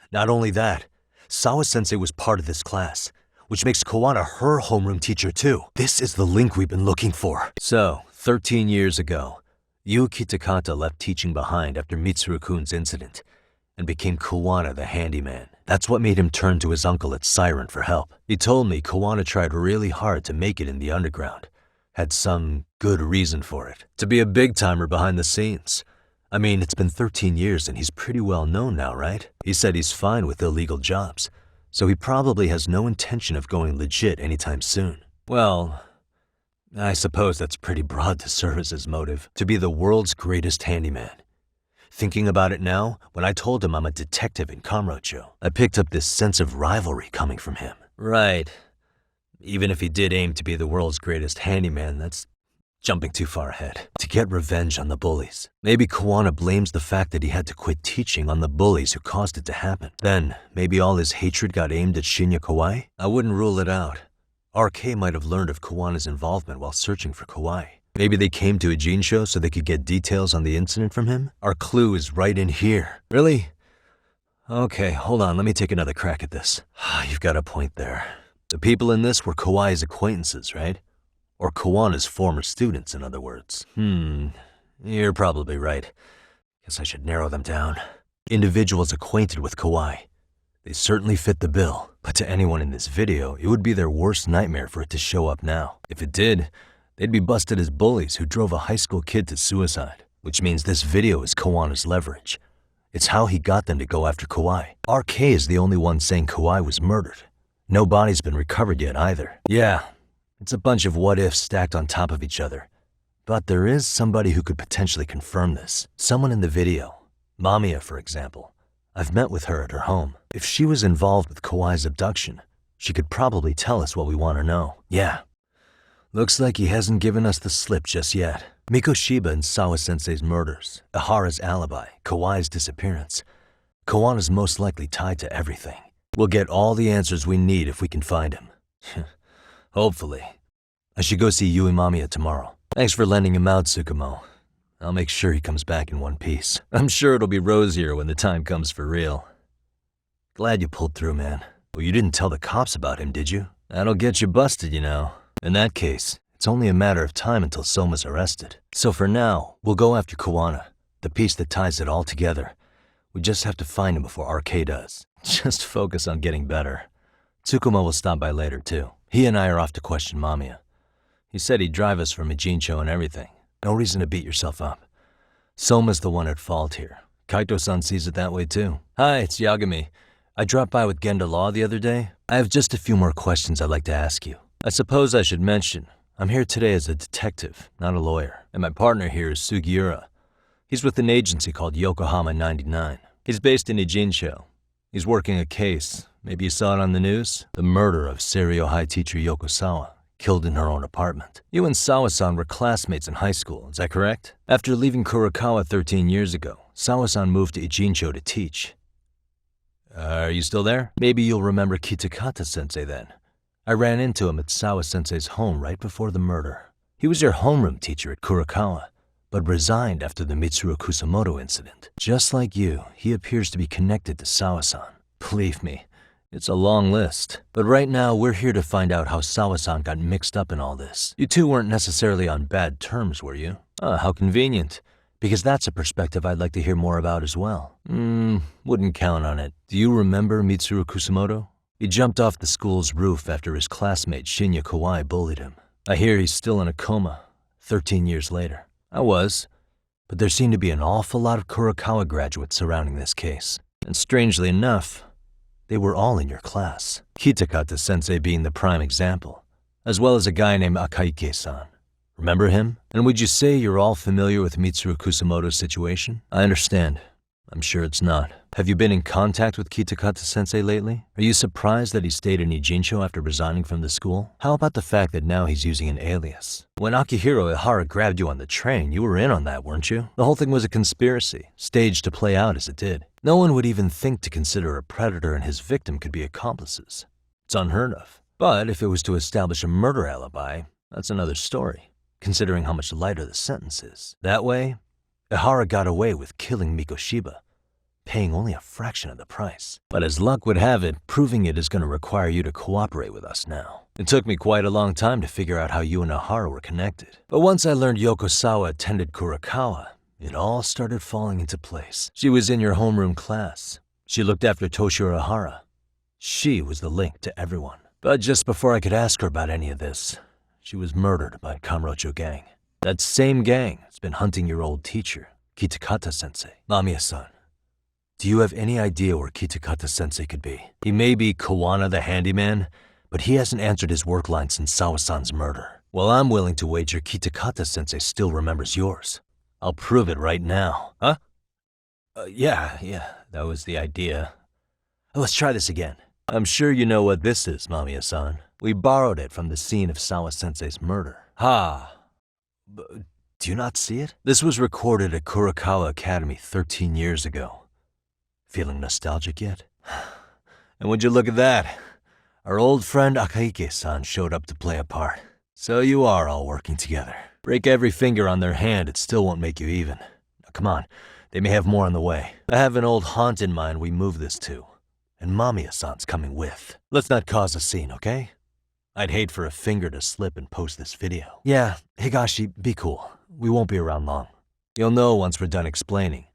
Not only that, Sawa-sensei was part of this class, which makes Kawana her homeroom teacher too. This is the link we've been looking for. So, 13 years ago, Yuki Takata left teaching behind after Mitsuru-kun's incident and became Kawana the handyman. That's what made him turn to his uncle at Siren for help. He told me Kawana tried really hard to make it in the underground. Had some good reason for it. To be a big-timer behind the scenes. I mean, it's been 13 years and he's pretty well known now, right? He said he's fine with illegal jobs, so he probably has no intention of going legit anytime soon. Well, I suppose that's pretty broad to serve as his motive, to be the world's greatest handyman. Thinking about it now, when I told him I'm a detective in Kamurocho, I picked up this sense of rivalry coming from him. Right. Even if he did aim to be the world's greatest handyman, that's jumping too far ahead. To get revenge on the bullies. Maybe Kawana blames the fact that he had to quit teaching on the bullies who caused it to happen. Then, maybe all his hatred got aimed at Shinya Kawai? I wouldn't rule it out. RK might have learned of Kawana's involvement while searching for Kawai. Maybe they came to Ijincho so they could get details on the incident from him? Our clue is right in here. Really? Okay, hold on, let me take another crack at this. You've got a point there. The people in this were Kawai's acquaintances, right? Or Kawana's former students, in other words. You're probably right. Guess I should narrow them down. Individuals acquainted with Kawai. They certainly fit the bill, but to anyone in this video, it would be their worst nightmare for it to show up now. If it did, they'd be busted as bullies who drove a high school kid to suicide, which means this video is Kawana's leverage. It's how he got them to go after Kawai. RK is the only one saying Kawai was murdered. No body's been recovered yet either. Yeah. It's a bunch of what-ifs stacked on top of each other. But there is somebody who could potentially confirm this. Someone in the video. Mamiya, for example. I've met with her at her home. If she was involved with Kawai's abduction, she could probably tell us what we want to know. Yeah. Looks like he hasn't given us the slip just yet. Mikoshiba and Sawa-sensei's murders, Ihara's alibi, Kawai's disappearance. Kawana's most likely tied to everything. We'll get all the answers we need if we can find him. Hopefully. I should go see Yui Mamiya tomorrow. Thanks for lending him out, Tsukumo. I'll make sure he comes back in one piece. I'm sure it'll be rosier when the time comes for real. Glad you pulled through, man. Well, you didn't tell the cops about him, did you? That'll get you busted, you know. In that case, it's only a matter of time until Soma's arrested. So for now, we'll go after Kawana, the piece that ties it all together. We just have to find him before RK does. Just focus on getting better. Tsukumo will stop by later, too. He and I are off to question Mamiya. He said he'd drive us from Ijincho and everything. No reason to beat yourself up. Soma's the one at fault here. Kaito-san sees it that way, too. Hi, it's Yagami. I dropped by with Genda Law the other day. I have just a few more questions I'd like to ask you. I suppose I should mention, I'm here today as a detective, not a lawyer. And my partner here is Sugiura. He's with an agency called Yokohama 99. He's based in Ijincho. He's working a case. Maybe you saw it on the news? The murder of Seiryo High teacher Yoko Sawa, killed in her own apartment. You and Sawa-san were classmates in high school, is that correct? After leaving Kurokawa 13 years ago, Sawa-san moved to Ijincho to teach. Are you still there? Maybe you'll remember Kitakata-sensei then. I ran into him at Sawa-sensei's home right before the murder. He was your homeroom teacher at Kurokawa, but resigned after the Mitsuru Kusamoto incident. Just like you, he appears to be connected to Sawa-san. Believe me, it's a long list. But right now, we're here to find out how Sawa-san got mixed up in all this. You two weren't necessarily on bad terms, were you? How convenient. Because that's a perspective I'd like to hear more about as well. Wouldn't count on it. Do you remember Mitsuru Kusamoto? He jumped off the school's roof after his classmate Shinya Kawai bullied him. I hear he's still in a coma, 13 years later. I was. But there seemed to be an awful lot of Kurokawa graduates surrounding this case. And strangely enough, they were all in your class. Kitakata-sensei being the prime example, as well as a guy named Akaike-san. Remember him? And would you say you're all familiar with Mitsuru Kusamoto's situation? I understand. I'm sure it's not. Have you been in contact with Kitakata-sensei lately? Are you surprised that he stayed in Ijincho after resigning from the school? How about the fact that now he's using an alias? When Akihiro Ihara grabbed you on the train, you were in on that, weren't you? The whole thing was a conspiracy, staged to play out as it did. No one would even think to consider a predator and his victim could be accomplices. It's unheard of. But if it was to establish a murder alibi, that's another story. considering how much lighter the sentence is. That way, Ihara got away with killing Mikoshiba, paying only a fraction of the price. But as luck would have it, proving it is going to require you to cooperate with us now. It took me quite a long time to figure out how you and Ihara were connected. But once I learned Yokosawa attended Kurakawa, it all started falling into place. She was in your homeroom class. She looked after Toshiro Ihara. She was the link to everyone. But just before I could ask her about any of this, she was murdered by Kamurocho gang. That same gang has been hunting your old teacher, Kitakata-sensei. Mamiya-san, do you have any idea where Kitakata-sensei could be? He may be Kawana the handyman, but he hasn't answered his work line since Sawa-san's murder. Well, I'm willing to wager Kitakata-sensei still remembers yours. I'll prove it right now. Huh? Yeah, that was the idea. Let's try this again. I'm sure you know what this is, Mamiya-san. We borrowed it from the scene of Sawa-sensei's murder. Do you not see it? This was recorded at Kurakawa Academy 13 years ago. Feeling nostalgic yet? And would you look at that? Our old friend Akahike-san showed up to play a part. So you are all working together. Break every finger on their hand, it still won't make you even. Now, come on, they may have more on the way. I have an old haunt in mind we move this to. And Mamiya-san's coming with. Let's not cause a scene, okay? I'd hate for a finger to slip and post this video. Yeah, Higashi, be cool. We won't be around long. You'll know once we're done explaining.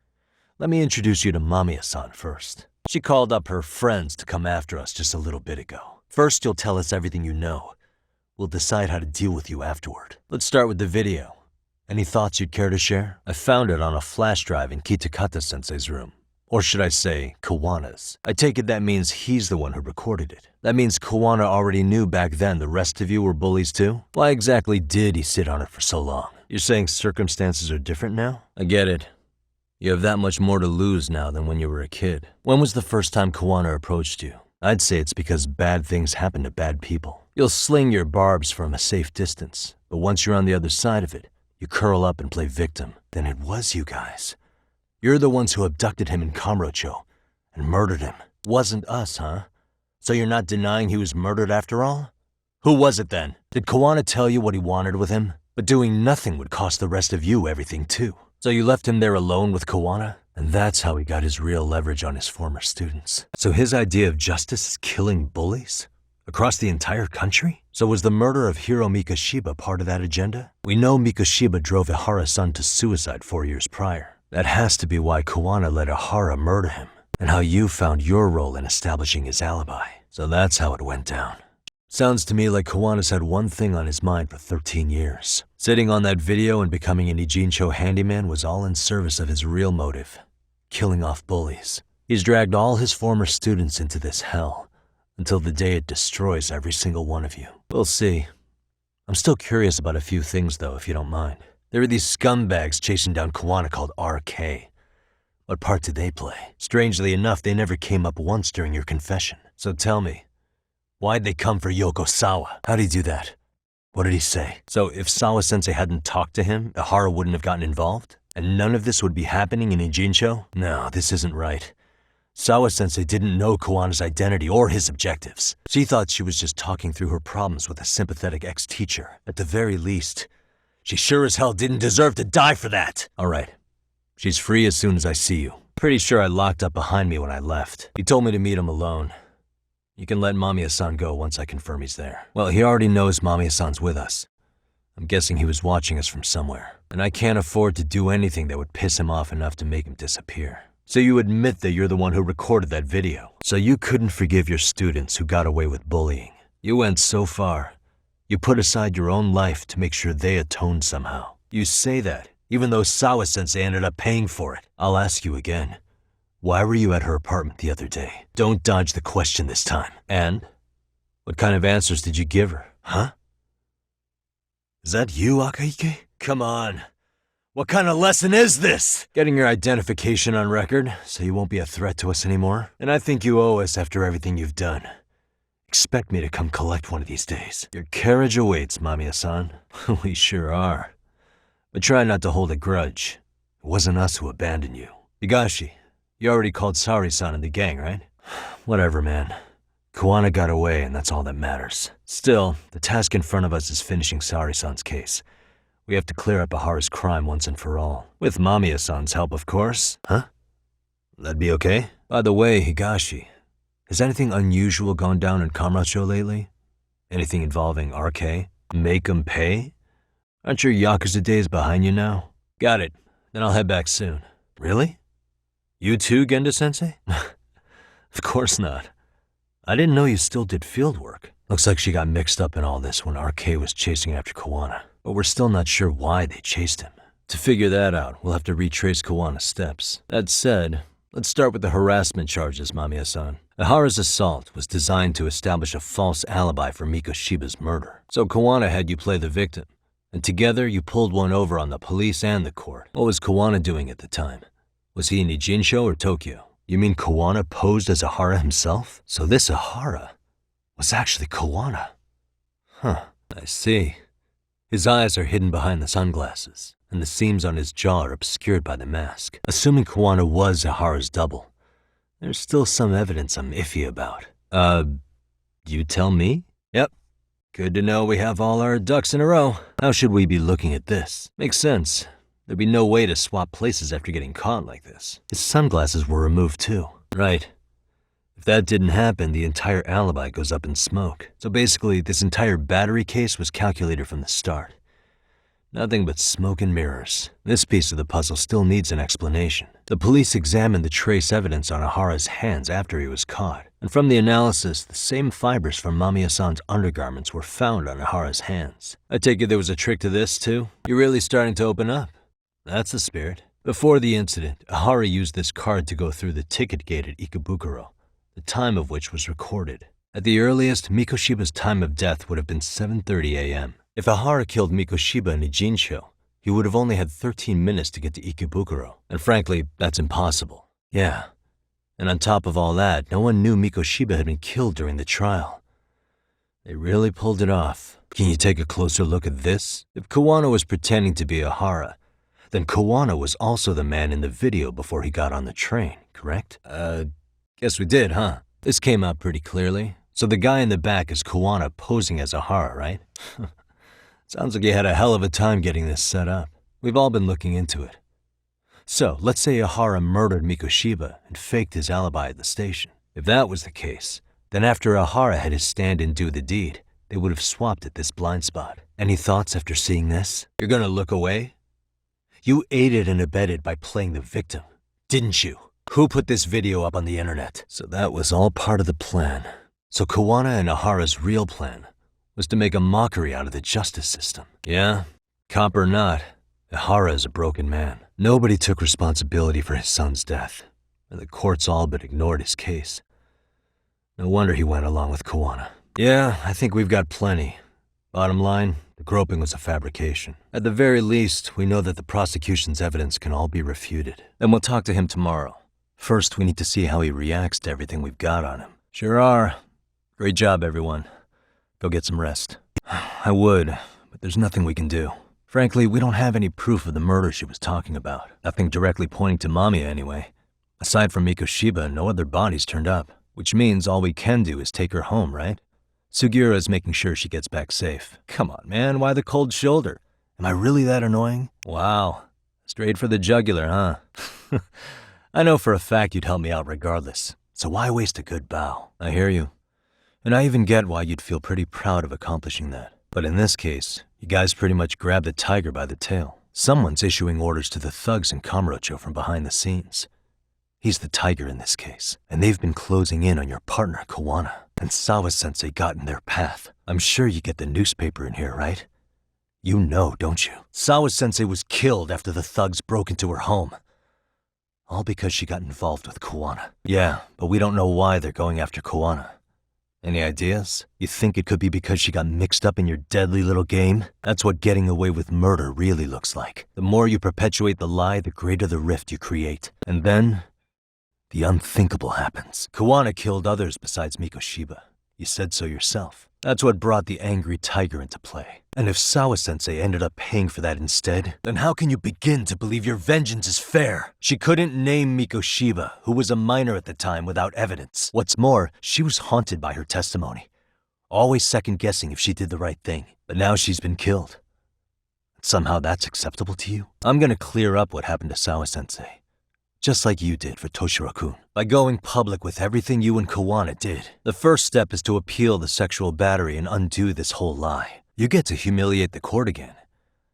Let me introduce you to Mamiya-san first. She called up her friends to come after us just a little bit ago. First, you'll tell us everything you know. We'll decide how to deal with you afterward. Let's start with the video. Any thoughts you'd care to share? I found it on a flash drive in Kitakata-sensei's room. Or should I say, Kawana's. I take it that means he's the one who recorded it. That means Kawana already knew back then the rest of you were bullies too? Why exactly did he sit on it for so long? You're saying circumstances are different now? I get it. You have that much more to lose now than when you were a kid. When was the first time Kawana approached you? I'd say it's because bad things happen to bad people. You'll sling your barbs from a safe distance, but once you're on the other side of it, you curl up and play victim. Then it was you guys. You're the ones who abducted him in Kamurocho and murdered him. Wasn't us, huh? So you're not denying he was murdered after all? Who was it then? Did Kawana tell you what he wanted with him? But doing nothing would cost the rest of you everything too. So you left him there alone with Kawana? And that's how he got his real leverage on his former students. So his idea of justice is killing bullies? Across the entire country? So was the murder of Hiro Mikoshiba part of that agenda? We know Mikoshiba drove Ihara-san to suicide 4 years prior. That has to be why Kawana let Ihara murder him, and how you found your role in establishing his alibi. So that's how it went down. Sounds to me like Kawana's had one thing on his mind for 13 years. Sitting on that video and becoming an Ijincho handyman was all in service of his real motive, killing off bullies. He's dragged all his former students into this hell, until the day it destroys every single one of you. We'll see. I'm still curious about a few things though, if you don't mind. There are these scumbags chasing down Kawana called RK. What part did they play? Strangely enough, they never came up once during your confession. So tell me, why'd they come for Yokosawa? How'd he do that? What did he say? So if Sawa-sensei hadn't talked to him, Ihara wouldn't have gotten involved? And none of this would be happening in Ijincho? No, this isn't right. Sawa-sensei didn't know Kawana's identity or his objectives. She thought she was just talking through her problems with a sympathetic ex-teacher. At the very least, she sure as hell didn't deserve to die for that. All right. She's free as soon as I see you. Pretty sure I locked up behind me when I left. He told me to meet him alone. You can let Mamiya-san go once I confirm he's there. Well, he already knows Mamiya-san's with us. I'm guessing he was watching us from somewhere. And I can't afford to do anything that would piss him off enough to make him disappear. So you admit that you're the one who recorded that video. So you couldn't forgive your students who got away with bullying. You went so far. You put aside your own life to make sure they atoned somehow. You say that, even though Sawa-sensei ended up paying for it. I'll ask you again. Why were you at her apartment the other day? Don't dodge the question this time. And? What kind of answers did you give her, huh? Is that you, Akahike? Come on. What kind of lesson is this? Getting your identification on record, so you won't be a threat to us anymore? And I think you owe us after everything you've done. Expect me to come collect one of these days. Your carriage awaits, Mamiya-san. We sure are. But try not to hold a grudge. It wasn't us who abandoned you. Higashi, you already called Sari-san and the gang, right? Whatever, man. Kawana got away, and that's all that matters. Still, the task in front of us is finishing Sari-san's case. We have to clear up Ahara's crime once and for all. With Mamiya-san's help, of course. Huh? That'd be okay? By the way, Higashi, has anything unusual gone down in Kamurocho lately? Anything involving RK? Make 'em pay? Aren't your Yakuza days behind you now? Got it. Then I'll head back soon. Really? You too, Genda-sensei? Of course not. I didn't know you still did field work. Looks like she got mixed up in all this when RK was chasing after Kawana. But we're still not sure why they chased him. To figure that out, we'll have to retrace Kawana's steps. That said, let's start with the harassment charges, Mamiya-san. Ahara's assault was designed to establish a false alibi for Mikoshiba's murder. So Kawana had you play the victim, and together you pulled one over on the police and the court. What was Kawana doing at the time? Was he in Ijincho or Tokyo? You mean Kawana posed as Ahara himself? So this Ahara was actually Kawana. Huh, I see. His eyes are hidden behind the sunglasses, and the seams on his jaw are obscured by the mask. Assuming Kawana was Ahara's double, there's still some evidence I'm iffy about. You tell me? Yep. Good to know we have all our ducks in a row. How should we be looking at this? Makes sense. There'd be no way to swap places after getting caught like this. His sunglasses were removed too. Right. If that didn't happen, the entire alibi goes up in smoke. So basically, this entire battery case was calculated from the start. Nothing but smoke and mirrors. This piece of the puzzle still needs an explanation. The police examined the trace evidence on Ahara's hands after he was caught. And from the analysis, the same fibers from Mamiya-san's undergarments were found on Ahara's hands. I take it there was a trick to this too? You're really starting to open up. That's the spirit. Before the incident, Ahara used this card to go through the ticket gate at Ikebukuro, the time of which was recorded. At the earliest, Mikoshiba's time of death would have been 7:30 a.m. If Ahara killed Mikoshiba in Ijincho, he would have only had 13 minutes to get to Ikebukuro. And frankly, that's impossible. Yeah. And on top of all that, no one knew Mikoshiba had been killed during the trial. They really pulled it off. Can you take a closer look at this? If Kawana was pretending to be Ahara, then Kawana was also the man in the video before he got on the train, correct? Guess we did, huh? This came out pretty clearly. So the guy in the back is Kawana posing as Ahara, right? Sounds like you had a hell of a time getting this set up. We've all been looking into it. So, let's say Ahara murdered Mikoshiba and faked his alibi at the station. If that was the case, then after Ahara had his stand-in do the deed, they would have swapped at this blind spot. Any thoughts after seeing this? You're gonna look away? You aided and abetted by playing the victim, didn't you? Who put this video up on the internet? So that was all part of the plan. So Kawana and Ahara's real plan was to make a mockery out of the justice system. Yeah, cop or not, Ahara is a broken man. Nobody took responsibility for his son's death, and the courts all but ignored his case. No wonder he went along with Kawana. Yeah, I think we've got plenty. Bottom line, the groping was a fabrication. At the very least, we know that the prosecution's evidence can all be refuted. Then we'll talk to him tomorrow. First, we need to see how he reacts to everything we've got on him. Sure are. Great job, everyone. Go get some rest. I would, but there's nothing we can do. Frankly, we don't have any proof of the murder she was talking about. Nothing directly pointing to Mamiya anyway. Aside from Mikoshiba, no other bodies turned up. Which means all we can do is take her home, right? Sugiura is making sure she gets back safe. Come on, man, why the cold shoulder? Am I really that annoying? Wow. Straight for the jugular, huh? I know for a fact you'd help me out regardless, so why waste a good bow? I hear you. And I even get why you'd feel pretty proud of accomplishing that. But in this case, you guys pretty much grabbed the tiger by the tail. Someone's issuing orders to the thugs in Kamurocho from behind the scenes. He's the tiger in this case, and they've been closing in on your partner, Kawana. And Sawa-sensei got in their path. I'm sure you get the newspaper in here, right? You know, don't you? Sawa-sensei was killed after the thugs broke into her home. All because she got involved with Kawana. Yeah, but we don't know why they're going after Kawana. Any ideas? You think it could be because she got mixed up in your deadly little game? That's what getting away with murder really looks like. The more you perpetuate the lie, the greater the rift you create. And then, the unthinkable happens. Kawana killed others besides Mikoshiba. You said so yourself. That's what brought the angry tiger into play. And if Sawa-sensei ended up paying for that instead, then how can you begin to believe your vengeance is fair? She couldn't name Mikoshiba, who was a minor at the time, without evidence. What's more, she was haunted by her testimony, always second-guessing if she did the right thing. But now she's been killed. Somehow that's acceptable to you? I'm gonna clear up what happened to Sawa-sensei. Just like you did for Toshiro-kun, by going public with everything you and Kawana did. The first step is to appeal the sexual battery and undo this whole lie. You get to humiliate the court again.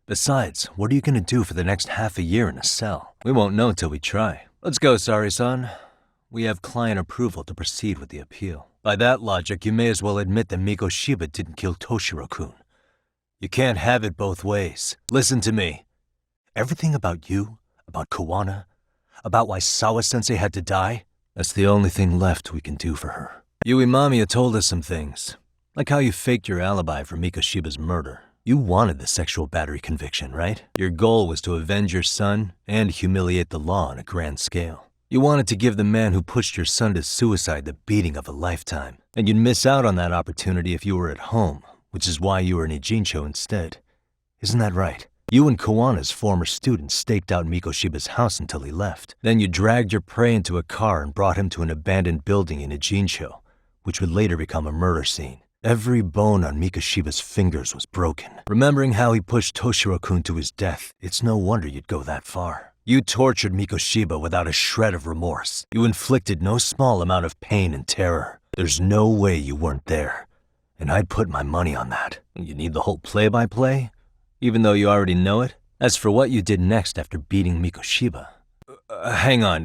Besides, what are you gonna do for the next half a year in a cell? We won't know till we try. Let's go, Sari-san. We have client approval to proceed with the appeal. By that logic, you may as well admit that Mikoshiba didn't kill Toshiro-kun. You can't have it both ways. Listen to me. Everything about you, about Kawana, about why Sawa-sensei had to die, that's the only thing left we can do for her. Yui Mamiya told us some things, like how you faked your alibi for Mikoshiba's murder. You wanted the sexual battery conviction, right? Your goal was to avenge your son and humiliate the law on a grand scale. You wanted to give the man who pushed your son to suicide the beating of a lifetime, and you'd miss out on that opportunity if you were at home, which is why you were in Ijincho instead. Isn't that right? You and Kawana's former student staked out Mikoshiba's house until he left. Then you dragged your prey into a car and brought him to an abandoned building in Ijincho, which would later become a murder scene. Every bone on Mikoshiba's fingers was broken. Remembering how he pushed Toshiro-kun to his death, it's no wonder you'd go that far. You tortured Mikoshiba without a shred of remorse. You inflicted no small amount of pain and terror. There's no way you weren't there. And I'd put my money on that. You need the whole play-by-play? Even though you already know it? As for what you did next after beating Mikoshiba... hang on.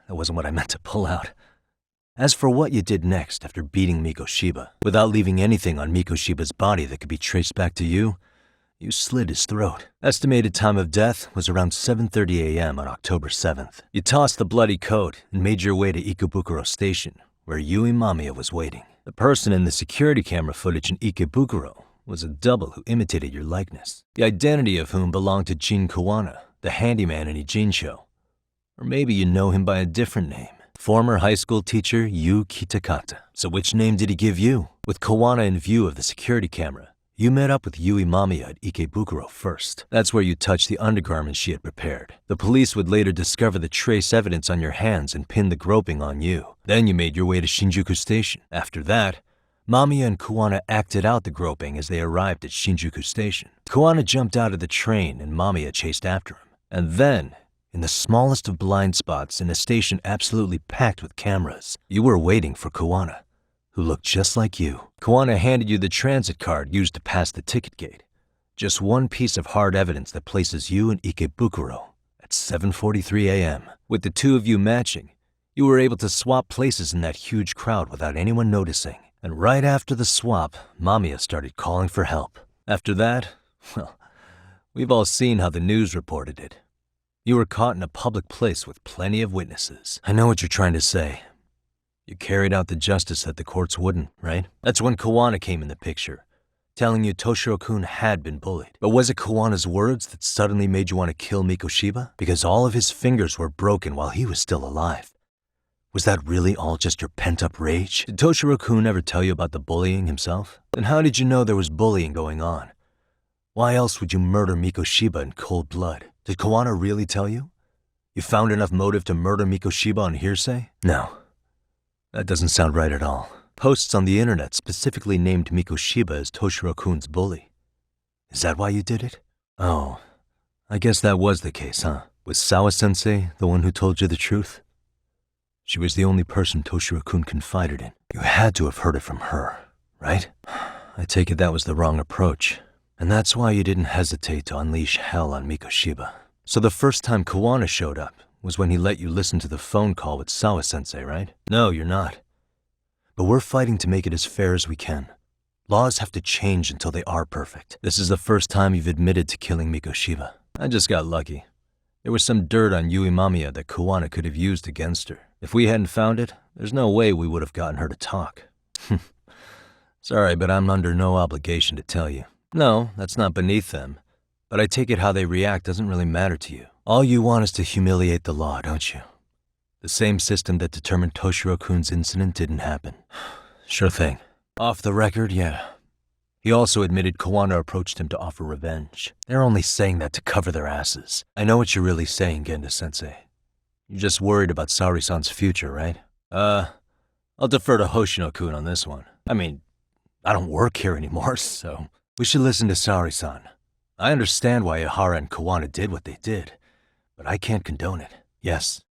That wasn't what I meant to pull out. As for what you did next after beating Mikoshiba, without leaving anything on Mikoshiba's body that could be traced back to you, you slit his throat. Estimated time of death was around 7:30 a.m. on October 7th. You tossed the bloody coat and made your way to Ikebukuro Station, where Yui Mamiya was waiting. The person in the security camera footage in Ikebukuro was a double who imitated your likeness, the identity of whom belonged to Jin Kawana, the handyman in Ijincho. Or maybe you know him by a different name, former high school teacher Yu Kitakata. So which name did he give you? With Kawana in view of the security camera, you met up with Yui Mamiya at Ikebukuro first. That's where you touched the undergarments she had prepared. The police would later discover the trace evidence on your hands and pin the groping on you. Then you made your way to Shinjuku Station. After that, Mamiya and Kawana acted out the groping as they arrived at Shinjuku Station. Kawana jumped out of the train and Mamiya chased after him. And then, in the smallest of blind spots in a station absolutely packed with cameras, you were waiting for Kawana, who looked just like you. Kawana handed you the transit card used to pass the ticket gate. Just one piece of hard evidence that places you in Ikebukuro at 7:43 a.m. With the two of you matching, you were able to swap places in that huge crowd without anyone noticing. And right after the swap, Mamiya started calling for help. After that, well, we've all seen how the news reported it. You were caught in a public place with plenty of witnesses. I know what you're trying to say. You carried out the justice that the courts wouldn't, right? That's when Kawana came in the picture, telling you Toshiro-kun had been bullied. But was it Kawana's words that suddenly made you want to kill Mikoshiba? Because all of his fingers were broken while he was still alive. Was that really all just your pent-up rage? Did Toshiro-kun ever tell you about the bullying himself? Then how did you know there was bullying going on? Why else would you murder Mikoshiba in cold blood? Did Kawana really tell you? You found enough motive to murder Mikoshiba on hearsay? No. That doesn't sound right at all. Posts on the internet specifically named Mikoshiba as Toshiro-kun's bully. Is that why you did it? Oh, I guess that was the case, huh? Was Sawa-sensei the one who told you the truth? She was the only person Toshiro-kun confided in. You had to have heard it from her, right? I take it that was the wrong approach. And that's why you didn't hesitate to unleash hell on Mikoshiba. So the first time Kawana showed up was when he let you listen to the phone call with Sawa-sensei, right? No, you're not. But we're fighting to make it as fair as we can. Laws have to change until they are perfect. This is the first time you've admitted to killing Mikoshiba. I just got lucky. There was some dirt on Yui Mamiya that Kawana could have used against her. If we hadn't found it, there's no way we would have gotten her to talk. Sorry, but I'm under no obligation to tell you. No, that's not beneath them. But I take it how they react doesn't really matter to you. All you want is to humiliate the law, don't you? The same system that determined Toshiro-kun's incident didn't happen. Sure thing. Off the record, yeah. He also admitted Kawana approached him to offer revenge. They're only saying that to cover their asses. I know what you're really saying, Genda-sensei. You're just worried about Sari-san's future, right? I'll defer to Hoshino-kun on this one. I mean, I don't work here anymore, so... We should listen to Sari-san. I understand why Ihara and Kawana did what they did, but I can't condone it. Yes.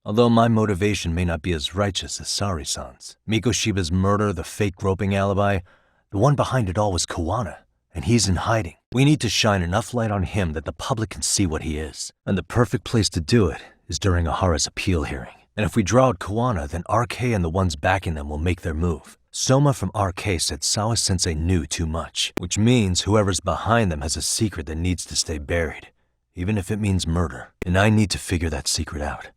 Although my motivation may not be as righteous as Sari-san's. Mikoshiba's murder, the fake groping alibi, the one behind it all was Kawana, and he's in hiding. We need to shine enough light on him that the public can see what he is. And the perfect place to do it is during Ihara's appeal hearing. And if we draw out Kawana, then RK and the ones backing them will make their move. Soma from RK said Sawa-sensei knew too much, which means whoever's behind them has a secret that needs to stay buried, even if it means murder. And I need to figure that secret out.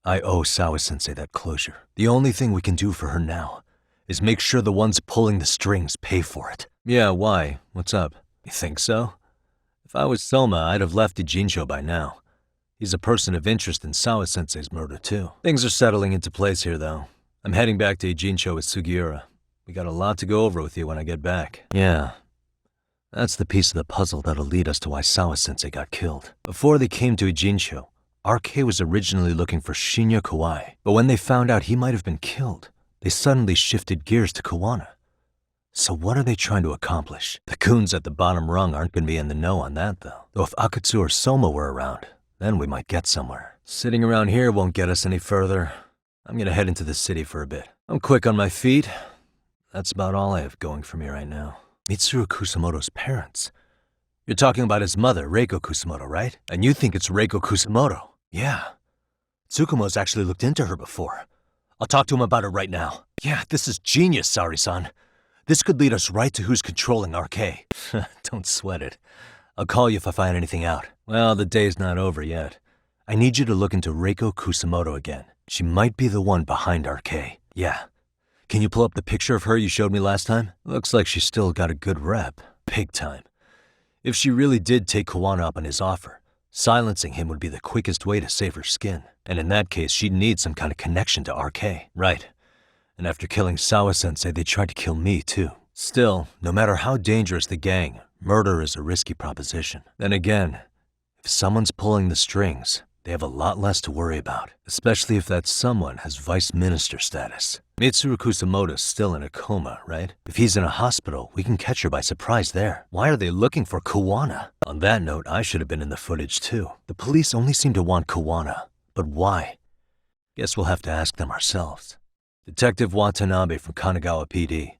I owe Sawa-sensei that closure. The only thing we can do for her now is make sure the ones pulling the strings pay for it. Yeah, why? What's up? You think so? If I was Soma, I'd have left Ijincho by now. He's a person of interest in Sawa-sensei's murder, too. Things are settling into place here, though. I'm heading back to Ijincho with Sugiura. We got a lot to go over with you when I get back. Yeah. That's the piece of the puzzle that'll lead us to why Sawa-sensei got killed. Before they came to Ijincho, RK was originally looking for Shinya Kawai, but when they found out he might have been killed, they suddenly shifted gears to Kawana. So what are they trying to accomplish? The goons at the bottom rung aren't going to be in the know on that, though. Though if Akatsu or Soma were around, then we might get somewhere. Sitting around here won't get us any further. I'm going to head into the city for a bit. I'm quick on my feet. That's about all I have going for me right now. Mitsuru Kusamoto's parents. You're talking about his mother, Reiko Kusamoto, right? And you think it's Reiko Kusamoto? Yeah. Tsukumo's actually looked into her before. I'll talk to him about it right now. Yeah, this is genius, Sari-san. This could lead us right to who's controlling RK. Don't sweat it. I'll call you if I find anything out. Well, the day's not over yet. I need you to look into Reiko Kusamoto again. She might be the one behind RK. Yeah. Can you pull up the picture of her you showed me last time? Looks like she's still got a good rep. Big time. If she really did take Kawana up on his offer, silencing him would be the quickest way to save her skin. And in that case, she'd need some kind of connection to RK. Right. And after killing Sawa-sensei, they tried to kill me, too. Still, no matter how dangerous the gang, murder is a risky proposition. Then again, if someone's pulling the strings, they have a lot less to worry about, especially if that someone has vice minister status. Mitsuru Kusamoto's still in a coma, right? If he's in a hospital, we can catch her by surprise there. Why are they looking for Kawana? On that note, I should have been in the footage, too. The police only seem to want Kawana. But why? Guess we'll have to ask them ourselves. Detective Watanabe from Kanagawa PD.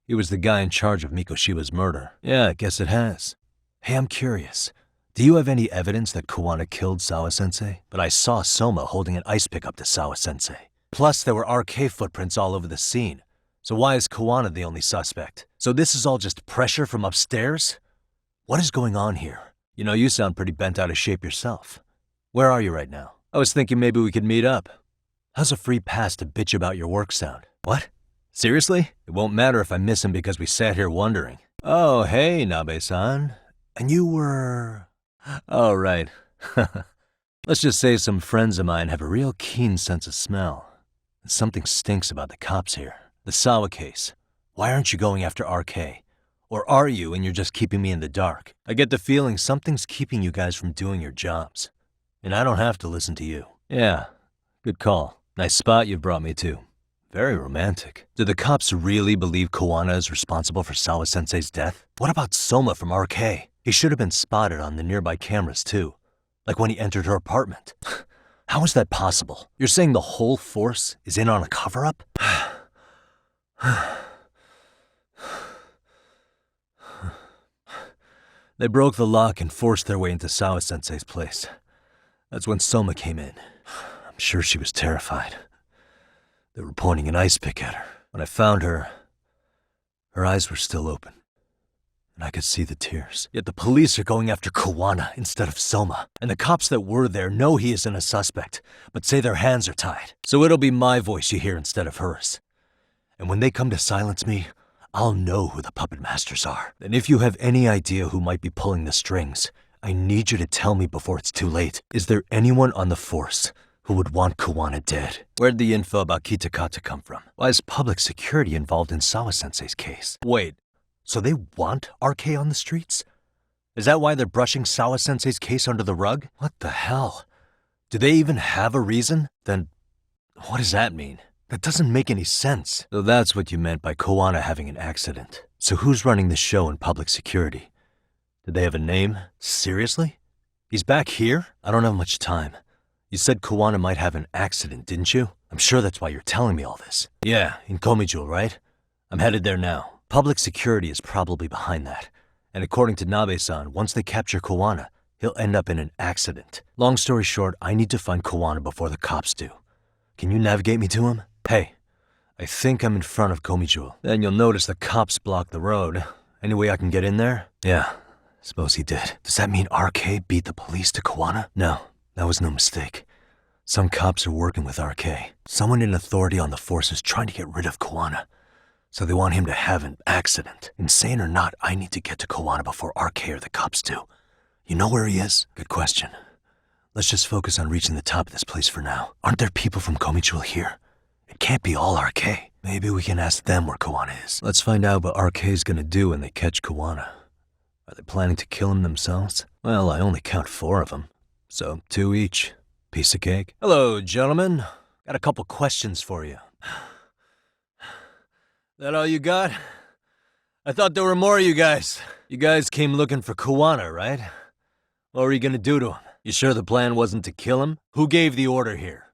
He was the guy in charge of Mikoshiba's murder. Yeah, I guess it has. Hey, I'm curious. Do you have any evidence that Kawana killed Sawa-sensei? But I saw Soma holding an ice pick up to Sawa-sensei. Plus, there were RK footprints all over the scene. So why is Kawana the only suspect? So this is all just pressure from upstairs? What is going on here? You know, you sound pretty bent out of shape yourself. Where are you right now? I was thinking maybe we could meet up. How's a free pass to bitch about your work sound? What? Seriously? It won't matter if I miss him because we sat here wondering. Oh, hey, Nabe-san. And you were... Oh, right. Let's just say some friends of mine have a real keen sense of smell. Something stinks about the cops here. The Sawa case. Why aren't you going after RK? Or are you and you're just keeping me in the dark? I get the feeling something's keeping you guys from doing your jobs. And I don't have to listen to you. Yeah, good call. Nice spot you've brought me to. Very romantic. Do the cops really believe Kawana is responsible for Sawa-sensei's death? What about Soma from RK? He should have been spotted on the nearby cameras, too. Like when he entered her apartment. How is that possible? You're saying the whole force is in on a cover-up? They broke the lock and forced their way into Sawa-sensei's place. That's when Soma came in. I'm sure she was terrified. They were pointing an ice pick at her. When I found her, her eyes were still open. And I could see the tears. Yet the police are going after Kawana instead of Soma. And the cops that were there know he isn't a suspect, but say their hands are tied. So it'll be my voice you hear instead of hers. And when they come to silence me, I'll know who the puppet masters are. And if you have any idea who might be pulling the strings, I need you to tell me before it's too late. Is there anyone on the force who would want Kawana dead? Where'd the info about Kitakata come from? Why is public security involved in Sawa-sensei's case? Wait, so they want RK on the streets? Is that why they're brushing Sawa-sensei's case under the rug? What the hell? Do they even have a reason? Then what does that mean? That doesn't make any sense. So that's what you meant by Kawana having an accident. So who's running the show in public security? Did they have a name? Seriously? He's back here? I don't have much time. You said Kawana might have an accident, didn't you? I'm sure that's why you're telling me all this. Yeah, in Komijul, right? I'm headed there now. Public security is probably behind that. And according to Nabe-san, once they capture Kawana, he'll end up in an accident. Long story short, I need to find Kawana before the cops do. Can you navigate me to him? Hey, I think I'm in front of Komijul. Then you'll notice the cops block the road. Any way I can get in there? Yeah, suppose he did. Does that mean RK beat the police to Kawana? No, that was no mistake. Some cops are working with RK. Someone in authority on the force is trying to get rid of Kawana. So they want him to have an accident. Insane or not, I need to get to Kawana before RK or the cops do. You know where he is? Good question. Let's just focus on reaching the top of this place for now. Aren't there people from Komijul here? It can't be all RK. Maybe we can ask them where Kawana is. Let's find out what RK's gonna do when they catch Kawana. Are they planning to kill him themselves? Well, I only count 4 of them, so 2 each. Piece of cake. Hello, gentlemen. Got a couple questions for you. That all you got? I thought there were more of you guys. You guys came looking for Kawana, right? What were you gonna do to him? You sure the plan wasn't to kill him? Who gave the order here?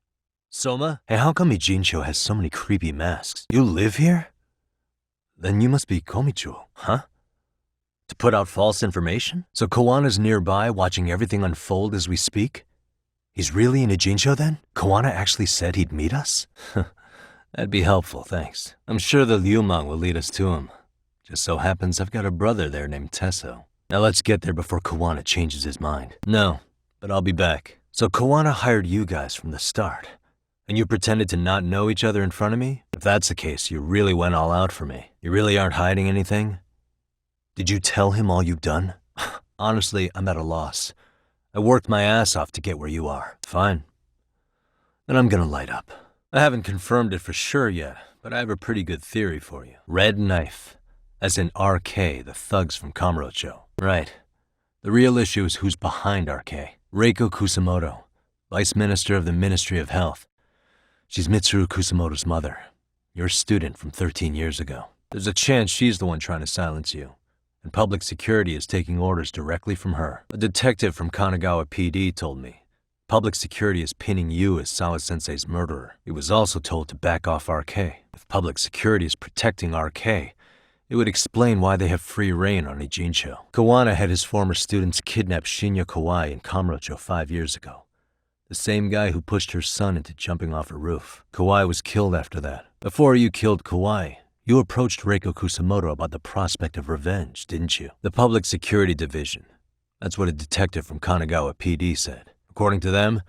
Soma? Hey, how come Ijincho has so many creepy masks? You live here? Then you must be Komijul, huh? To put out false information? So Kawana's nearby watching everything unfold as we speak? He's really in Ijincho then? Kawana actually said he'd meet us? That'd be helpful, thanks. I'm sure the Liumang will lead us to him. Just so happens I've got a brother there named Tesso. Now let's get there before Kawana changes his mind. No, but I'll be back. So Kawana hired you guys from the start. And you pretended to not know each other in front of me? If that's the case, you really went all out for me. You really aren't hiding anything? Did you tell him all you've done? Honestly, I'm at a loss. I worked my ass off to get where you are. Fine. Then I'm gonna light up. I haven't confirmed it for sure yet, but I have a pretty good theory for you. Red Knife. As in RK, the thugs from Kamurocho. Right. The real issue is who's behind RK. Reiko Kusamoto, Vice Minister of the Ministry of Health. She's Mitsuru Kusamoto's mother, your student from 13 years ago. There's a chance she's the one trying to silence you, and public security is taking orders directly from her. A detective from Kanagawa PD told me public security is pinning you as Sawa-sensei's murderer. He was also told to back off RK. If public security is protecting RK, it would explain why they have free reign on Ijincho. Kawana had his former students kidnap Shinya Kawai in Kamurocho 5 years ago. The same guy who pushed her son into jumping off a roof. Kawai was killed after that. Before you killed Kawai, you approached Reiko Kusamoto about the prospect of revenge, didn't you? The Public Security Division. That's what a detective from Kanagawa PD said. According to them,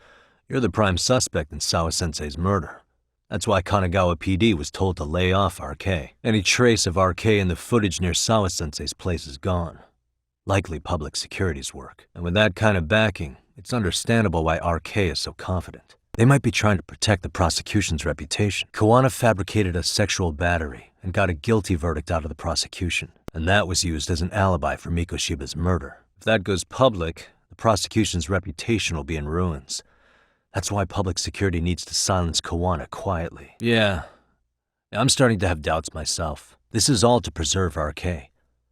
you're the prime suspect in Sawa-sensei's murder. That's why Kanagawa PD was told to lay off RK. Any trace of RK in the footage near Sawa-sensei's place is gone. Likely public security's work. And with that kind of backing, it's understandable why RK is so confident. They might be trying to protect the prosecution's reputation. Kawana fabricated a sexual battery and got a guilty verdict out of the prosecution. And that was used as an alibi for Mikoshiba's murder. If that goes public, the prosecution's reputation will be in ruins. That's why public security needs to silence Kawana quietly. Yeah, I'm starting to have doubts myself. This is all to preserve RK.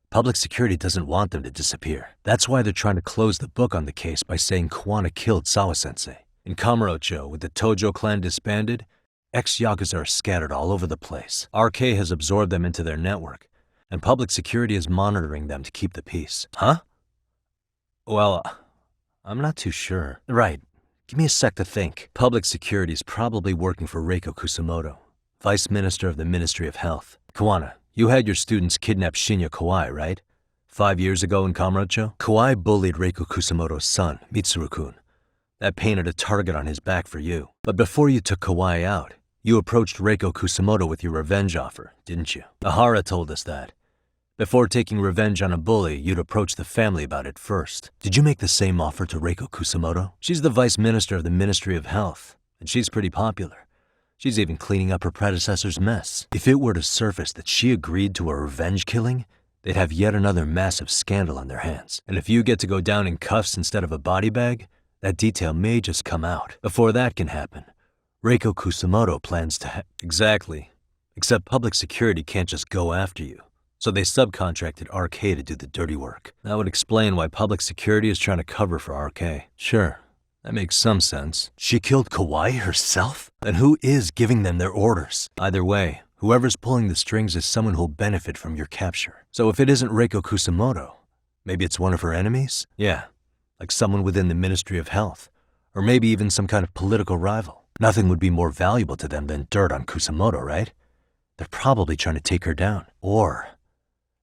Public security doesn't want them to disappear. That's why they're trying to close the book on the case by saying Kawana killed Sawa-sensei. In Kamurocho, with the Tojo clan disbanded, ex-Yakuza are scattered all over the place. RK has absorbed them into their network, and public security is monitoring them to keep the peace. Huh? Well, I'm not too sure. Right. Give me a sec to think. Public security is probably working for Reiko Kusamoto, Vice Minister of the Ministry of Health. Kawana, you had your students kidnap Shinya Kawai, right? 5 years ago in Kamurocho? Kawai bullied Reiko Kusamoto's son, Mitsuru-kun. That painted a target on his back for you. But before you took Kawai out, you approached Reiko Kusamoto with your revenge offer, didn't you? Ahara told us that. Before taking revenge on a bully, you'd approach the family about it first. Did you make the same offer to Reiko Kusamoto? She's the Vice Minister of the Ministry of Health, and she's pretty popular. She's even cleaning up her predecessor's mess. If it were to surface that she agreed to a revenge killing, they'd have yet another massive scandal on their hands. And if you get to go down in cuffs instead of a body bag, that detail may just come out. Before that can happen, Reiko Kusamoto plans to Exactly. Except public security can't just go after you. So they subcontracted RK to do the dirty work. That would explain why public security is trying to cover for RK. Sure, that makes some sense. She killed Kawaii herself? Then who is giving them their orders? Either way, whoever's pulling the strings is someone who'll benefit from your capture. So if it isn't Reiko Kusamoto, maybe it's one of her enemies? Yeah, like someone within the Ministry of Health. Or maybe even some kind of political rival. Nothing would be more valuable to them than dirt on Kusamoto, right? They're probably trying to take her down. Or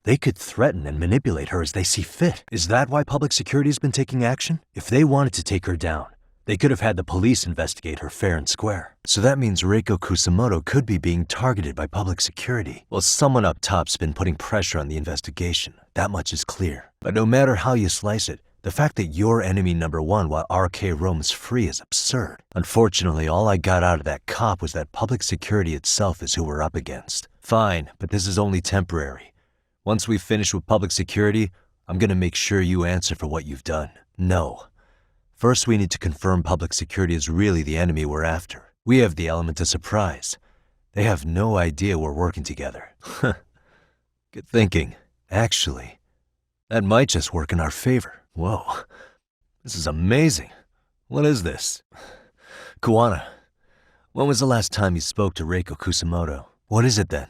they could threaten and manipulate her as they see fit. Is that why public security has been taking action? If they wanted to take her down, they could have had the police investigate her fair and square. So that means Reiko Kusamoto could be being targeted by public security. Well, someone up top's been putting pressure on the investigation. That much is clear. But no matter how you slice it, the fact that you're enemy number one while RK roams free is absurd. Unfortunately, all I got out of that cop was that public security itself is who we're up against. Fine, but this is only temporary. Once we finish with public security, I'm gonna make sure you answer for what you've done. No. First, we need to confirm public security is really the enemy we're after. We have the element of surprise. They have no idea we're working together. Good thinking. Actually, that might just work in our favor. Whoa, this is amazing. What is this? Kuwana, when was the last time you spoke to Reiko Kusamoto? What is it then?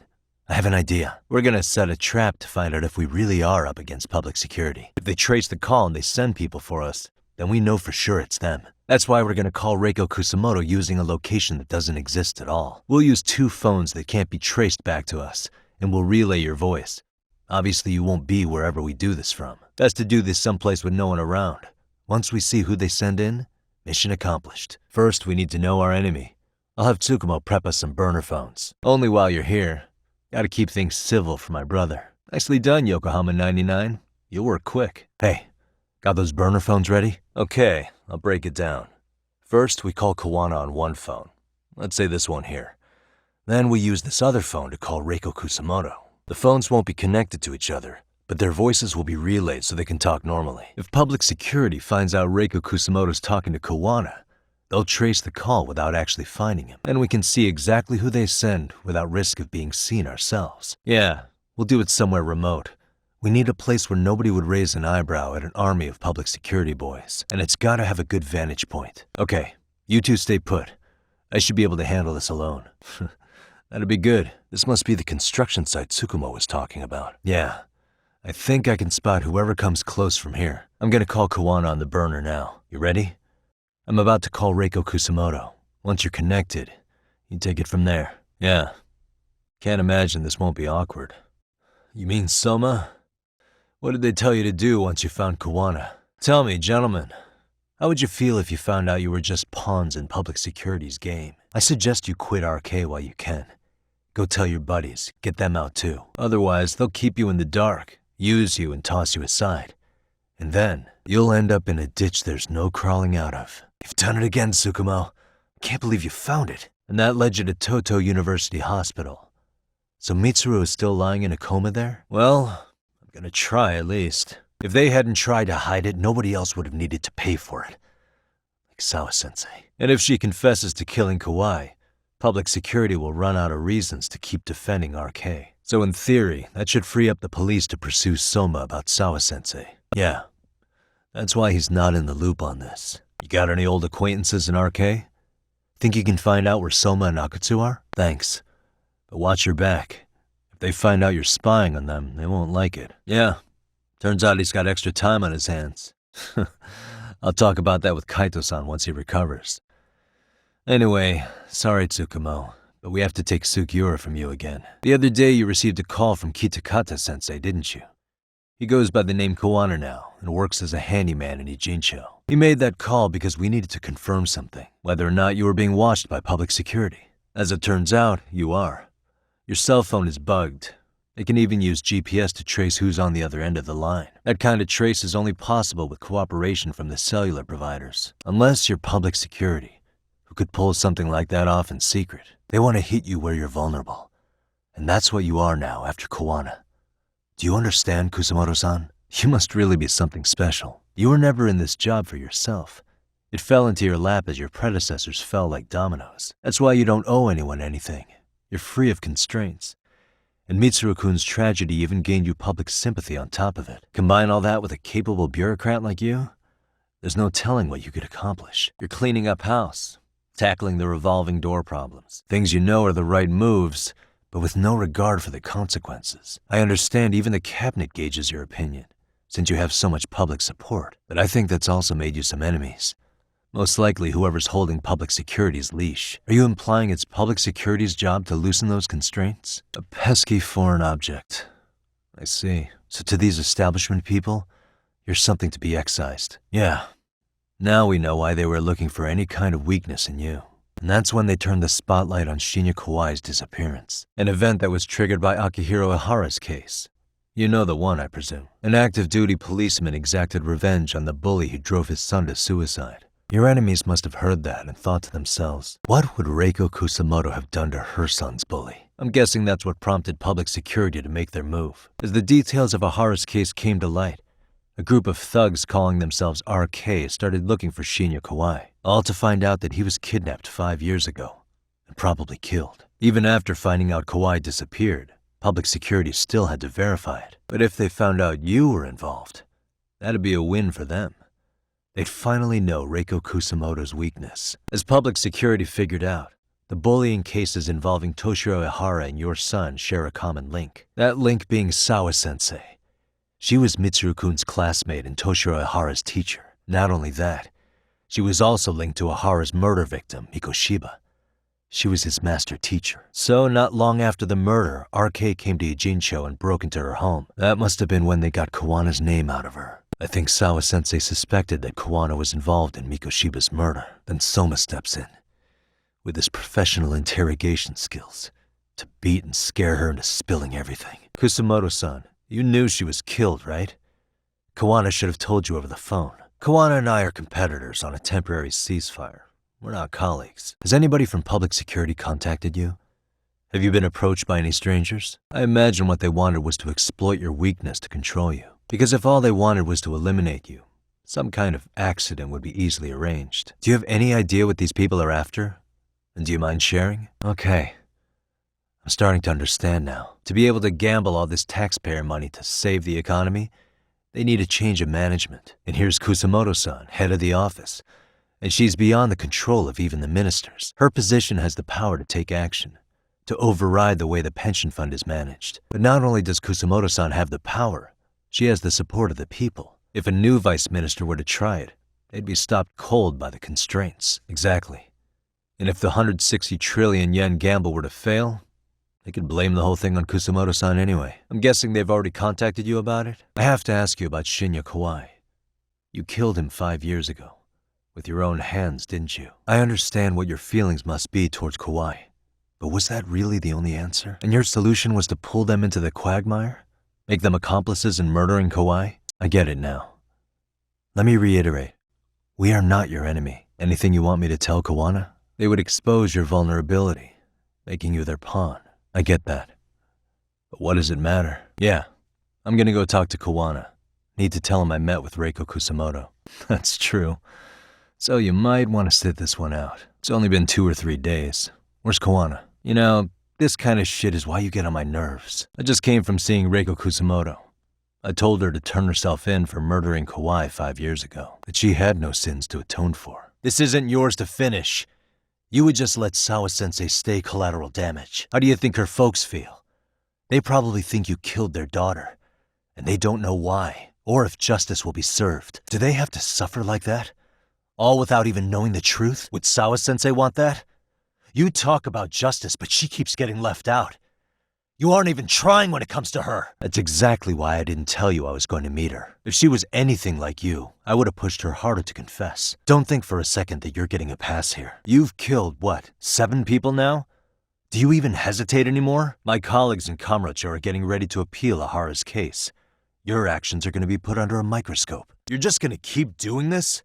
I have an idea. We're gonna set a trap to find out if we really are up against public security. If they trace the call and they send people for us, then we know for sure it's them. That's why we're gonna call Reiko Kusamoto using a location that doesn't exist at all. We'll use 2 phones that can't be traced back to us, and we'll relay your voice. Obviously, you won't be wherever we do this from. Best to do this someplace with no one around. Once we see who they send in, mission accomplished. First, we need to know our enemy. I'll have Tsukumo prep us some burner phones. Only while you're here. Gotta keep things civil for my brother. Nicely done, Yokohama 99. You'll work quick. Hey, got those burner phones ready? Okay, I'll break it down. First, we call Kawana on one phone. Let's say this one here. Then we use this other phone to call Reiko Kusamoto. The phones won't be connected to each other, but their voices will be relayed so they can talk normally. If public security finds out Reiko Kusamoto's talking to Kawana, they'll trace the call without actually finding him. Then we can see exactly who they send without risk of being seen ourselves. Yeah, we'll do it somewhere remote. We need a place where nobody would raise an eyebrow at an army of public security boys. And it's gotta have a good vantage point. Okay, you two stay put. I should be able to handle this alone. That'd be good. This must be the construction site Tsukumo was talking about. Yeah, I think I can spot whoever comes close from here. I'm gonna call Kawana on the burner now. You ready? I'm about to call Reiko Kusamoto. Once you're connected, you take it from there. Yeah. Can't imagine this won't be awkward. You mean Soma? What did they tell you to do once you found Kawana? Tell me, gentlemen, how would you feel if you found out you were just pawns in public security's game? I suggest you quit RK while you can. Go tell your buddies, get them out too. Otherwise, they'll keep you in the dark, use you and toss you aside. And then, you'll end up in a ditch there's no crawling out of. You've done it again, Tsukumo. Can't believe you found it. And that led you to Toto University Hospital. So Mitsuru is still lying in a coma there? Well, I'm gonna try at least. If they hadn't tried to hide it, nobody else would have needed to pay for it. Like Sawa-sensei. And if she confesses to killing Kawaii, public security will run out of reasons to keep defending RK. So in theory, that should free up the police to pursue Soma about Sawa-sensei. Yeah, that's why he's not in the loop on this. You got any old acquaintances in RK? Think you can find out where Soma and Akatsu are? Thanks. But watch your back. If they find out you're spying on them, they won't like it. Yeah, turns out he's got extra time on his hands. I'll talk about that with Kaito-san once he recovers. Anyway, sorry Tsukumo, but we have to take Sugiura from you again. The other day you received a call from Kitakata-sensei, didn't you? He goes by the name Kawana now and works as a handyman in Ijincho. He made that call because we needed to confirm something, whether or not you were being watched by public security. As it turns out, you are. Your cell phone is bugged. It can even use GPS to trace who's on the other end of the line. That kind of trace is only possible with cooperation from the cellular providers. Unless you're public security, who could pull something like that off in secret. They want to hit you where you're vulnerable. And that's what you are now after Kawana. Do you understand, Kusamoto-san? You must really be something special. You were never in this job for yourself. It fell into your lap as your predecessors fell like dominoes. That's why you don't owe anyone anything. You're free of constraints. And Mitsuru-kun's tragedy even gained you public sympathy on top of it. Combine all that with a capable bureaucrat like you, there's no telling what you could accomplish. You're cleaning up house, tackling the revolving door problems. Things you know are the right moves, but with no regard for the consequences. I understand even the cabinet gauges your opinion, since you have so much public support, but I think that's also made you some enemies. Most likely whoever's holding public security's leash. Are you implying it's public security's job to loosen those constraints? A pesky foreign object. I see. So to these establishment people, you're something to be excised. Yeah. Now we know why they were looking for any kind of weakness in you. And that's when they turned the spotlight on Shinya Kawai's disappearance. An event that was triggered by Akihiro Ihara's case. You know the one, I presume. An active-duty policeman exacted revenge on the bully who drove his son to suicide. Your enemies must have heard that and thought to themselves, what would Reiko Kusamoto have done to her son's bully? I'm guessing that's what prompted public security to make their move. As the details of Ihara's case came to light, a group of thugs calling themselves RK started looking for Shinya Kawai, all to find out that he was kidnapped 5 years ago and probably killed. Even after finding out Kawai disappeared, public security still had to verify it. But if they found out you were involved, that'd be a win for them. They'd finally know Reiko Kusamoto's weakness. As public security figured out, the bullying cases involving Toshiro Ihara and your son share a common link. That link being Sawa-sensei. She was Mitsuru-kun's classmate and Toshiro Ihara's teacher. Not only that, she was also linked to Ihara's murder victim, Mikoshiba. She was his master teacher. So not long after the murder, RK came to Ijincho and broke into her home. That must have been when they got Kawana's name out of her. I think Sawa-sensei suspected that Kawana was involved in Mikoshiba's murder. Then Soma steps in, with his professional interrogation skills, to beat and scare her into spilling everything. Kusamoto-san, you knew she was killed, right? Kawana should have told you over the phone. Kawana and I are competitors on a temporary ceasefire. We're not colleagues. Has anybody from public security contacted you? Have you been approached by any strangers? I imagine what they wanted was to exploit your weakness to control you. Because if all they wanted was to eliminate you, some kind of accident would be easily arranged. Do you have any idea what these people are after? And do you mind sharing? Okay. I'm starting to understand now. To be able to gamble all this taxpayer money to save the economy, they need a change of management. And here's Kusamoto-san, head of the office. And she's beyond the control of even the ministers. Her position has the power to take action, to override the way the pension fund is managed. But not only does Kusamoto-san have the power, she has the support of the people. If a new vice minister were to try it, they'd be stopped cold by the constraints. Exactly. And if the 160 trillion yen gamble were to fail, they could blame the whole thing on Kusamoto-san anyway. I'm guessing they've already contacted you about it? I have to ask you about Shinya Kawai. You killed him 5 years ago. With your own hands, didn't you? I understand what your feelings must be towards Kawai. But was that really the only answer? And your solution was to pull them into the quagmire? Make them accomplices in murdering Kawai? I get it now. Let me reiterate. We are not your enemy. Anything you want me to tell Kawana? They would expose your vulnerability, making you their pawn. I get that. But what does it matter? Yeah, I'm gonna go talk to Kawana. Need to tell him I met with Reiko Kusamoto. That's true. So you might want to sit this one out. It's only been 2 or 3 days. Where's Kawana? You know, this kind of shit is why you get on my nerves. I just came from seeing Reiko Kusamoto. I told her to turn herself in for murdering Kawai 5 years ago, that she had no sins to atone for. This isn't yours to finish. You would just let Sawa-sensei stay collateral damage. How do you think her folks feel? They probably think you killed their daughter, and they don't know why, or if justice will be served. Do they have to suffer like that? All without even knowing the truth? Would Sawa-sensei want that? You talk about justice, but she keeps getting left out. You aren't even trying when it comes to her. That's exactly why I didn't tell you I was going to meet her. If she was anything like you, I would have pushed her harder to confess. Don't think for a second that you're getting a pass here. You've killed, what, 7 people now? Do you even hesitate anymore? My colleagues in Kamurocho are getting ready to appeal Ihara's case. Your actions are going to be put under a microscope. You're just going to keep doing this?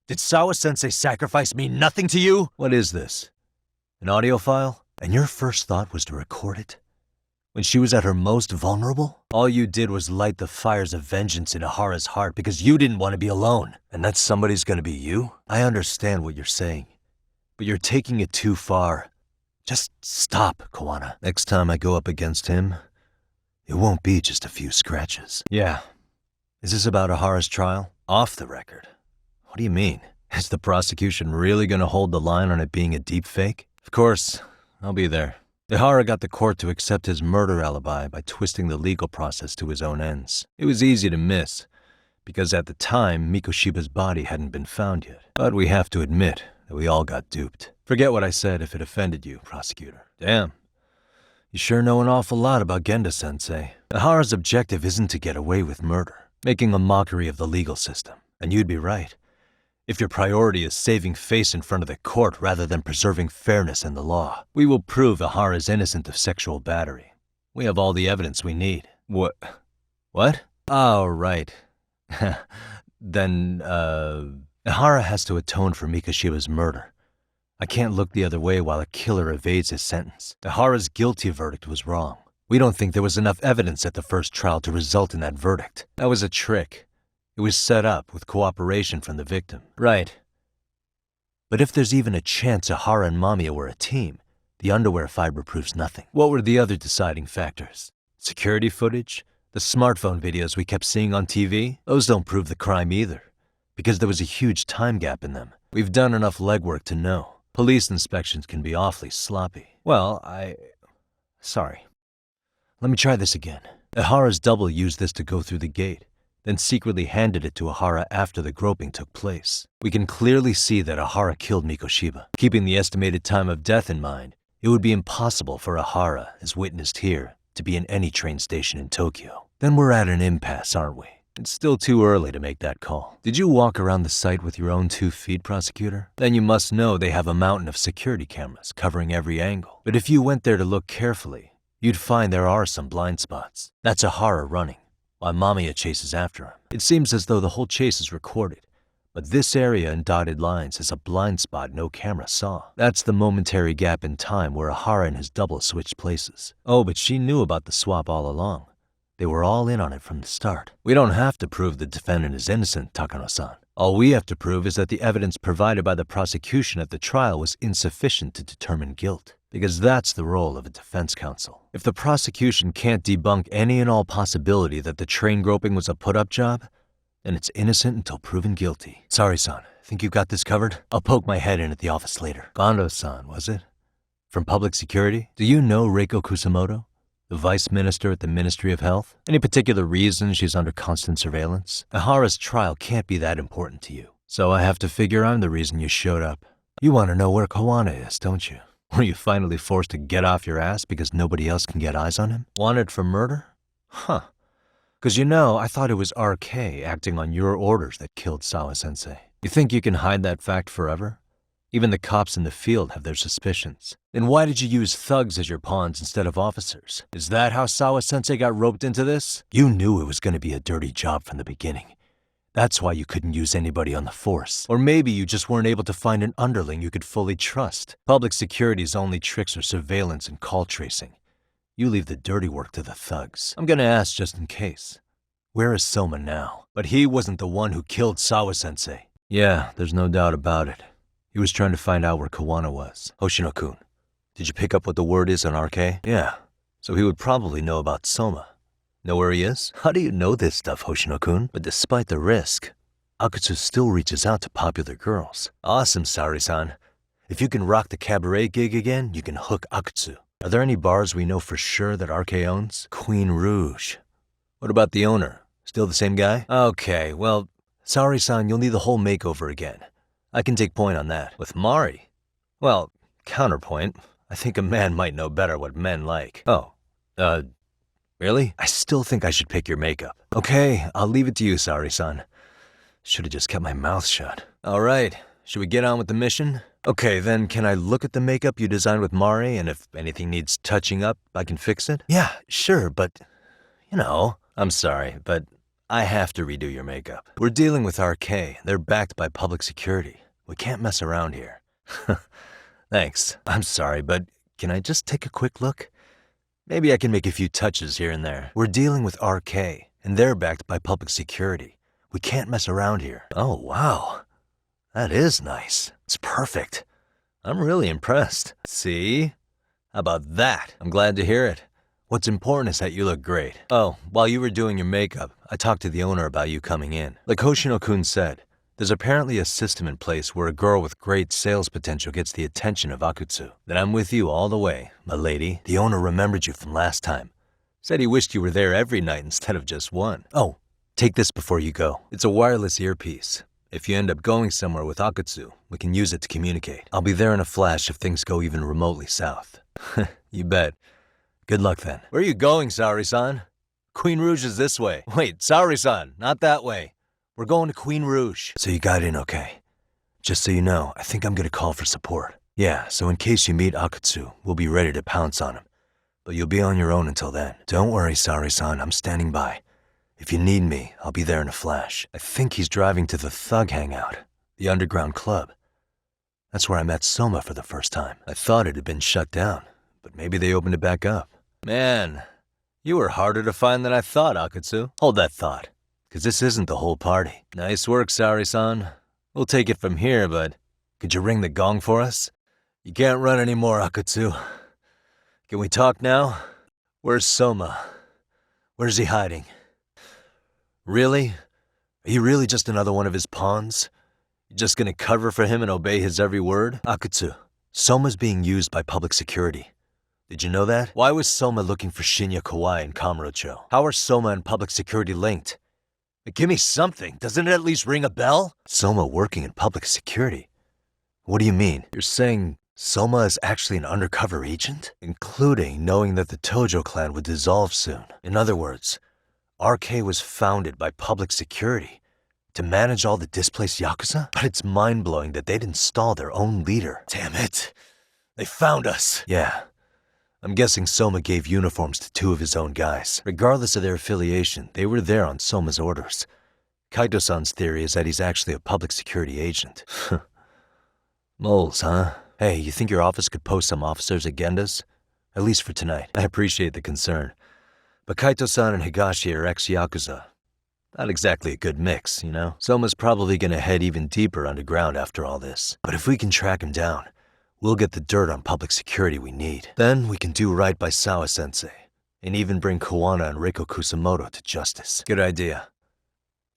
Did Sawa-sensei sacrifice mean nothing to you? What is this? An audio file? And your first thought was to record it? When she was at her most vulnerable? All you did was light the fires of vengeance in Ihara's heart because you didn't want to be alone. And that somebody's gonna be you? I understand what you're saying, but you're taking it too far. Just stop, Kawana. Next time I go up against him, It won't be just a few scratches. Yeah. Is this about Ahara's trial? Off the record. What do you mean? Is the prosecution really gonna hold the line on it being a deepfake? Of course, I'll be there. Ahara got the court to accept his murder alibi by twisting the legal process to his own ends. It was easy to miss, because at the time, Mikoshiba's body hadn't been found yet. But we have to admit that we all got duped. Forget what I said if it offended you, prosecutor. Damn. You sure know an awful lot about Genda-sensei. Ahara's objective isn't to get away with murder, making a mockery of the legal system. And you'd be right. If your priority is saving face in front of the court rather than preserving fairness in the law, we will prove Ahara's innocent of sexual battery. We have all the evidence we need. What? Oh, right. Then, Ahara has to atone for Mikoshiba's murder. I can't look the other way while a killer evades his sentence. Ahara's guilty verdict was wrong. We don't think there was enough evidence at the first trial to result in that verdict. That was a trick. It was set up with cooperation from the victim. Right. But if there's even a chance Ahara and Mamiya were a team, the underwear fiber proves nothing. What were the other deciding factors? Security footage? The smartphone videos we kept seeing on TV? Those don't prove the crime either, because there was a huge time gap in them. We've done enough legwork to know. Police inspections can be awfully sloppy. Well, Sorry. Let me try this again. Ahara's double used this to go through the gate, then secretly handed it to Ahara after the groping took place. We can clearly see that Ahara killed Mikoshiba. Keeping the estimated time of death in mind, it would be impossible for Ahara, as witnessed here, to be in any train station in Tokyo. Then we're at an impasse, aren't we? It's still too early to make that call. Did you walk around the site with your own 2 feet, prosecutor? Then you must know they have a mountain of security cameras covering every angle. But if you went there to look carefully, you'd find there are some blind spots. That's Ahara running, while Mamiya chases after him. It seems as though the whole chase is recorded, but this area in dotted lines is a blind spot no camera saw. That's the momentary gap in time where Ahara and his double switched places. Oh, but she knew about the swap all along. They were all in on it from the start. We don't have to prove the defendant is innocent, Takano-san. All we have to prove is that the evidence provided by the prosecution at the trial was insufficient to determine guilt, because that's the role of a defense counsel. If the prosecution can't debunk any and all possibility that the train groping was a put-up job, then it's innocent until proven guilty. Sorry, son. Think you got this covered? I'll poke my head in at the office later. Gondo-san, was it? From Public Security? Do you know Reiko Kusamoto? The vice minister at the Ministry of Health? Any particular reason she's under constant surveillance? Ahara's trial can't be that important to you. So I have to figure I'm the reason you showed up. You want to know where Kawana is, don't you? Were you finally forced to get off your ass because nobody else can get eyes on him? Wanted for murder? Huh. Because I thought it was RK acting on your orders that killed Sawa-sensei. You think you can hide that fact forever? Even the cops in the field have their suspicions. Then why did you use thugs as your pawns instead of officers? Is that how Sawa-sensei got roped into this? You knew it was going to be a dirty job from the beginning. That's why you couldn't use anybody on the force. Or maybe you just weren't able to find an underling you could fully trust. Public security's only tricks are surveillance and call tracing. You leave the dirty work to the thugs. I'm going to ask just in case. Where is Soma now? But he wasn't the one who killed Sawa-sensei. Yeah, there's no doubt about it. He was trying to find out where Kawana was. Hoshino-kun, did you pick up what the word is on RK? Yeah, so he would probably know about Soma. Know where he is? How do you know this stuff, Hoshino-kun? But despite the risk, Akutsu still reaches out to popular girls. Awesome, Sari-san. If you can rock the cabaret gig again, you can hook Akutsu. Are there any bars we know for sure that RK owns? Queen Rouge. What about the owner? Still the same guy? Okay, well, Sari-san, you'll need the whole makeover again. I can take point on that. With Mari? Well, counterpoint. I think a man might know better what men like. Oh, really? I still think I should pick your makeup. Okay, I'll leave it to you, Sari-san. Should've just kept my mouth shut. All right, should we get on with the mission? Okay, then can I look at the makeup you designed with Mari, and if anything needs touching up, I can fix it? Yeah, sure, but, I'm sorry, but I have to redo your makeup. We're dealing with RK. They're backed by public security. We can't mess around here. Thanks. I'm sorry, but can I just take a quick look? Maybe I can make a few touches here and there. We're dealing with RK, and they're backed by public security. We can't mess around here. Oh, wow. That is nice. It's perfect. I'm really impressed. See? How about that? I'm glad to hear it. What's important is that you look great. Oh, while you were doing your makeup, I talked to the owner about you coming in. Like Hoshino-kun said, there's apparently a system in place where a girl with great sales potential gets the attention of Akutsu. Then I'm with you all the way, my lady. The owner remembered you from last time. Said he wished you were there every night instead of just one. Oh, take this before you go. It's a wireless earpiece. If you end up going somewhere with Akutsu, we can use it to communicate. I'll be there in a flash if things go even remotely south. You bet. Good luck then. Where are you going, Saori-san? Queen Rouge is this way. Wait, Saori-san, not that way. We're going to Queen Rouge. So you got in okay. Just so you know, I think I'm gonna call for support. Yeah, so in case you meet Akutsu, we'll be ready to pounce on him. But you'll be on your own until then. Don't worry, Saori-san, I'm standing by. If you need me, I'll be there in a flash. I think he's driving to the Thug Hangout, the underground club. That's where I met Soma for the first time. I thought it had been shut down, but maybe they opened it back up. Man, you were harder to find than I thought, Akutsu. Hold that thought, because this isn't the whole party. Nice work, Saori-san. We'll take it from here, but could you ring the gong for us? You can't run anymore, Akutsu. Can we talk now? Where's Soma? Where's he hiding? Really? Are you really just another one of his pawns? You just gonna cover for him and obey his every word? Akutsu, Soma's being used by public security. Did you know that? Why was Soma looking for Shinya Kawai and Kamurocho? How are Soma and public security linked? Give me something. Doesn't it at least ring a bell? Soma working in public security? What do you mean? You're saying Soma is actually an undercover agent? Including knowing that the Tojo clan would dissolve soon. In other words, RK was founded by public security to manage all the displaced Yakuza? But it's mind-blowing that they'd install their own leader. Damn it. They found us. Yeah. I'm guessing Soma gave uniforms to two of his own guys. Regardless of their affiliation, they were there on Soma's orders. Kaito-san's theory is that he's actually a public security agent. Moles, huh? Hey, you think your office could post some officers' agendas? At least for tonight. I appreciate the concern. But Kaito-san and Higashi are ex-Yakuza. Not exactly a good mix, you know? Soma's probably gonna head even deeper underground after all this. But if we can track him down, we'll get the dirt on public security we need. Then we can do right by Sawa-sensei, and even bring Kawana and Reiko Kusamoto to justice. Good idea.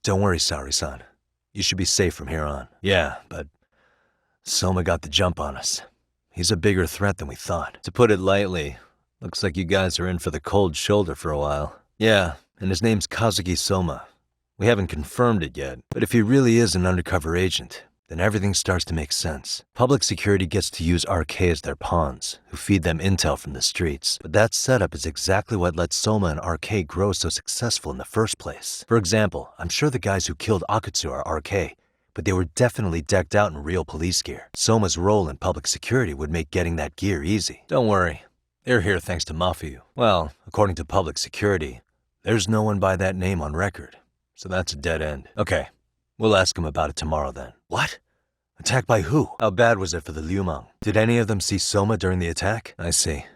Don't worry, Saori-san. You should be safe from here on. Yeah, but Soma got the jump on us. He's a bigger threat than we thought. To put it lightly, looks like you guys are in for the cold shoulder for a while. Yeah, and his name's Kazuki Soma. We haven't confirmed it yet, but if he really is an undercover agent, then everything starts to make sense. Public security gets to use RK as their pawns, who feed them intel from the streets. But that setup is exactly what let Soma and RK grow so successful in the first place. For example, I'm sure the guys who killed Akutsu are RK, but they were definitely decked out in real police gear. Soma's role in public security would make getting that gear easy. Don't worry, they're here thanks to Mafuyu. Well, according to public security, there's no one by that name on record, so that's a dead end. Okay. We'll ask him about it tomorrow then. What? Attacked by who? How bad was it for the Liumang? Did any of them see Soma during the attack? I see.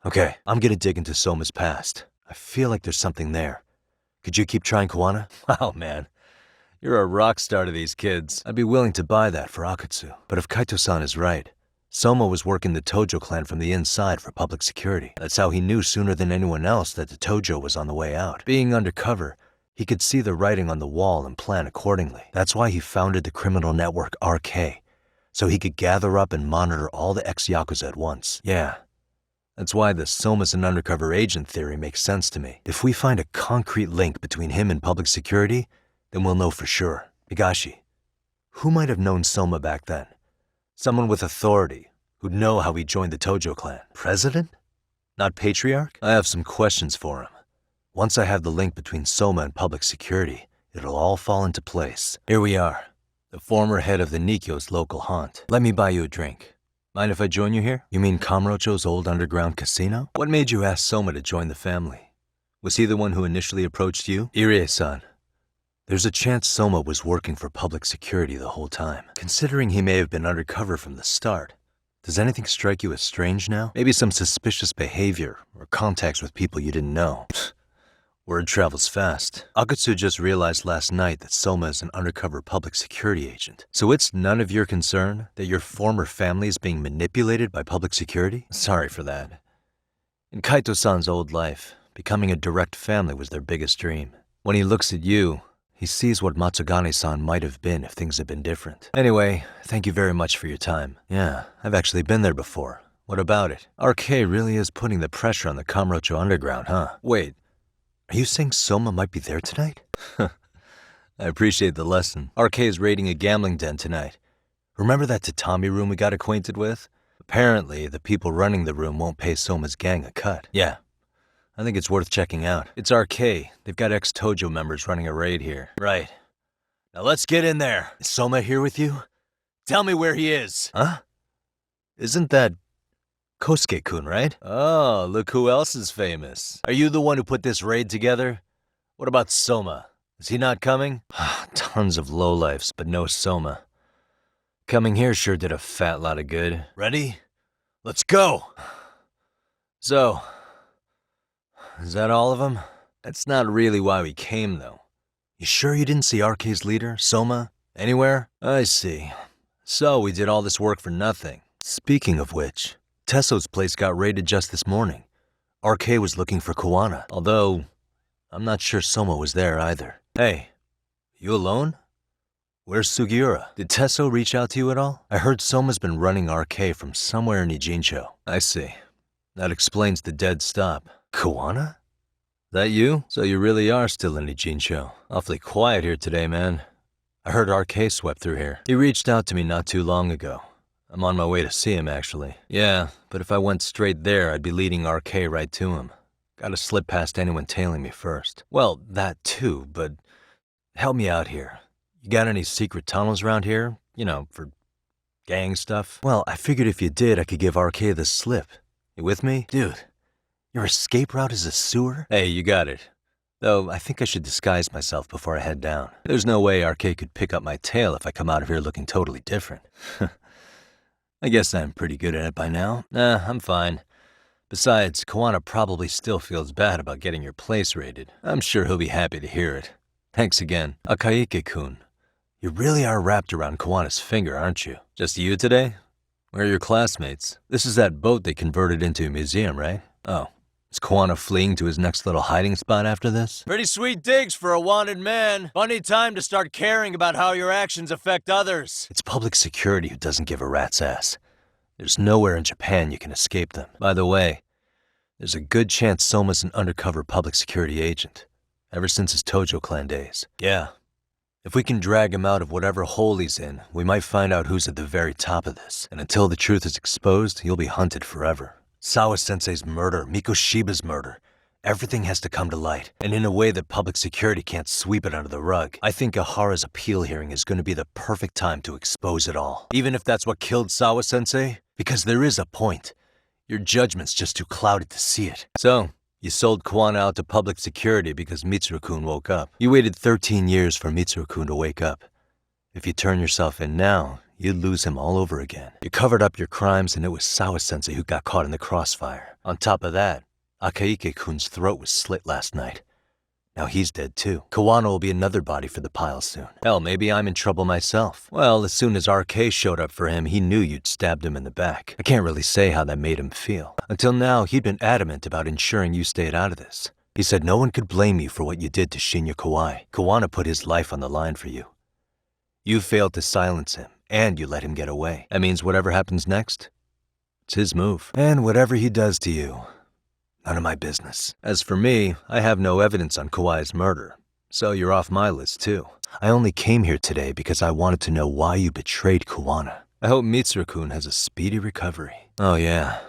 Okay, I'm gonna dig into Soma's past. I feel like there's something there. Could you keep trying, Kawana? Wow, man. You're a rock star to these kids. I'd be willing to buy that for Akutsu. But if Kaito-san is right, Soma was working the Tojo clan from the inside for public security. That's how he knew sooner than anyone else that the Tojo was on the way out. Being undercover, he could see the writing on the wall and plan accordingly. That's why he founded the criminal network RK, so he could gather up and monitor all the ex-Yakuza at once. Yeah, that's why the Soma's an undercover agent theory makes sense to me. If we find a concrete link between him and public security, then we'll know for sure. Higashi, who might have known Soma back then? Someone with authority, who'd know how he joined the Tojo clan. President? Not patriarch? I have some questions for him. Once I have the link between Soma and public security, it'll all fall into place. Here we are, the former head of the Nikkyo's local haunt. Let me buy you a drink. Mind if I join you here? You mean Kamurocho's old underground casino? What made you ask Soma to join the family? Was he the one who initially approached you? Irie-san, there's a chance Soma was working for public security the whole time. Considering he may have been undercover from the start, does anything strike you as strange now? Maybe some suspicious behavior or contacts with people you didn't know. Word travels fast. Akutsu just realized last night that Soma is an undercover public security agent. So it's none of your concern that your former family is being manipulated by public security? Sorry for that. In Kaito-san's old life, becoming a direct family was their biggest dream. When he looks at you, he sees what Matsugane-san might have been if things had been different. Anyway, thank you very much for your time. Yeah, I've actually been there before. What about it? RK really is putting the pressure on the Kamurocho Underground, huh? Wait, are you saying Soma might be there tonight? I appreciate the lesson. RK is raiding a gambling den tonight. Remember that tatami room we got acquainted with? Apparently, the people running the room won't pay Soma's gang a cut. Yeah, I think it's worth checking out. It's RK. They've got ex-Tojo members running a raid here. Right. Now let's get in there. Is Soma here with you? Tell me where he is. Huh? Isn't that Kosuke-kun, right? Oh, look who else is famous. Are you the one who put this raid together? What about Soma? Is he not coming? Tons of lowlifes, but no Soma. Coming here sure did a fat lot of good. Ready? Let's go! So, is that all of them? That's not really why we came, though. You sure you didn't see RK's leader, Soma, anywhere? I see. So we did all this work for nothing. Speaking of which, Tesso's place got raided just this morning. RK was looking for Kawana, although I'm not sure Soma was there either. Hey, you alone? Where's Sugiura? Did Tesso reach out to you at all? I heard Soma's been running RK from somewhere in Ijincho. I see. That explains the dead stop. Kawana? That you? So you really are still in Ijincho. Awfully quiet here today, man. I heard RK swept through here. He reached out to me not too long ago. I'm on my way to see him, actually. Yeah, but if I went straight there, I'd be leading RK right to him. Gotta slip past anyone tailing me first. Well, that too, but help me out here. You got any secret tunnels around here? You know, for gang stuff? Well, I figured if you did, I could give RK the slip. You with me? Dude, your escape route is a sewer? Hey, you got it. Though, I think I should disguise myself before I head down. There's no way RK could pick up my tail if I come out of here looking totally different. I guess I'm pretty good at it by now. Nah, I'm fine. Besides, Kawana probably still feels bad about getting your place raided. I'm sure he'll be happy to hear it. Thanks again. Akaike-kun, you really are wrapped around Kawana's finger, aren't you? Just you today? Where are your classmates? This is that boat they converted into a museum, right? Oh, is Kawana fleeing to his next little hiding spot after this? Pretty sweet digs for a wanted man. Funny time to start caring about how your actions affect others. It's public security who doesn't give a rat's ass. There's nowhere in Japan you can escape them. By the way, there's a good chance Soma's an undercover public security agent, ever since his Tojo clan days. Yeah. If we can drag him out of whatever hole he's in, we might find out who's at the very top of this. And until the truth is exposed, he'll be hunted forever. Sawa-sensei's murder, Mikoshiba's murder. Everything has to come to light, and in a way that public security can't sweep it under the rug. I think Ahara's appeal hearing is going to be the perfect time to expose it all. Even if that's what killed Sawa-sensei, because there is a point. Your judgment's just too clouded to see it. So, you sold Kawana out to public security because Mitsuru-kun woke up. You waited 13 years for Mitsuru-kun to wake up. If you turn yourself in now, you'd lose him all over again. You covered up your crimes and it was Sawa-sensei who got caught in the crossfire. On top of that, Akaike-kun's throat was slit last night. Now he's dead too. Kawana will be another body for the pile soon. Hell, maybe I'm in trouble myself. Well, as soon as RK showed up for him, he knew you'd stabbed him in the back. I can't really say how that made him feel. Until now, he'd been adamant about ensuring you stayed out of this. He said no one could blame you for what you did to Shinya Kawai. Kawana put his life on the line for you. You failed to silence him, and you let him get away. That means whatever happens next, it's his move. And whatever he does to you, none of my business. As for me, I have no evidence on Kawai's murder, so you're off my list too. I only came here today because I wanted to know why you betrayed Kawana. I hope Mitsuru-kun has a speedy recovery. Oh yeah,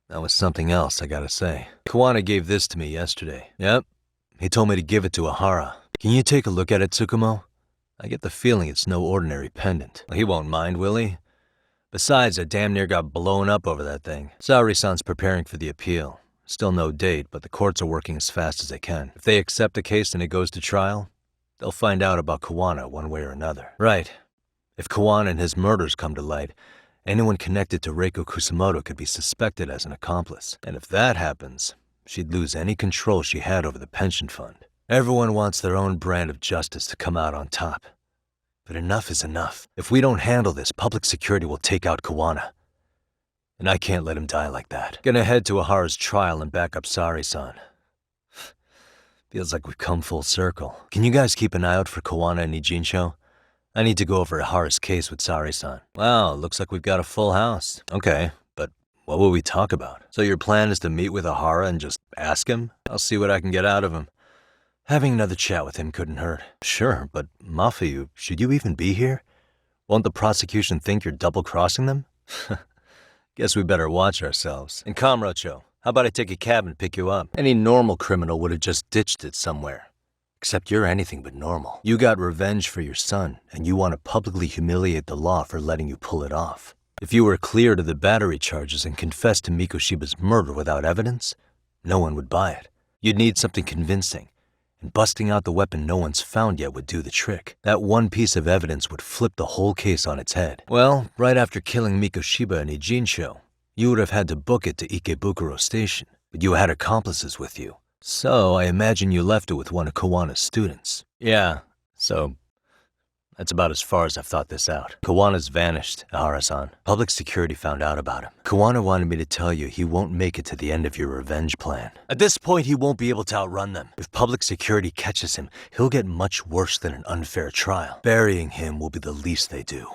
that was something else I gotta say. Kawana gave this to me yesterday. Yep, he told me to give it to Ahara. Can you take a look at it, Tsukumo? I get the feeling it's no ordinary pendant. He won't mind, will he? Besides, I damn near got blown up over that thing. Saori-san's preparing for the appeal. Still no date, but the courts are working as fast as they can. If they accept the case and it goes to trial, they'll find out about Kawana one way or another. Right. If Kawana and his murders come to light, anyone connected to Reiko Kusamoto could be suspected as an accomplice. And if that happens, she'd lose any control she had over the pension fund. Everyone wants their own brand of justice to come out on top. But enough is enough. If we don't handle this, public security will take out Kawana. And I can't let him die like that. Gonna head to Ahara's trial and back up Sari-san. Feels like we've come full circle. Can you guys keep an eye out for Kawana and Ijincho? I need to go over Ahara's case with Sari-san. Wow, looks like we've got a full house. Okay, but what will we talk about? So your plan is to meet with Ahara and just ask him? I'll see what I can get out of him. Having another chat with him couldn't hurt. Sure, but Mafuyu, should you even be here? Won't the prosecution think you're double-crossing them? Guess we better watch ourselves. And Kamrocho, how about I take a cab and pick you up? Any normal criminal would have just ditched it somewhere. Except you're anything but normal. You got revenge for your son, and you want to publicly humiliate the law for letting you pull it off. If you were cleared of the battery charges and confessed to Mikoshiba's murder without evidence, no one would buy it. You'd need something convincing. And busting out the weapon no one's found yet would do the trick. That one piece of evidence would flip the whole case on its head. Well, right after killing Mikoshiba and Ijincho, you would have had to book it to Ikebukuro Station, but you had accomplices with you. So I imagine you left it with one of Kawana's students. Yeah, so that's about as far as I've thought this out. Kawana's vanished, Ahara-san. Public security found out about him. Kawana wanted me to tell you he won't make it to the end of your revenge plan. At this point, he won't be able to outrun them. If public security catches him, he'll get much worse than an unfair trial. Burying him will be the least they do.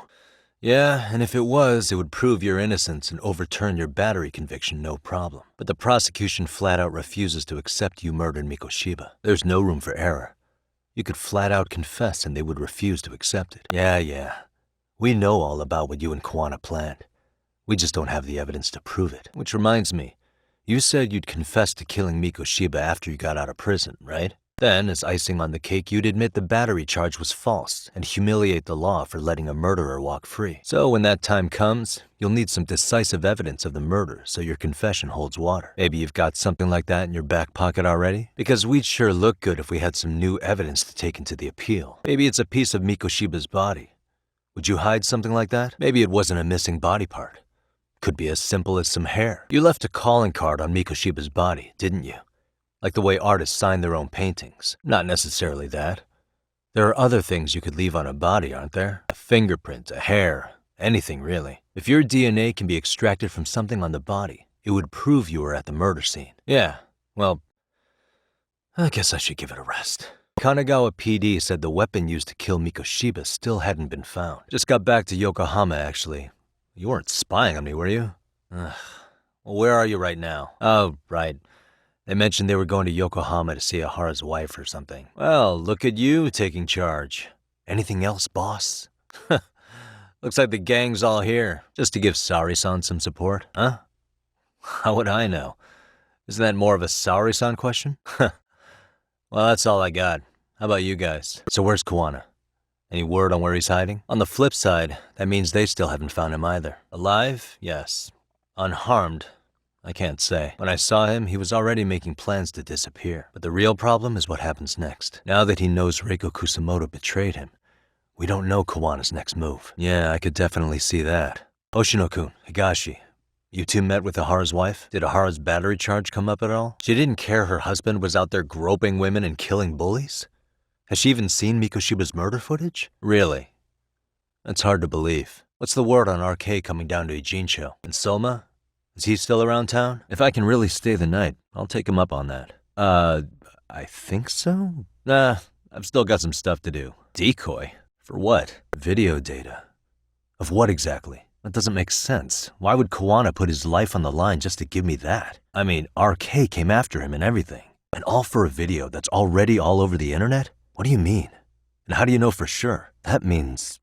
Yeah, and if it was, it would prove your innocence and overturn your battery conviction no problem. But the prosecution flat out refuses to accept you murdered Mikoshiba. There's no room for error. You could flat out confess and they would refuse to accept it. Yeah. We know all about what you and Kawana planned. We just don't have the evidence to prove it. Which reminds me, you said you'd confess to killing Mikoshiba after you got out of prison, right? Then, as icing on the cake, you'd admit the battery charge was false and humiliate the law for letting a murderer walk free. So when that time comes, you'll need some decisive evidence of the murder so your confession holds water. Maybe you've got something like that in your back pocket already? Because we'd sure look good if we had some new evidence to take into the appeal. Maybe it's a piece of Mikoshiba's body. Would you hide something like that? Maybe it wasn't a missing body part. Could be as simple as some hair. You left a calling card on Mikoshiba's body, didn't you? Like the way artists sign their own paintings. Not necessarily that. There are other things you could leave on a body, aren't there? A fingerprint, a hair, anything really. If your DNA can be extracted from something on the body, it would prove you were at the murder scene. Yeah, well, I guess I should give it a rest. Kanagawa PD said the weapon used to kill Mikoshiba still hadn't been found. Just got back to Yokohama, actually. You weren't spying on me, were you? Well, where are you right now? Oh, right. They mentioned they were going to Yokohama to see Ahara's wife or something. Well, look at you taking charge. Anything else, boss? Looks like the gang's all here. Just to give Sari-san some support, huh? How would I know? Isn't that more of a Sari-san question? Well, that's all I got. How about you guys? So where's Kawana? Any word on where he's hiding? On the flip side, that means they still haven't found him either. Alive? Yes. Unharmed? I can't say. When I saw him, he was already making plans to disappear. But the real problem is what happens next. Now that he knows Reiko Kusamoto betrayed him, we don't know Kawana's next move. Yeah, I could definitely see that. Hoshino-kun, Higashi, you two met with Ahara's wife? Did Ahara's battery charge come up at all? She didn't care her husband was out there groping women and killing bullies? Has she even seen Mikoshiba's murder footage? Really? That's hard to believe. What's the word on RK coming down to Ijincho? And Soma? Is he still around town? If I can really stay the night, I'll take him up on that. I think so? Nah, I've still got some stuff to do. Decoy? For what? Video data. Of what exactly? That doesn't make sense. Why would Kawana put his life on the line just to give me that? I mean, RK came after him and everything. And all for a video that's already all over the internet? What do you mean? And how do you know for sure? That means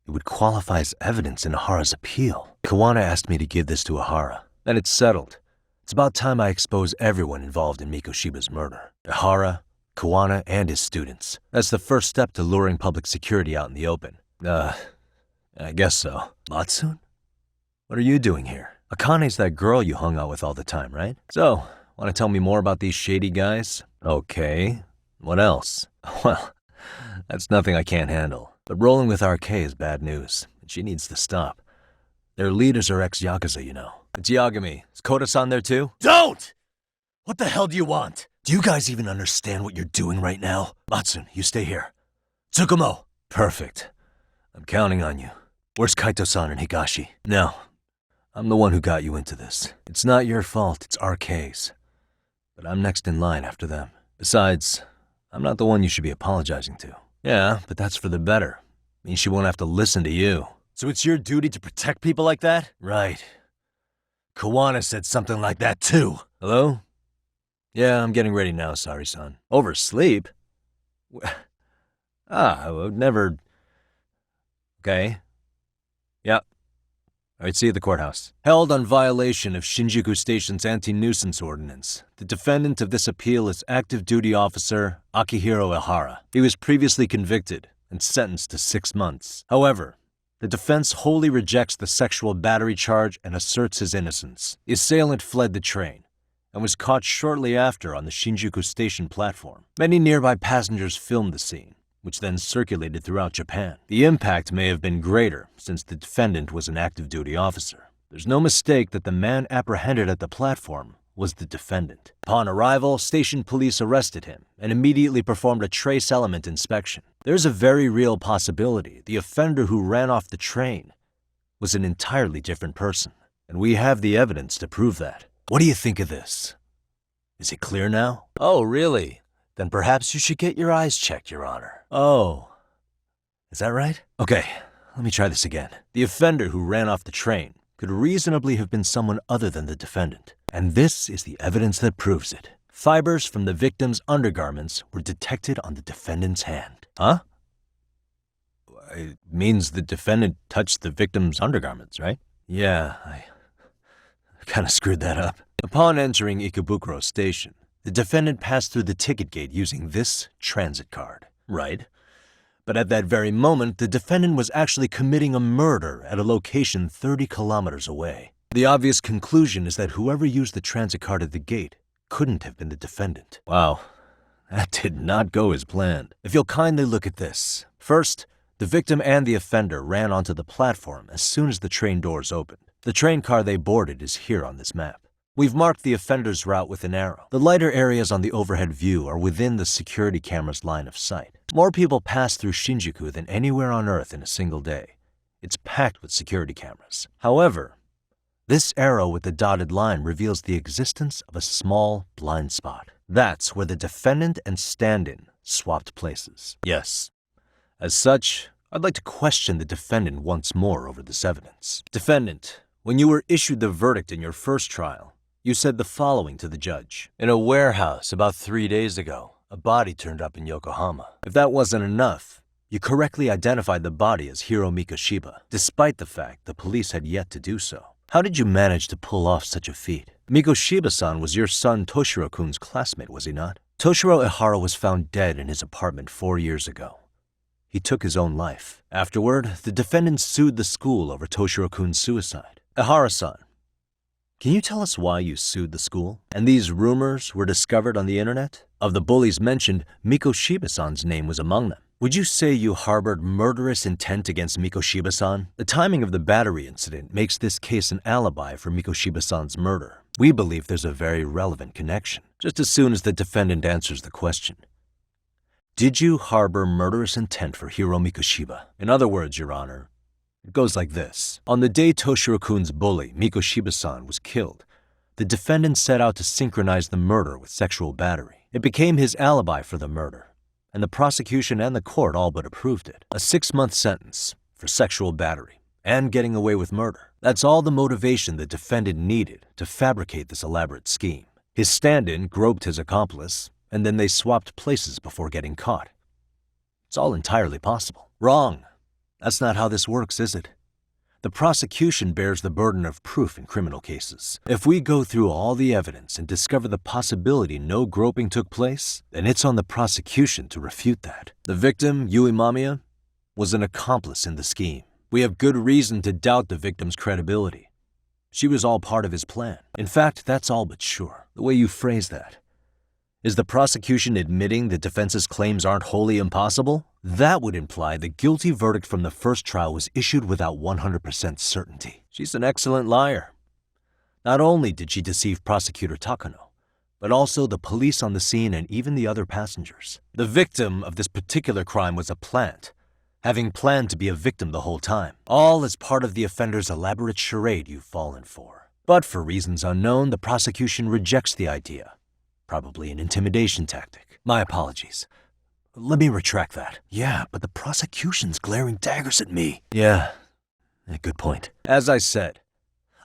it would qualify as evidence in Ahara's appeal. Kawana asked me to give this to Ahara. Then it's settled. It's about time I expose everyone involved in Mikoshiba's murder. Ahara, Kawana, and his students. That's the first step to luring public security out in the open. I guess so. Matsune? What are you doing here? Akane's that girl you hung out with all the time, right? So, want to tell me more about these shady guys? Okay. What else? Well, that's nothing I can't handle. But rolling with RK is bad news, and she needs to stop. Their leaders are ex-Yakuza, you know. It's Yagami. Is Koda-san there too? Don't! What the hell do you want? Do you guys even understand what you're doing right now? Matsune, you stay here. Tsukumo! Perfect. I'm counting on you. Where's Kaito-san and Higashi? No. I'm the one who got you into this. It's not your fault, it's RK's. But I'm next in line after them. Besides, I'm not the one you should be apologizing to. Yeah, but that's for the better. Means she won't have to listen to you. So it's your duty to protect people like that? Right. Kawana said something like that too. Hello? Yeah, I'm getting ready now, sorry-san. Oversleep? I would never... Okay. Yeah. All right, see you at the courthouse. Held on violation of Shinjuku Station's anti-nuisance ordinance, the defendant of this appeal is active duty officer Akihiro Ihara. He was previously convicted and sentenced to 6 months. However, the defense wholly rejects the sexual battery charge and asserts his innocence. The assailant fled the train and was caught shortly after on the Shinjuku Station platform. Many nearby passengers filmed the scene, which then circulated throughout Japan. The impact may have been greater since the defendant was an active duty officer. There's no mistake that the man apprehended at the platform was the defendant. Upon arrival, station police arrested him and immediately performed a trace element inspection. There's a very real possibility the offender who ran off the train was an entirely different person, and we have the evidence to prove that. What do you think of this? Is it clear now? Oh, really? Then perhaps you should get your eyes checked, Your Honor. Oh. Is that right? Okay, let me try this again. The offender who ran off the train could reasonably have been someone other than the defendant. And this is the evidence that proves it. Fibers from the victim's undergarments were detected on the defendant's hand. Huh? It means the defendant touched the victim's undergarments, right? Yeah, I kind of screwed that up. Upon entering Ikebukuro Station, the defendant passed through the ticket gate using this transit card. Right. But at that very moment, the defendant was actually committing a murder at a location 30 kilometers away. The obvious conclusion is that whoever used the transit card at the gate couldn't have been the defendant. Wow, that did not go as planned. If you'll kindly look at this. First, the victim and the offender ran onto the platform as soon as the train doors opened. The train car they boarded is here on this map. We've marked the offender's route with an arrow. The lighter areas on the overhead view are within the security camera's line of sight. More people pass through Shinjuku than anywhere on Earth in a single day. It's packed with security cameras. However, this arrow with the dotted line reveals the existence of a small blind spot. That's where the defendant and stand-in swapped places. Yes. As such, I'd like to question the defendant once more over this evidence. Defendant, when you were issued the verdict in your first trial, you said the following to the judge. In a warehouse about 3 days ago, a body turned up in Yokohama. If that wasn't enough, you correctly identified the body as Hiro Mikoshiba, despite the fact the police had yet to do so. How did you manage to pull off such a feat? Mikoshiba-san was your son Toshiro-kun's classmate, was he not? Toshiro Ihara was found dead in his apartment 4 years ago. He took his own life. Afterward, the defendant sued the school over Toshiro-kun's suicide. Ihara-san, can you tell us why you sued the school? And these rumors were discovered on the internet? Of the bullies mentioned, Mikoshiba-san's name was among them. Would you say you harbored murderous intent against Mikoshiba-san? The timing of the battery incident makes this case an alibi for Mikoshiba-san's murder. We believe there's a very relevant connection, just as soon as the defendant answers the question. Did you harbor murderous intent for Hiro Mikoshiba? In other words, Your Honor, it goes like this. On the day Toshiro-kun's bully, Mikoshiba-san, was killed, the defendant set out to synchronize the murder with sexual battery. It became his alibi for the murder, and the prosecution and the court all but approved it. A 6-month sentence for sexual battery and getting away with murder. That's all the motivation the defendant needed to fabricate this elaborate scheme. His stand-in groped his accomplice, and then they swapped places before getting caught. It's all entirely possible. Wrong. That's not how this works, is it? The prosecution bears the burden of proof in criminal cases. If we go through all the evidence and discover the possibility no groping took place, then it's on the prosecution to refute that. The victim, Yui Mamiya, was an accomplice in the scheme. We have good reason to doubt the victim's credibility. She was all part of his plan. In fact, that's all but sure. The way you phrase that. Is the prosecution admitting the defense's claims aren't wholly impossible? That would imply the guilty verdict from the first trial was issued without 100% certainty. She's an excellent liar. Not only did she deceive Prosecutor Takano, but also the police on the scene and even the other passengers. The victim of this particular crime was a plant, having planned to be a victim the whole time, all as part of the offender's elaborate charade you've fallen for. But for reasons unknown, the prosecution rejects the idea. Probably an intimidation tactic. My apologies. Let me retract that. Yeah, but the prosecution's glaring daggers at me. Yeah, good point. As I said,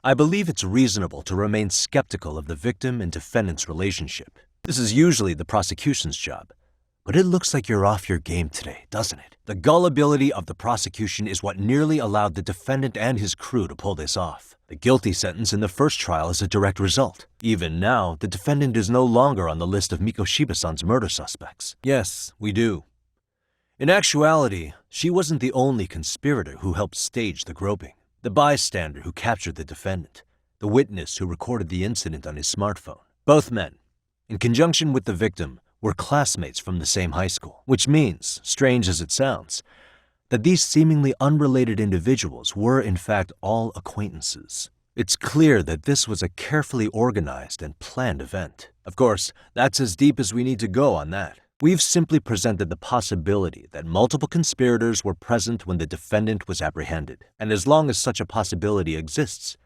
I believe it's reasonable to remain skeptical of the victim and defendant's relationship. This is usually the prosecution's job. But it looks like you're off your game today, doesn't it? The gullibility of the prosecution is what nearly allowed the defendant and his crew to pull this off. The guilty sentence in the first trial is a direct result. Even now, the defendant is no longer on the list of Mikoshiba-san's murder suspects. Yes, we do. In actuality, she wasn't the only conspirator who helped stage the groping. The bystander who captured the defendant, the witness who recorded the incident on his smartphone. Both men, in conjunction with the victim, were classmates from the same high school, which means, strange as it sounds, that these seemingly unrelated individuals were in fact all acquaintances. It's clear that this was a carefully organized and planned event. Of course, that's as deep as we need to go on that. We've simply presented the possibility that multiple conspirators were present when the defendant was apprehended, and as long as such a possibility exists,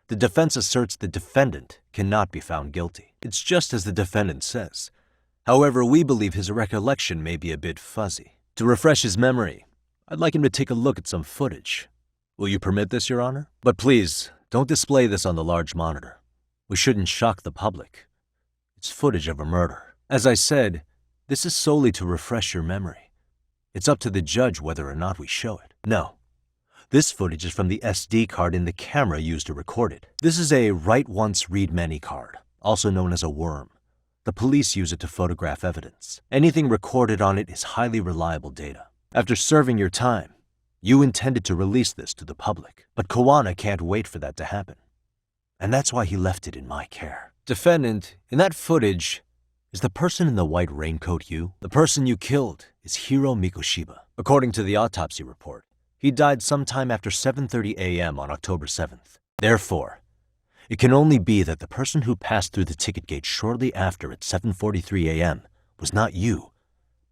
the defense asserts the defendant cannot be found guilty. It's just as the defendant says. However, we believe his recollection may be a bit fuzzy. To refresh his memory, I'd like him to take a look at some footage. Will you permit this, Your Honor? But please, don't display this on the large monitor. We shouldn't shock the public. It's footage of a murder. As I said, this is solely to refresh your memory. It's up to the judge whether or not we show it. No. This footage is from the SD card in the camera used to record it. This is a write once, read many card, also known as a worm. The police use it to photograph evidence. Anything recorded on it is highly reliable data. After serving your time, you intended to release this to the public, but Kawana can't wait for that to happen. And that's why he left it in my care. Defendant, in that footage, is the person in the white raincoat you? The person you killed is Hiro Mikoshiba. According to the autopsy report, he died sometime after 7:30 a.m. on October 7th. Therefore, it can only be that the person who passed through the ticket gate shortly after at 7:43 a.m. was not you,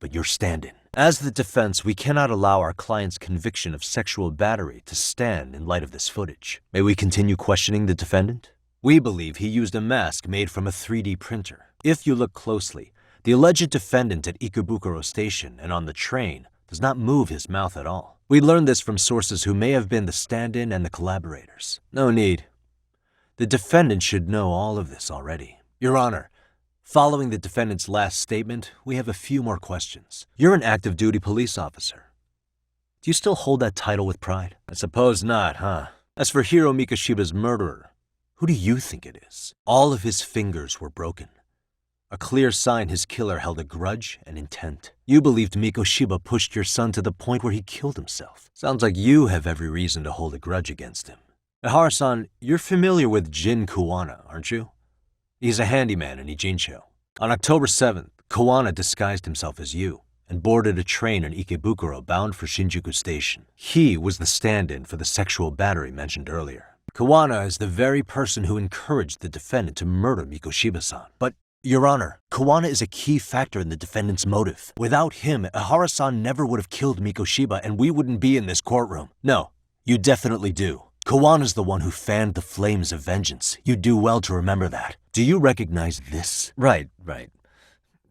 but your stand-in. As the defense, we cannot allow our client's conviction of sexual battery to stand in light of this footage. May we continue questioning the defendant? We believe he used a mask made from a 3D printer. If you look closely, the alleged defendant at Ikebukuro Station and on the train does not move his mouth at all. We learned this from sources who may have been the stand-in and the collaborators. No need. The defendant should know all of this already. Your Honor, following the defendant's last statement, we have a few more questions. You're an active duty police officer. Do you still hold that title with pride? I suppose not, huh? As for Hiro Mikoshiba's murderer, who do you think it is? All of his fingers were broken. A clear sign his killer held a grudge and intent. You believed Mikoshiba pushed your son to the point where he killed himself. Sounds like you have every reason to hold a grudge against him. Ihara-san, you're familiar with Jin Kawana, aren't you? He's a handyman in Ijincho. On October 7th, Kawana disguised himself as you and boarded a train in Ikebukuro bound for Shinjuku Station. He was the stand-in for the sexual battery mentioned earlier. Kawana is the very person who encouraged the defendant to murder Mikoshiba-san. But, Your Honor, Kawana is a key factor in the defendant's motive. Without him, Ihara-san never would have killed Mikoshiba and we wouldn't be in this courtroom. No, you definitely do. Kawana's the one who fanned the flames of vengeance. You do well to remember that. Do you recognize this? Right.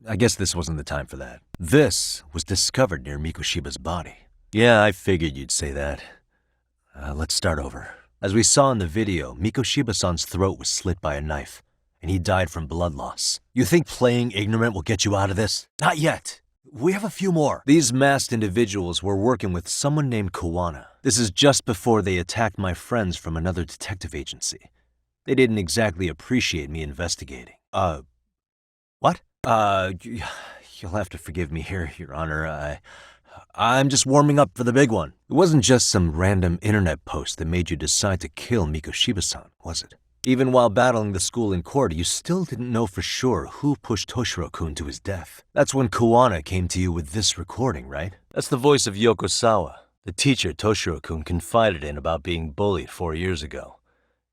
I guess this wasn't the time for that. This was discovered near Mikoshiba's body. Yeah, I figured you'd say that. Let's start over. As we saw in the video, Mikoshiba-san's throat was slit by a knife, and he died from blood loss. You think playing ignorant will get you out of this? Not yet. We have a few more. These masked individuals were working with someone named Kawana. This is just before they attacked my friends from another detective agency. They didn't exactly appreciate me investigating. What? You'll have to forgive me here, Your Honor. I'm just warming up for the big one. It wasn't just some random internet post that made you decide to kill Mikoshiba-san, was it? Even while battling the school in court, you still didn't know for sure who pushed Toshiro-kun to his death. That's when Kawana came to you with this recording, right? That's the voice of Yokosawa, the teacher Toshiro-kun confided in about being bullied 4 years ago.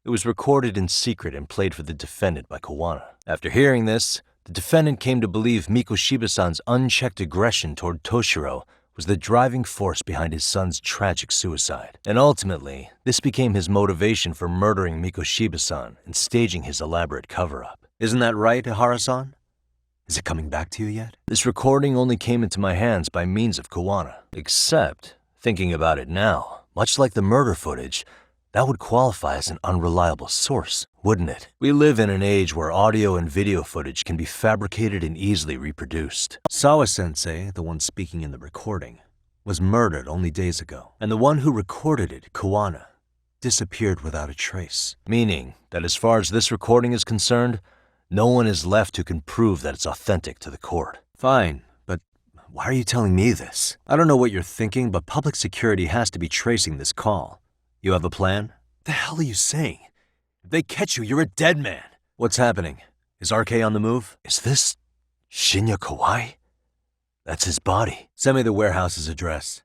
It was recorded in secret and played for the defendant by Kawana. After hearing this, the defendant came to believe Mikoshiba-san's unchecked aggression toward Toshiro was the driving force behind his son's tragic suicide. And ultimately, this became his motivation for murdering Mikoshiba-san and staging his elaborate cover-up. Isn't that right, Ihara-san? Is it coming back to you yet? This recording only came into my hands by means of Kawana. Except, thinking about it now, much like the murder footage, that would qualify as an unreliable source, wouldn't it? We live in an age where audio and video footage can be fabricated and easily reproduced. Sawa-sensei, the one speaking in the recording, was murdered only days ago, and the one who recorded it, Kawana, disappeared without a trace. Meaning that as far as this recording is concerned, no one is left who can prove that it's authentic to the court. Fine, but why are you telling me this? I don't know what you're thinking, but public security has to be tracing this call. You have a plan? The hell are you saying? If they catch you, you're a dead man. What's happening? Is RK on the move? Is this Shinya Kawai? That's his body. Send me the warehouse's address.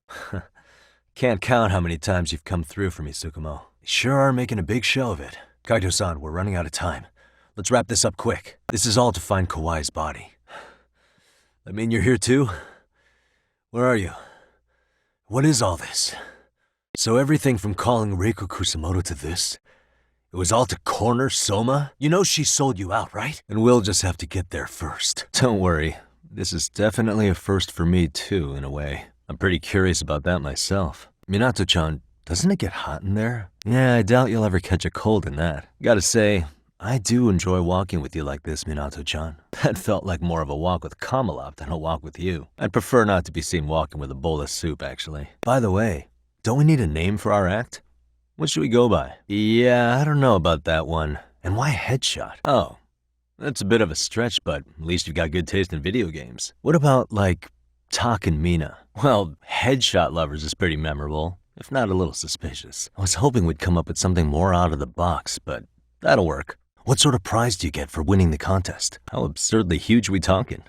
Can't count how many times you've come through for me, Tsukumo. You sure are making a big show of it. Kaito-san, we're running out of time. Let's wrap this up quick. This is all to find Kawai's body. I mean, you're here too? Where are you? What is all this? So everything from calling Reiko Kusamoto to this, it was all to corner Soma? You know she sold you out, right? And we'll just have to get there first. Don't worry. This is definitely a first for me too, in a way. I'm pretty curious about that myself. Minato-chan, doesn't it get hot in there? Yeah, I doubt you'll ever catch a cold in that. Gotta say, I do enjoy walking with you like this, Minato-chan. That felt like more of a walk with Kamalop than a walk with you. I'd prefer not to be seen walking with a bowl of soup, actually. By the way, don't we need a name for our act? What should we go by? Yeah, I don't know about that one. And why Headshot? Oh, that's a bit of a stretch, but at least you've got good taste in video games. What about, like, Tak and Mina? Well, Headshot Lovers is pretty memorable, if not a little suspicious. I was hoping we'd come up with something more out of the box, but that'll work. What sort of prize do you get for winning the contest? How absurdly huge we talking?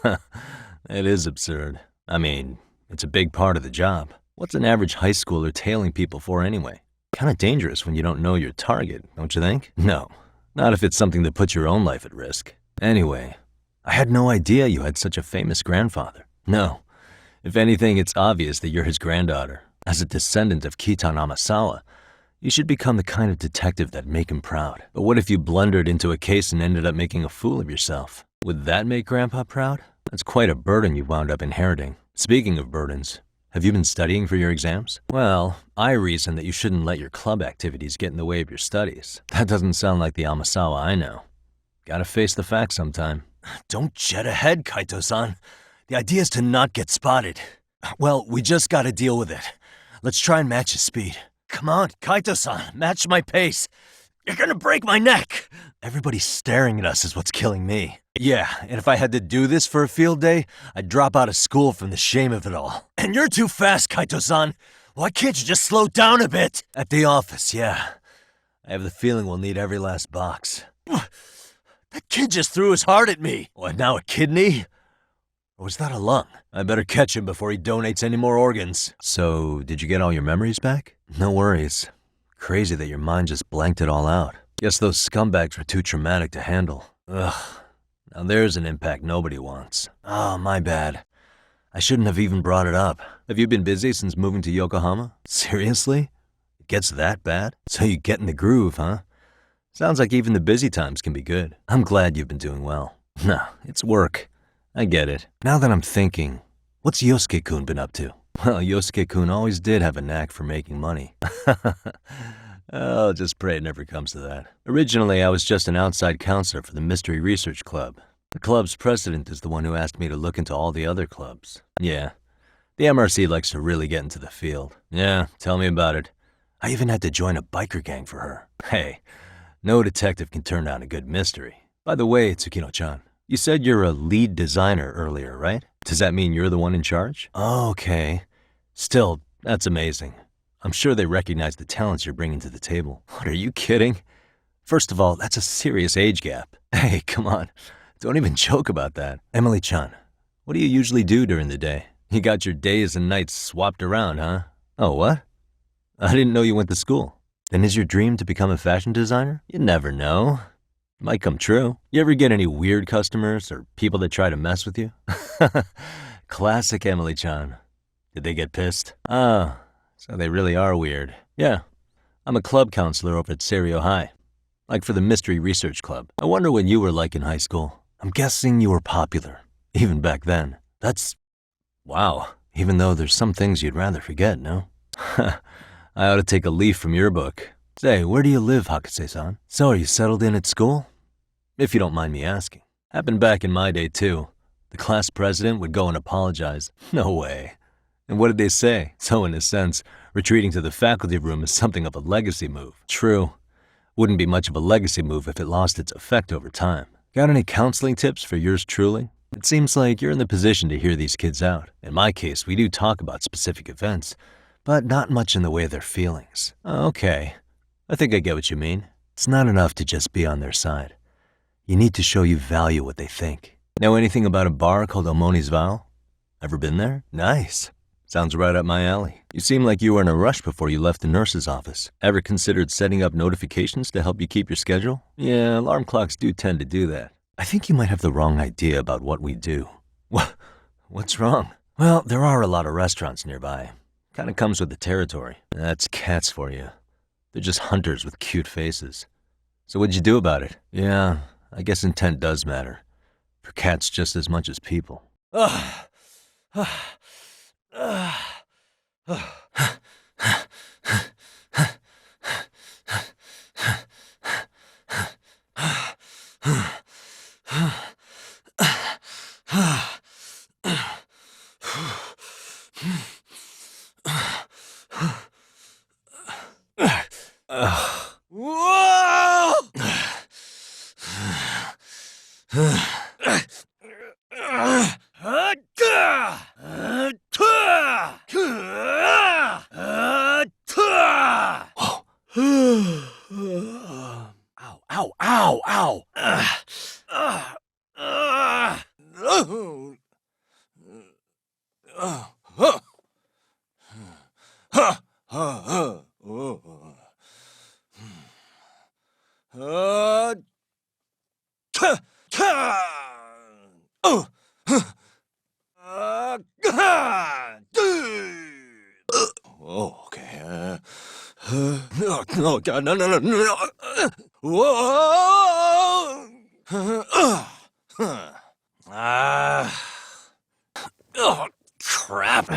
It is absurd. I mean, it's a big part of the job. What's an average high schooler tailing people for anyway? Kinda dangerous when you don't know your target, don't you think? No, not if it's something that puts your own life at risk. Anyway, I had no idea you had such a famous grandfather. No, if anything, it's obvious that you're his granddaughter. As a descendant of Kitan Amasawa, you should become the kind of detective that'd make him proud. But what if you blundered into a case and ended up making a fool of yourself? Would that make Grandpa proud? That's quite a burden you wound up inheriting. Speaking of burdens, have you been studying for your exams? Well, I reason that you shouldn't let your club activities get in the way of your studies. That doesn't sound like the Amasawa I know. Gotta face the facts sometime. Don't jet ahead, Kaito-san. The idea is to not get spotted. Well, we just gotta deal with it. Let's try and match his speed. Come on, Kaito-san, match my pace. You're gonna break my neck. Everybody staring at us is what's killing me. Yeah, and if I had to do this for a field day, I'd drop out of school from the shame of it all. And you're too fast, Kaito-san. Why can't you just slow down a bit? At the office, yeah. I have the feeling we'll need every last box. That kid just threw his heart at me. What, now a kidney? Or was that a lung? I better catch him before he donates any more organs. So, did you get all your memories back? No worries. Crazy that your mind just blanked it all out. Guess those scumbags were too traumatic to handle. Ugh. Now there's an impact nobody wants. Oh, my bad. I shouldn't have even brought it up. Have you been busy since moving to Yokohama? Seriously? It gets that bad? So you get in the groove, huh? Sounds like even the busy times can be good. I'm glad you've been doing well. No, it's work. I get it. Now that I'm thinking, what's Yosuke-kun been up to? Well, Yosuke-kun always did have a knack for making money. Oh, just pray it never comes to that. Originally, I was just an outside counselor for the Mystery Research Club. The club's president is the one who asked me to look into all the other clubs. Yeah, the MRC likes to really get into the field. Yeah, tell me about it. I even had to join a biker gang for her. Hey, no detective can turn down a good mystery. By the way, Tsukino-chan, you said you're a lead designer earlier, right? Does that mean you're the one in charge? Okay. Still, that's amazing. I'm sure they recognize the talents you're bringing to the table. What, are you kidding? First of all, that's a serious age gap. Hey, come on. Don't even joke about that. Emily-chan, what do you usually do during the day? You got your days and nights swapped around, huh? Oh, what? I didn't know you went to school. Then is your dream to become a fashion designer? You never know. Might come true. You ever get any weird customers or people that try to mess with you? Classic Emily-chan. Did they get pissed? Ah, so they really are weird. Yeah, I'm a club counselor over at Serio High. Like for the Mystery Research Club. I wonder what you were like in high school. I'm guessing you were popular, even back then. That's... wow. Even though there's some things you'd rather forget, no? I ought to take a leaf from your book. Say, where do you live, Hakase-san? So are you settled in at school? If you don't mind me asking. Happened back in my day, too. The class president would go and apologize. No way. And what did they say? So in a sense, retreating to the faculty room is something of a legacy move. True. Wouldn't be much of a legacy move if it lost its effect over time. Got any counseling tips for yours truly? It seems like you're in the position to hear these kids out. In my case, we do talk about specific events, but not much in the way of their feelings. Okay. I think I get what you mean. It's not enough to just be on their side. You need to show you value what they think. Know anything about a bar called Omoni's Vow? Ever been there? Nice. Sounds right up my alley. You seem like you were in a rush before you left the nurse's office. Ever considered setting up notifications to help you keep your schedule? Yeah, alarm clocks do tend to do that. I think you might have the wrong idea about what we do. What's wrong? Well, there are a lot of restaurants nearby. Kinda comes with the territory. That's cats for you. They're just hunters with cute faces. So what'd you do about it? Yeah, I guess intent does matter. For cats just as much as people. Ow, ow, ow, okay. Oh, God, no, no, no, no. Whoa! Oh, crap.